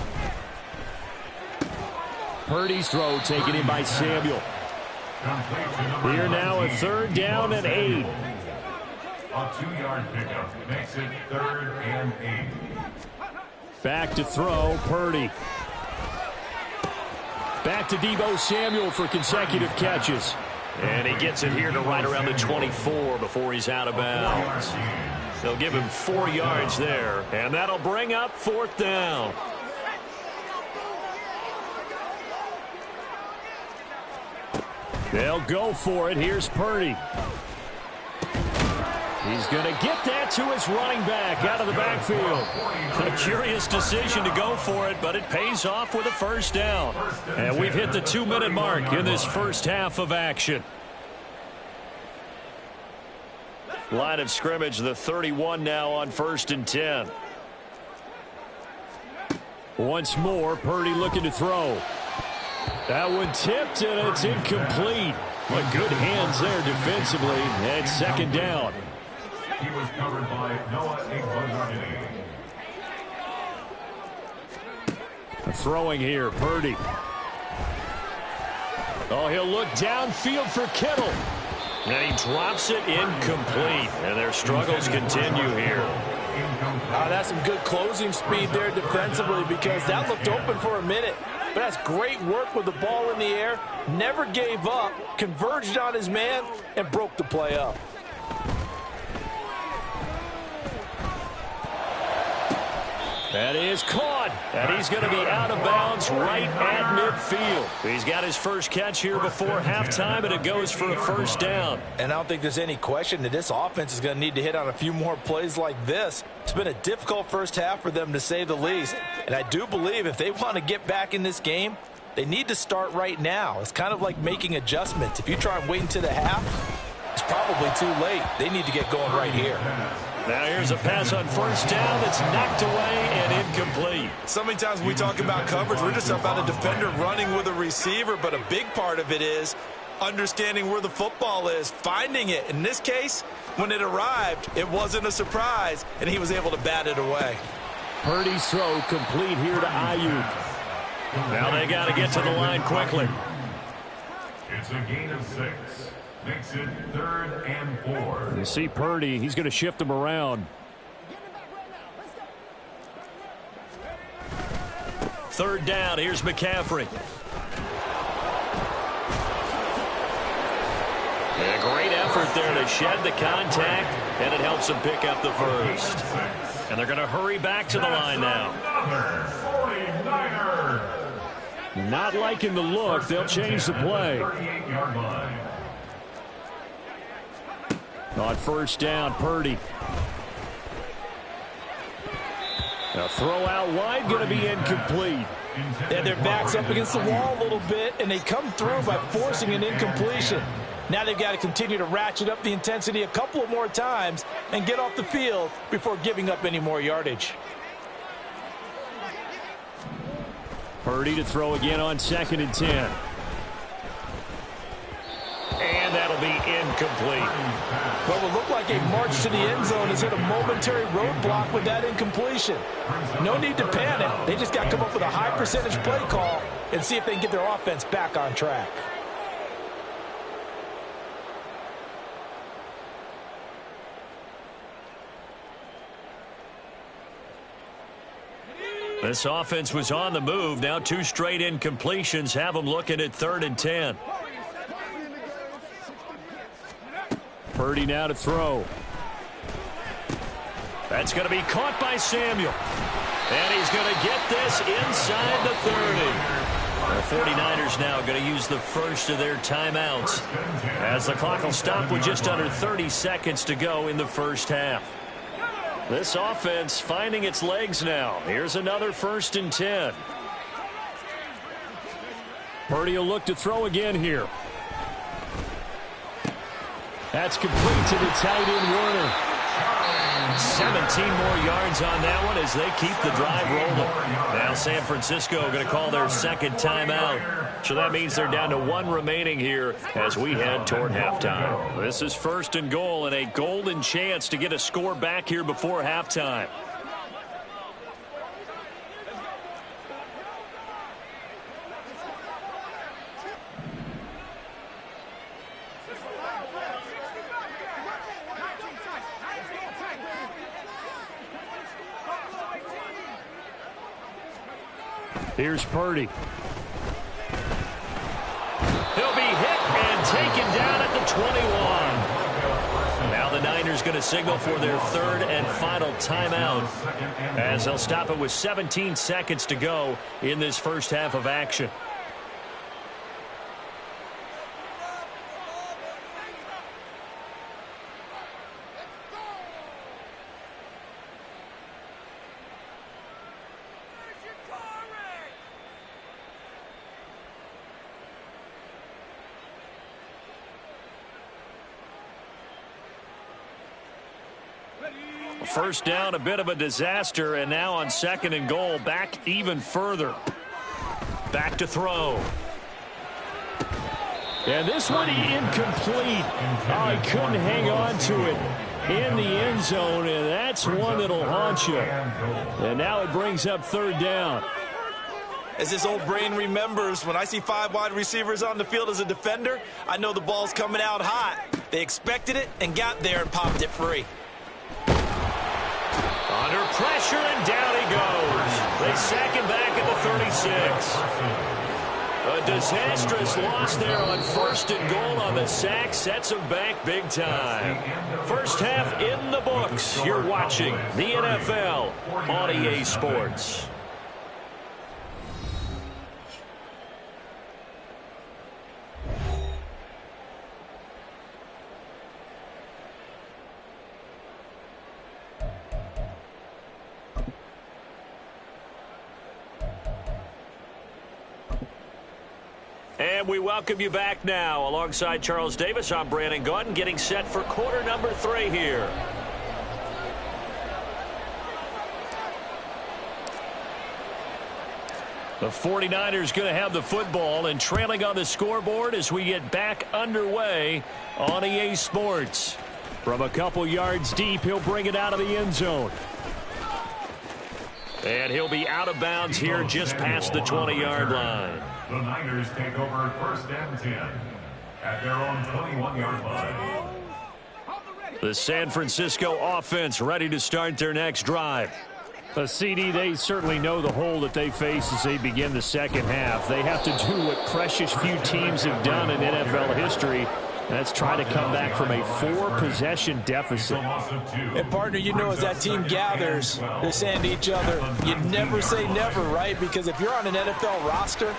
Purdy's throw taken in by Samuel. Here now a third down and 8. A 2-yard pickup makes it 3rd and 8. Back to throw, Purdy. Back to Deebo Samuel for consecutive catches. And he gets it here to right around the 24 before he's out of bounds. They'll give him 4 yards there, and that'll bring up 4th down. They'll go for it. Here's Purdy. He's going to get that to his running back out of the backfield. A curious decision to go for it, but it pays off with a first down. And we've hit the 2-minute mark in this first half of action. Line of scrimmage, the 31 now on 1st and 10. Once more, Purdy looking to throw. That one tipped, and it's incomplete. But good hands there defensively, and 2nd down. He was covered by Noah Igboazani. Throwing here, Purdy. Oh, he'll look downfield for Kittle. And he drops it incomplete. And their struggles continue here. That's some good closing speed there defensively because that looked open for a minute. But that's great work with the ball in the air. Never gave up, converged on his man, and broke the play up. That is caught. And he's going to be out of bounds right at midfield. He's got his first catch here before halftime, and it goes for a first down. And I don't think there's any question that this offense is going to need to hit on a few more plays like this. It's been a difficult first half for them, to say the least. And I do believe if they want to get back in this game, they need to start right now. It's kind of like making adjustments. If you try and wait until the half, it's probably too late. They need to get going right here. Now here's a pass on first down that's knocked away and incomplete. So many times when we talk about coverage, we're just about a defender running with a receiver, but a big part of it is understanding where the football is, finding it. In this case, when it arrived, it wasn't a surprise, and he was able to bat it away. Purdy's throw complete here to Ayuk. Now they got to get to the line quickly. It's a gain of 6. Makes it 3rd and 4. You see Purdy, he's going to shift him around. 3rd down, here's McCaffrey. And a great effort there to shed the contact, and it helps him pick up the first. And they're going to hurry back to the line now. Not liking the look, they'll change the play. On first down, Purdy. A throw out wide, going to be incomplete. And their back's up against the wall a little bit, and they come through by forcing an incompletion. Now they've got to continue to ratchet up the intensity a couple of more times and get off the field before giving up any more yardage. Purdy to throw again on 2nd and 10. And that'll be incomplete. What will look like a march to the end zone has hit a momentary roadblock with that incompletion. No need to panic. They just got to come up with a high percentage play call and see if they can get their offense back on track. This offense was on the move. Now 2 straight incompletions have them looking at 3rd and 10. Purdy now to throw. That's going to be caught by Samuel. And he's going to get this inside the 30. The 49ers now going to use the first of their timeouts as the clock will stop with just under 30 seconds to go in the first half. This offense finding its legs now. Here's another 1st and 10. Purdy will look to throw again here. That's complete to the tight end, Warner. 17 more yards on that one as they keep the drive rolling. Now San Francisco going to call their 2nd timeout. So that means they're down to 1 remaining here as we head toward halftime. This is 1st and goal and a golden chance to get a score back here before halftime. Here's Purdy. He'll be hit and taken down at the 21. Now the Niners going to signal for their 3rd and final timeout as they'll stop it with 17 seconds to go in this first half of action. First down, a bit of a disaster, and now on 2nd and goal, back even further. Back to throw. And this one incomplete. Oh, he couldn't hang on to it in the end zone, and that's one that'll haunt you. And now it brings up 3rd down. As this old brain remembers, when I see 5 wide receivers on the field as a defender, I know the ball's coming out hot. They expected it and got there and popped it free. Under pressure, and down he goes. They sack him back at the 36. A disastrous loss there on 1st and goal on the sack. Sets him back big time. First half in the books. You're watching the NFL on EA Sports. And we welcome you back now. Alongside Charles Davis, I'm Brandon Gaudin, getting set for quarter number 3 here. The 49ers going to have the football and trailing on the scoreboard as we get back underway on EA Sports. From a couple yards deep, he'll bring it out of the end zone. And he'll be out of bounds here just past the 20-yard line. The Niners take over 1st and 10 at their own 21-yard line. The San Francisco offense ready to start their next drive. CD, they certainly know the hole that they face as they begin the second half. They have to do what precious few teams have done in NFL history. That's try to come back from a 4-possession deficit. And, partner, you know, as that team gathers, they're saying to each other, you never say never, right? Because if you're on an NFL roster,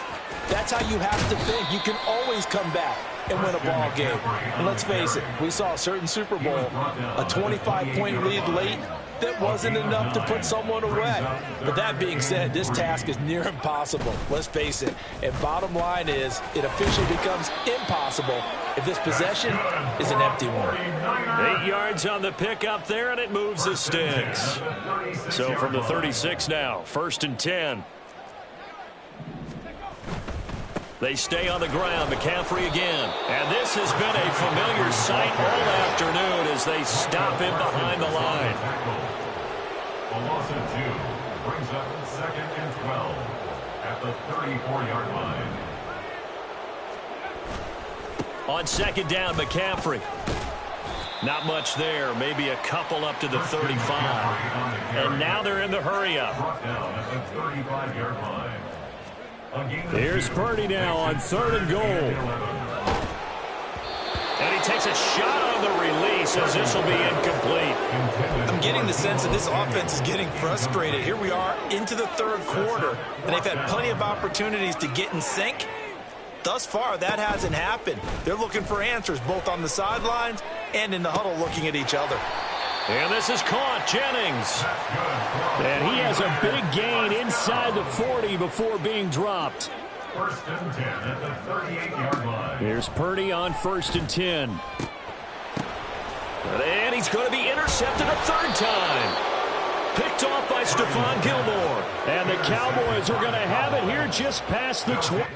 that's how you have to think. You can always come back and win a ball game. And let's face it, we saw a certain Super Bowl, a 25-point lead late, that wasn't enough to put someone away. But that being said, this task is near impossible. Let's face it. And bottom line is, it officially becomes impossible if this possession is an empty one. 8 yards on the pickup there, and it moves the sticks. So from the 36 now, 1st and 10. They stay on the ground. McCaffrey again. And this has been a familiar sight all afternoon as they stop him behind the line. A loss of 2 brings up 2nd and 12 at the 34-yard line. On 2nd down, McCaffrey. Not much there. Maybe a couple up to the 35. And now they're in the hurry-up. Brought down at the 35-yard line. Here's Purdy now on 3rd and goal. And he takes a shot on the release as this will be incomplete. I'm getting the sense that this offense is getting frustrated. Here we are into the 3rd quarter, and they've had plenty of opportunities to get in sync. Thus far, that hasn't happened. They're looking for answers both on the sidelines and in the huddle looking at each other. And this is caught. Jennings. And he has a big gain inside the 40 before being dropped. 1st and 10 at the 38-yard line. Here's Purdy on 1st and 10. And he's going to be intercepted a 3rd time. Picked off by Stephon Gilmore. And the Cowboys are going to have it here just past the 20.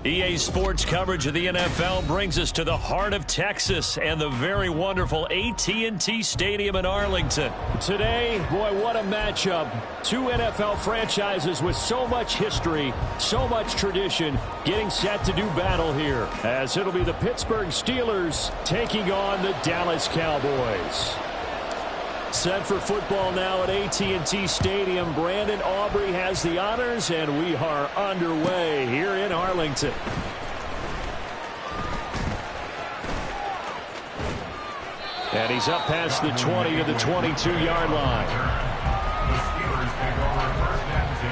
EA Sports coverage of the NFL brings us to the heart of Texas and the very wonderful AT&T Stadium in Arlington. Today, boy, what a matchup. 2 NFL franchises with so much history, so much tradition, getting set to do battle here, as it'll be the Pittsburgh Steelers taking on the Dallas Cowboys. Set for football now at AT&T Stadium. Brandon Aubrey has the honors, and we are underway here in Arlington. And he's up past the 20 to the 22-yard line. The Steelers take over 1st and 10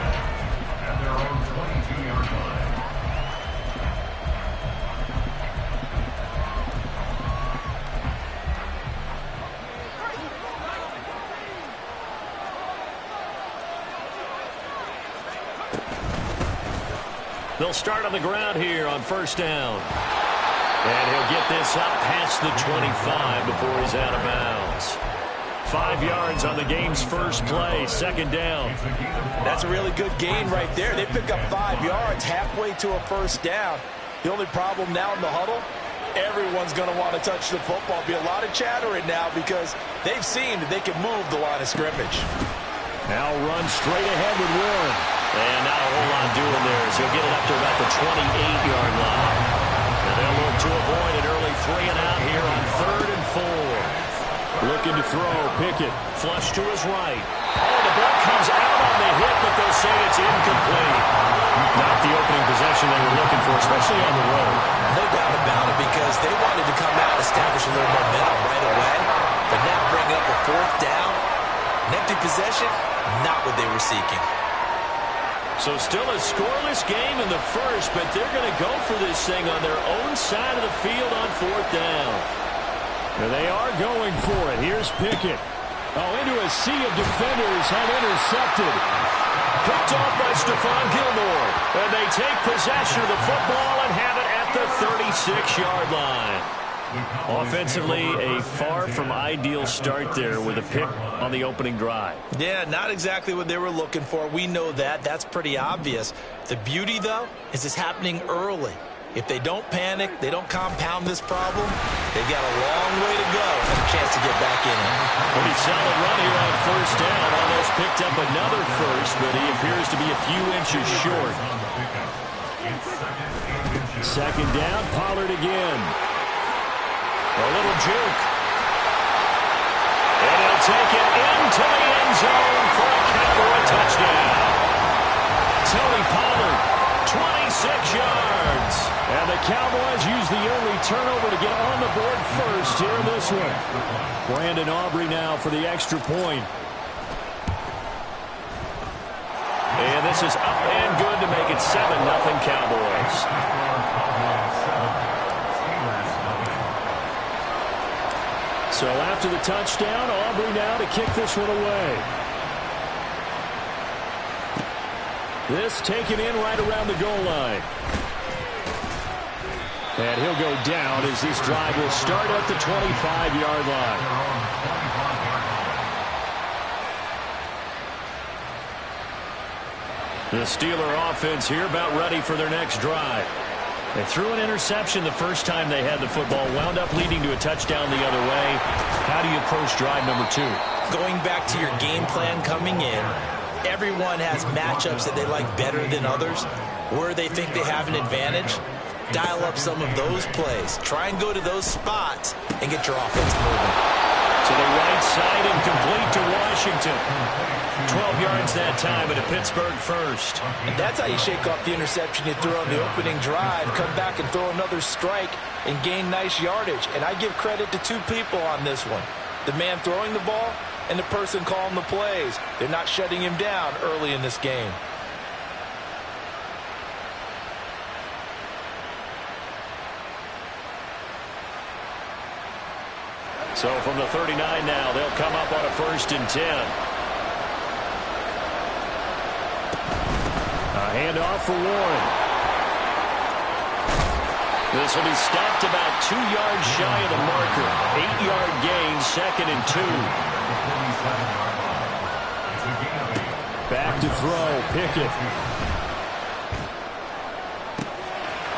at their own 22-yard line. They'll start on the ground here on 1st down. And he'll get this up past the 25 before he's out of bounds. 5 yards on the game's first play, 2nd down. That's a really good gain right there. They pick up 5 yards halfway to a 1st down. The only problem now in the huddle, everyone's going to want to touch the football. Be a lot of chattering now because they've seen that they can move the line of scrimmage. Now run straight ahead with Warren. And not a whole lot doing there as he'll get it up to about the 28-yard line. And they'll look to avoid an early 3 and out here on 3rd and 4. Looking to throw, Pickett. Flush to his right. Oh, the ball comes out on the hit, but they'll say it's incomplete. Not the opening possession they were looking for, especially on the road. No doubt about it, because they wanted to come out, establish a little momentum right away. But now bring up a 4th down. An empty possession, not what they were seeking. So still a scoreless game in the first, but they're going to go for this thing on their own side of the field on 4th down. And they are going for it. Here's Pickett. Oh, into a sea of defenders and intercepted. Picked off by Stephon Gilmore. And they take possession of the football and have it at the 36-yard line. Offensively, a far from ideal start there with a pick on the opening drive. Yeah, not exactly what they were looking for. We know that. That's pretty obvious. The beauty, though, is it's happening early. If they don't panic, they don't compound this problem, they've got a long way to go and a chance to get back in it. Pretty solid run here on first down. Almost picked up another first, but he appears to be a few inches short. Second down, Pollard again. A little juke. And he'll take it into the end zone for a Cowboy touchdown. Tony Pollard, 26 yards. And the Cowboys use the early turnover to get on the board first here in this one. Brandon Aubrey now for the extra point. And this is up and good to make it 7-0 Cowboys. So after the touchdown, Aubrey now to kick this one away. This taken in right around the goal line. And he'll go down as this drive will start at the 25-yard line. The Steeler offense here about ready for their next drive. They threw an interception the first time they had the football, wound up leading to a touchdown the other way. How do you approach drive number 2? Going back to your game plan coming in, everyone has matchups that they like better than others, where they think they have an advantage. Dial up some of those plays. Try and go to those spots and get your offense moving. To the right side and complete to Washington. 12 yards that time and a Pittsburgh first. And that's how you shake off the interception you threw on the opening drive. Come back and throw another strike and gain nice yardage. And I give credit to two people on this one. The man throwing the ball and the person calling the plays. They're not shutting him down early in this game. So from the 39 now, they'll come up on a 1st and 10. A handoff for Warren. This will be stopped about 2 yards shy of the marker. 8-yard gain, 2nd and 2. Back to throw, Pickett.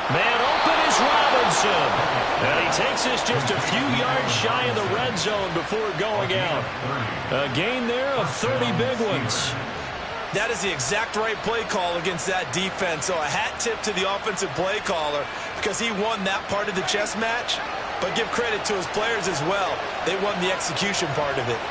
Man open is Robinson. And he takes this just a few yards shy of the red zone before going out. A gain there of 30 big ones. That is the exact right play call against that defense. So a hat tip to the offensive play caller because he won that part of the chess match. But give credit to his players as well. They won the execution part of it.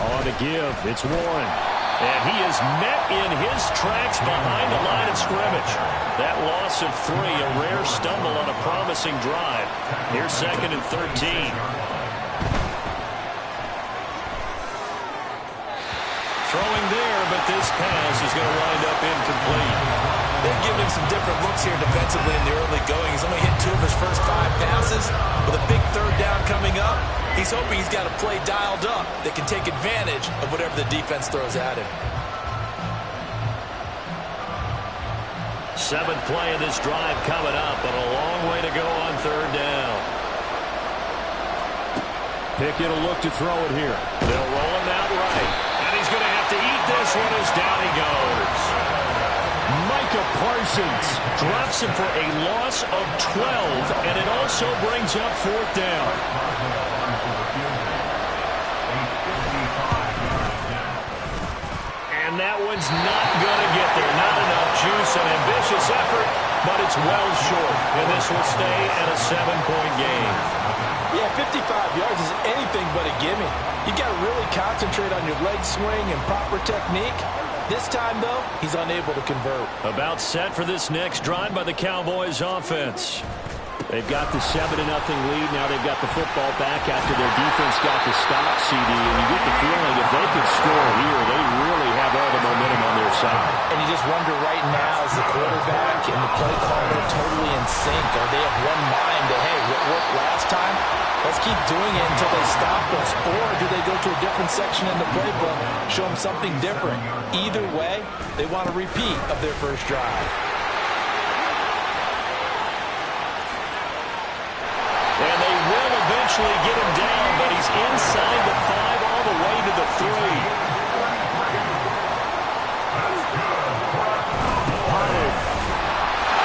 On to give, it's Warren. And he is met in his tracks behind the line of scrimmage. That loss of 3, a rare stumble on a promising drive. Here's 2nd and 13. Throwing there, but this pass is going to wind up incomplete. They've given him some different looks here defensively in the early going. He's only hit 2 of his first 5 passes. With a big 3rd down coming up, he's hoping he's got a play dialed up that can take advantage of whatever the defense throws at him. 7th play of this drive coming up, but a long way to go on 3rd down. Pickett will look to throw it here. They'll roll him out right. And he's going to have to eat this one as down he goes. Micah Parsons drops him for a loss of 12, and it also brings up 4th down. And that one's not going to get there. Not enough juice, an ambitious effort, but it's well short. And this will stay at a 7-point game. Yeah, 55 yards is anything but a gimme. You got to really concentrate on your leg swing and proper technique. This time, though, he's unable to convert. About set for this next drive by the Cowboys offense. They've got the 7-0 lead. Now they've got the football back after their defense got the stop, CD. And you get the feeling if they could score here, they really have all the momentum on their side. And you just wonder right now, is the quarterback and the play caller totally in sync? Are they of one mind that, hey, what worked last time? Let's keep doing it until they stop us. Or do they go to a different section in the playbook, show them something different? Either way, they want a repeat of their first drive. eventually get him down, but he's inside the 5 all the way to the 3.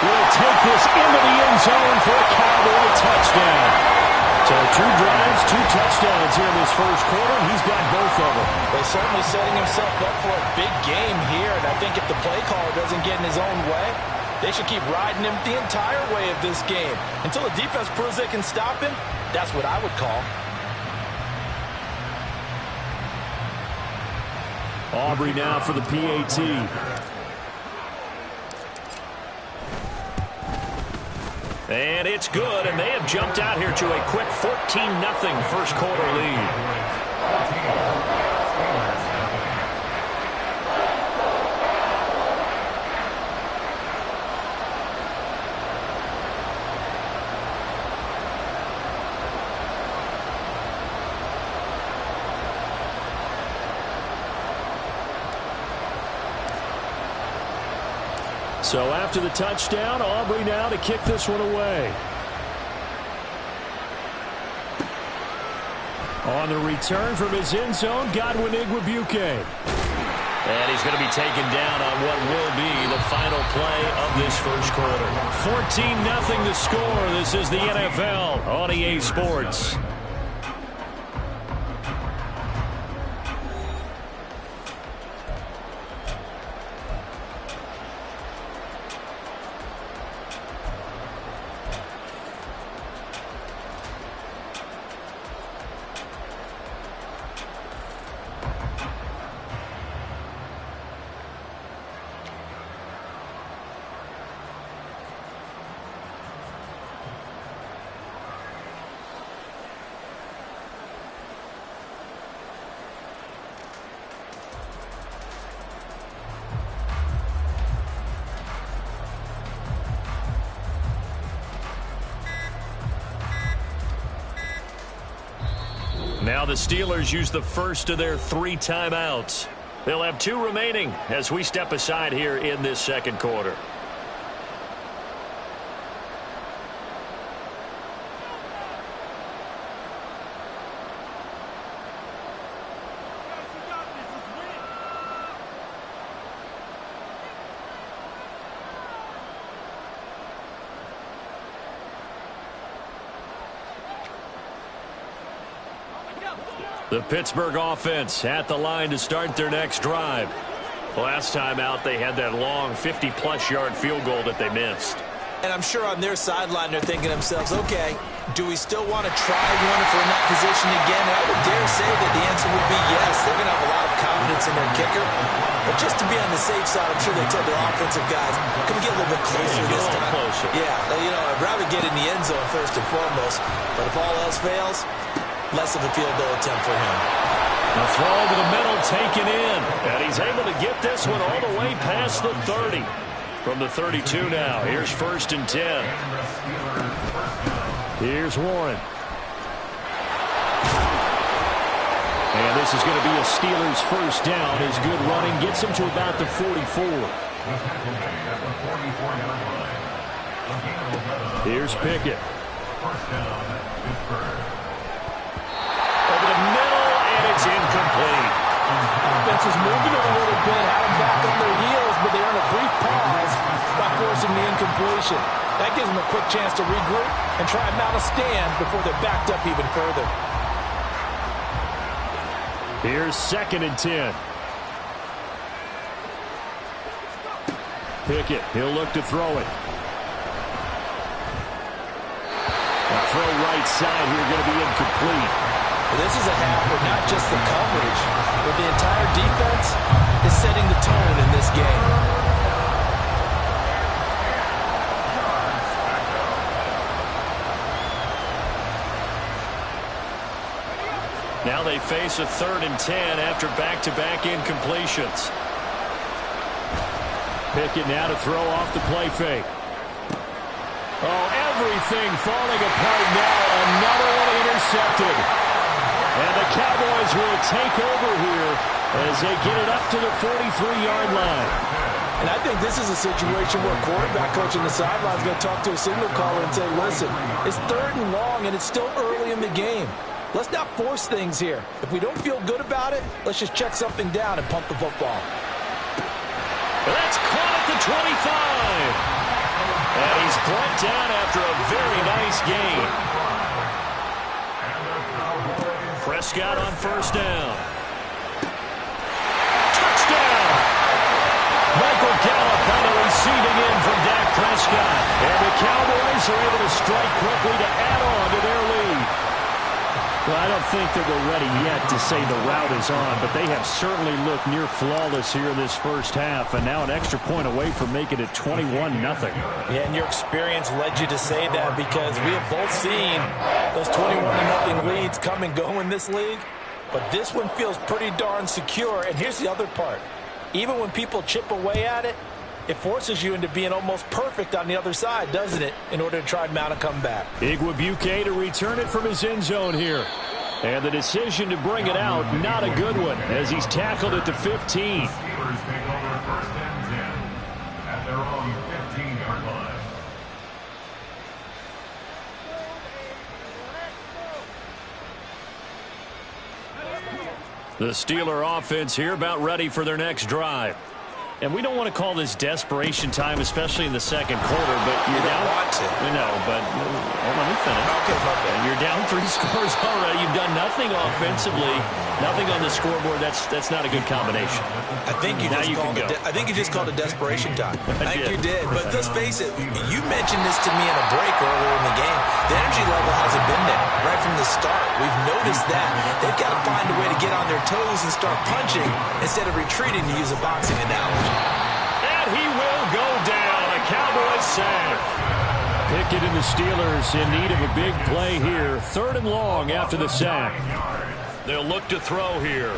Will take this into the end zone for a Cowboy touchdown. So 2 drives, 2 touchdowns here in this first quarter. He's got both of them. Well, certainly setting himself up for a big game here. And I think if the play caller doesn't get in his own way, they should keep riding him the entire way of this game. Until the defense proves they can stop him, that's what I would call. Aubrey now for the PAT. And it's good, and they have jumped out here to a quick 14-0 first quarter lead. So after the touchdown, Aubrey now to kick this one away. On the return from his end zone, Godwin Igwebuike. And he's going to be taken down on what will be the final play of this first quarter. 14-0 the score. This is the NFL on EA Sports. Now the Steelers use the first of their 3 timeouts. They'll have 2 remaining as we step aside here in this second quarter. The Pittsburgh offense at the line to start their next drive. Last time out, they had that long 50-plus yard field goal that they missed. And I'm sure on their sideline they're thinking to themselves, okay, do we still want to try one if we're in that position again? And I would dare say that the answer would be yes. They're going to have a lot of confidence in their kicker. But just to be on the safe side, I'm sure they told their offensive guys, can we get a little bit closer this time? Closer. Yeah, you know, I'd rather get in the end zone first and foremost. But if all else fails, less of a field goal attempt for him. The throw over the middle taken in. And he's able to get this one all the way past the 30. From the 32 now. Here's 1st and 10. Here's Warren. And this is going to be a Steelers first down. His good running gets him to about the 44. Here's Pickett. Over the middle, and it's incomplete. Offense is moving it a little bit, had them back on their heels, but they earn a brief pause by forcing the incompletion. That gives them a quick chance to regroup and try and mount a stand before they're backed up even further. Here's 2nd and 10. Pickett, he'll look to throw it. A throw right side here going to be incomplete. Well, this is a half where not just the coverage, but the entire defense is setting the tone in this game. Now they face a 3rd and 10 after back-to-back incompletions. Pickett now to throw off the play fake. Oh, everything falling apart now. Another one intercepted. And the Cowboys will take over here as they get it up to the 43-yard line. And I think this is a situation where quarterback coach on the sideline is going to talk to a signal caller and say, listen, it's 3rd and long, and it's still early early in the game. Let's not force things here. If we don't feel good about it, let's just check something down and pump the football. That's caught at the 25. And he's brought down after a very nice gain. Prescott on first down. Touchdown! Michael Gallup on the receiving end from Dak Prescott. And the Cowboys are able to strike quickly to add on to their lead. Well, I don't think that we're ready yet to say the route is on, but they have certainly looked near flawless here in this first half, and now an extra point away from making it 21-0. Yeah, and your experience led you to say that because we have both seen those 21-0 leads come and go in this league, but this one feels pretty darn secure. And here's the other part. Even when people chip away at it, it forces you into being almost perfect on the other side, doesn't it, in order to try and mount a comeback. Igwebuike to return it from his end zone here. And the decision to bring it out, not a good one, as he's tackled at the 15. Steelers take over first and 10 at their own 15-yard line. The Steeler offense here about ready for their next drive. And we don't want to call this desperation time, especially in the second quarter, but you're down. Want to. We know, but hold on, let me finish. Okay. You're down 3 scores already. You've done nothing offensively, nothing on the scoreboard. That's not a good combination. I think you just called it desperation time. I think you did. But let's face it, you mentioned this to me in a break earlier in the game. The energy level hasn't been there right from the start. We've noticed that. They've got to find a way to get on their toes and start punching instead of retreating, to use a boxing analogy. And he will go down. A Cowboys sack. Pickett and the Steelers in need of a big play here. 3rd and long after the sack. They'll look to throw here.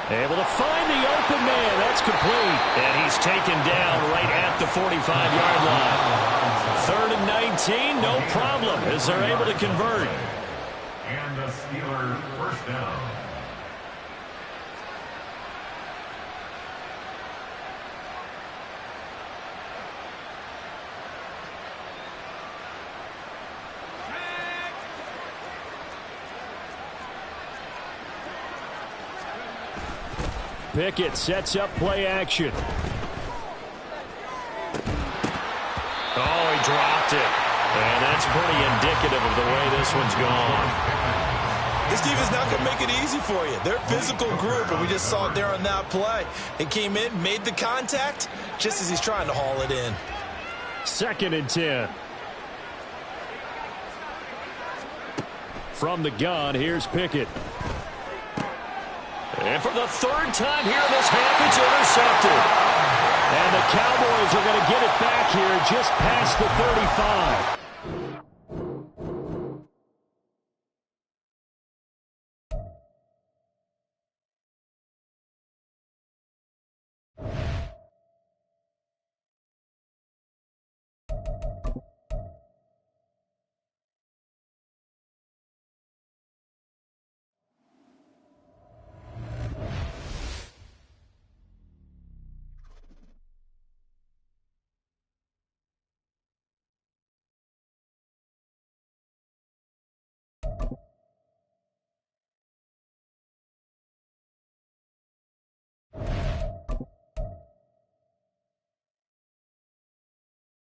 Able to find the open man. That's complete. And he's taken down right at the 45-yard line. 3rd and 19, no problem, as they're able to convert. And the Steelers first down. Pickett sets up play action. Oh, he dropped it. And that's pretty indicative of the way this one's gone. This defense not going to make it easy for you. They're a physical group, and we just saw it there on that play. They came in, made the contact, just as he's trying to haul it in. 2nd and 10. From the gun, here's Pickett. And for the 3rd time here in this half, it's intercepted. And the Cowboys are going to get it back here just past the 35.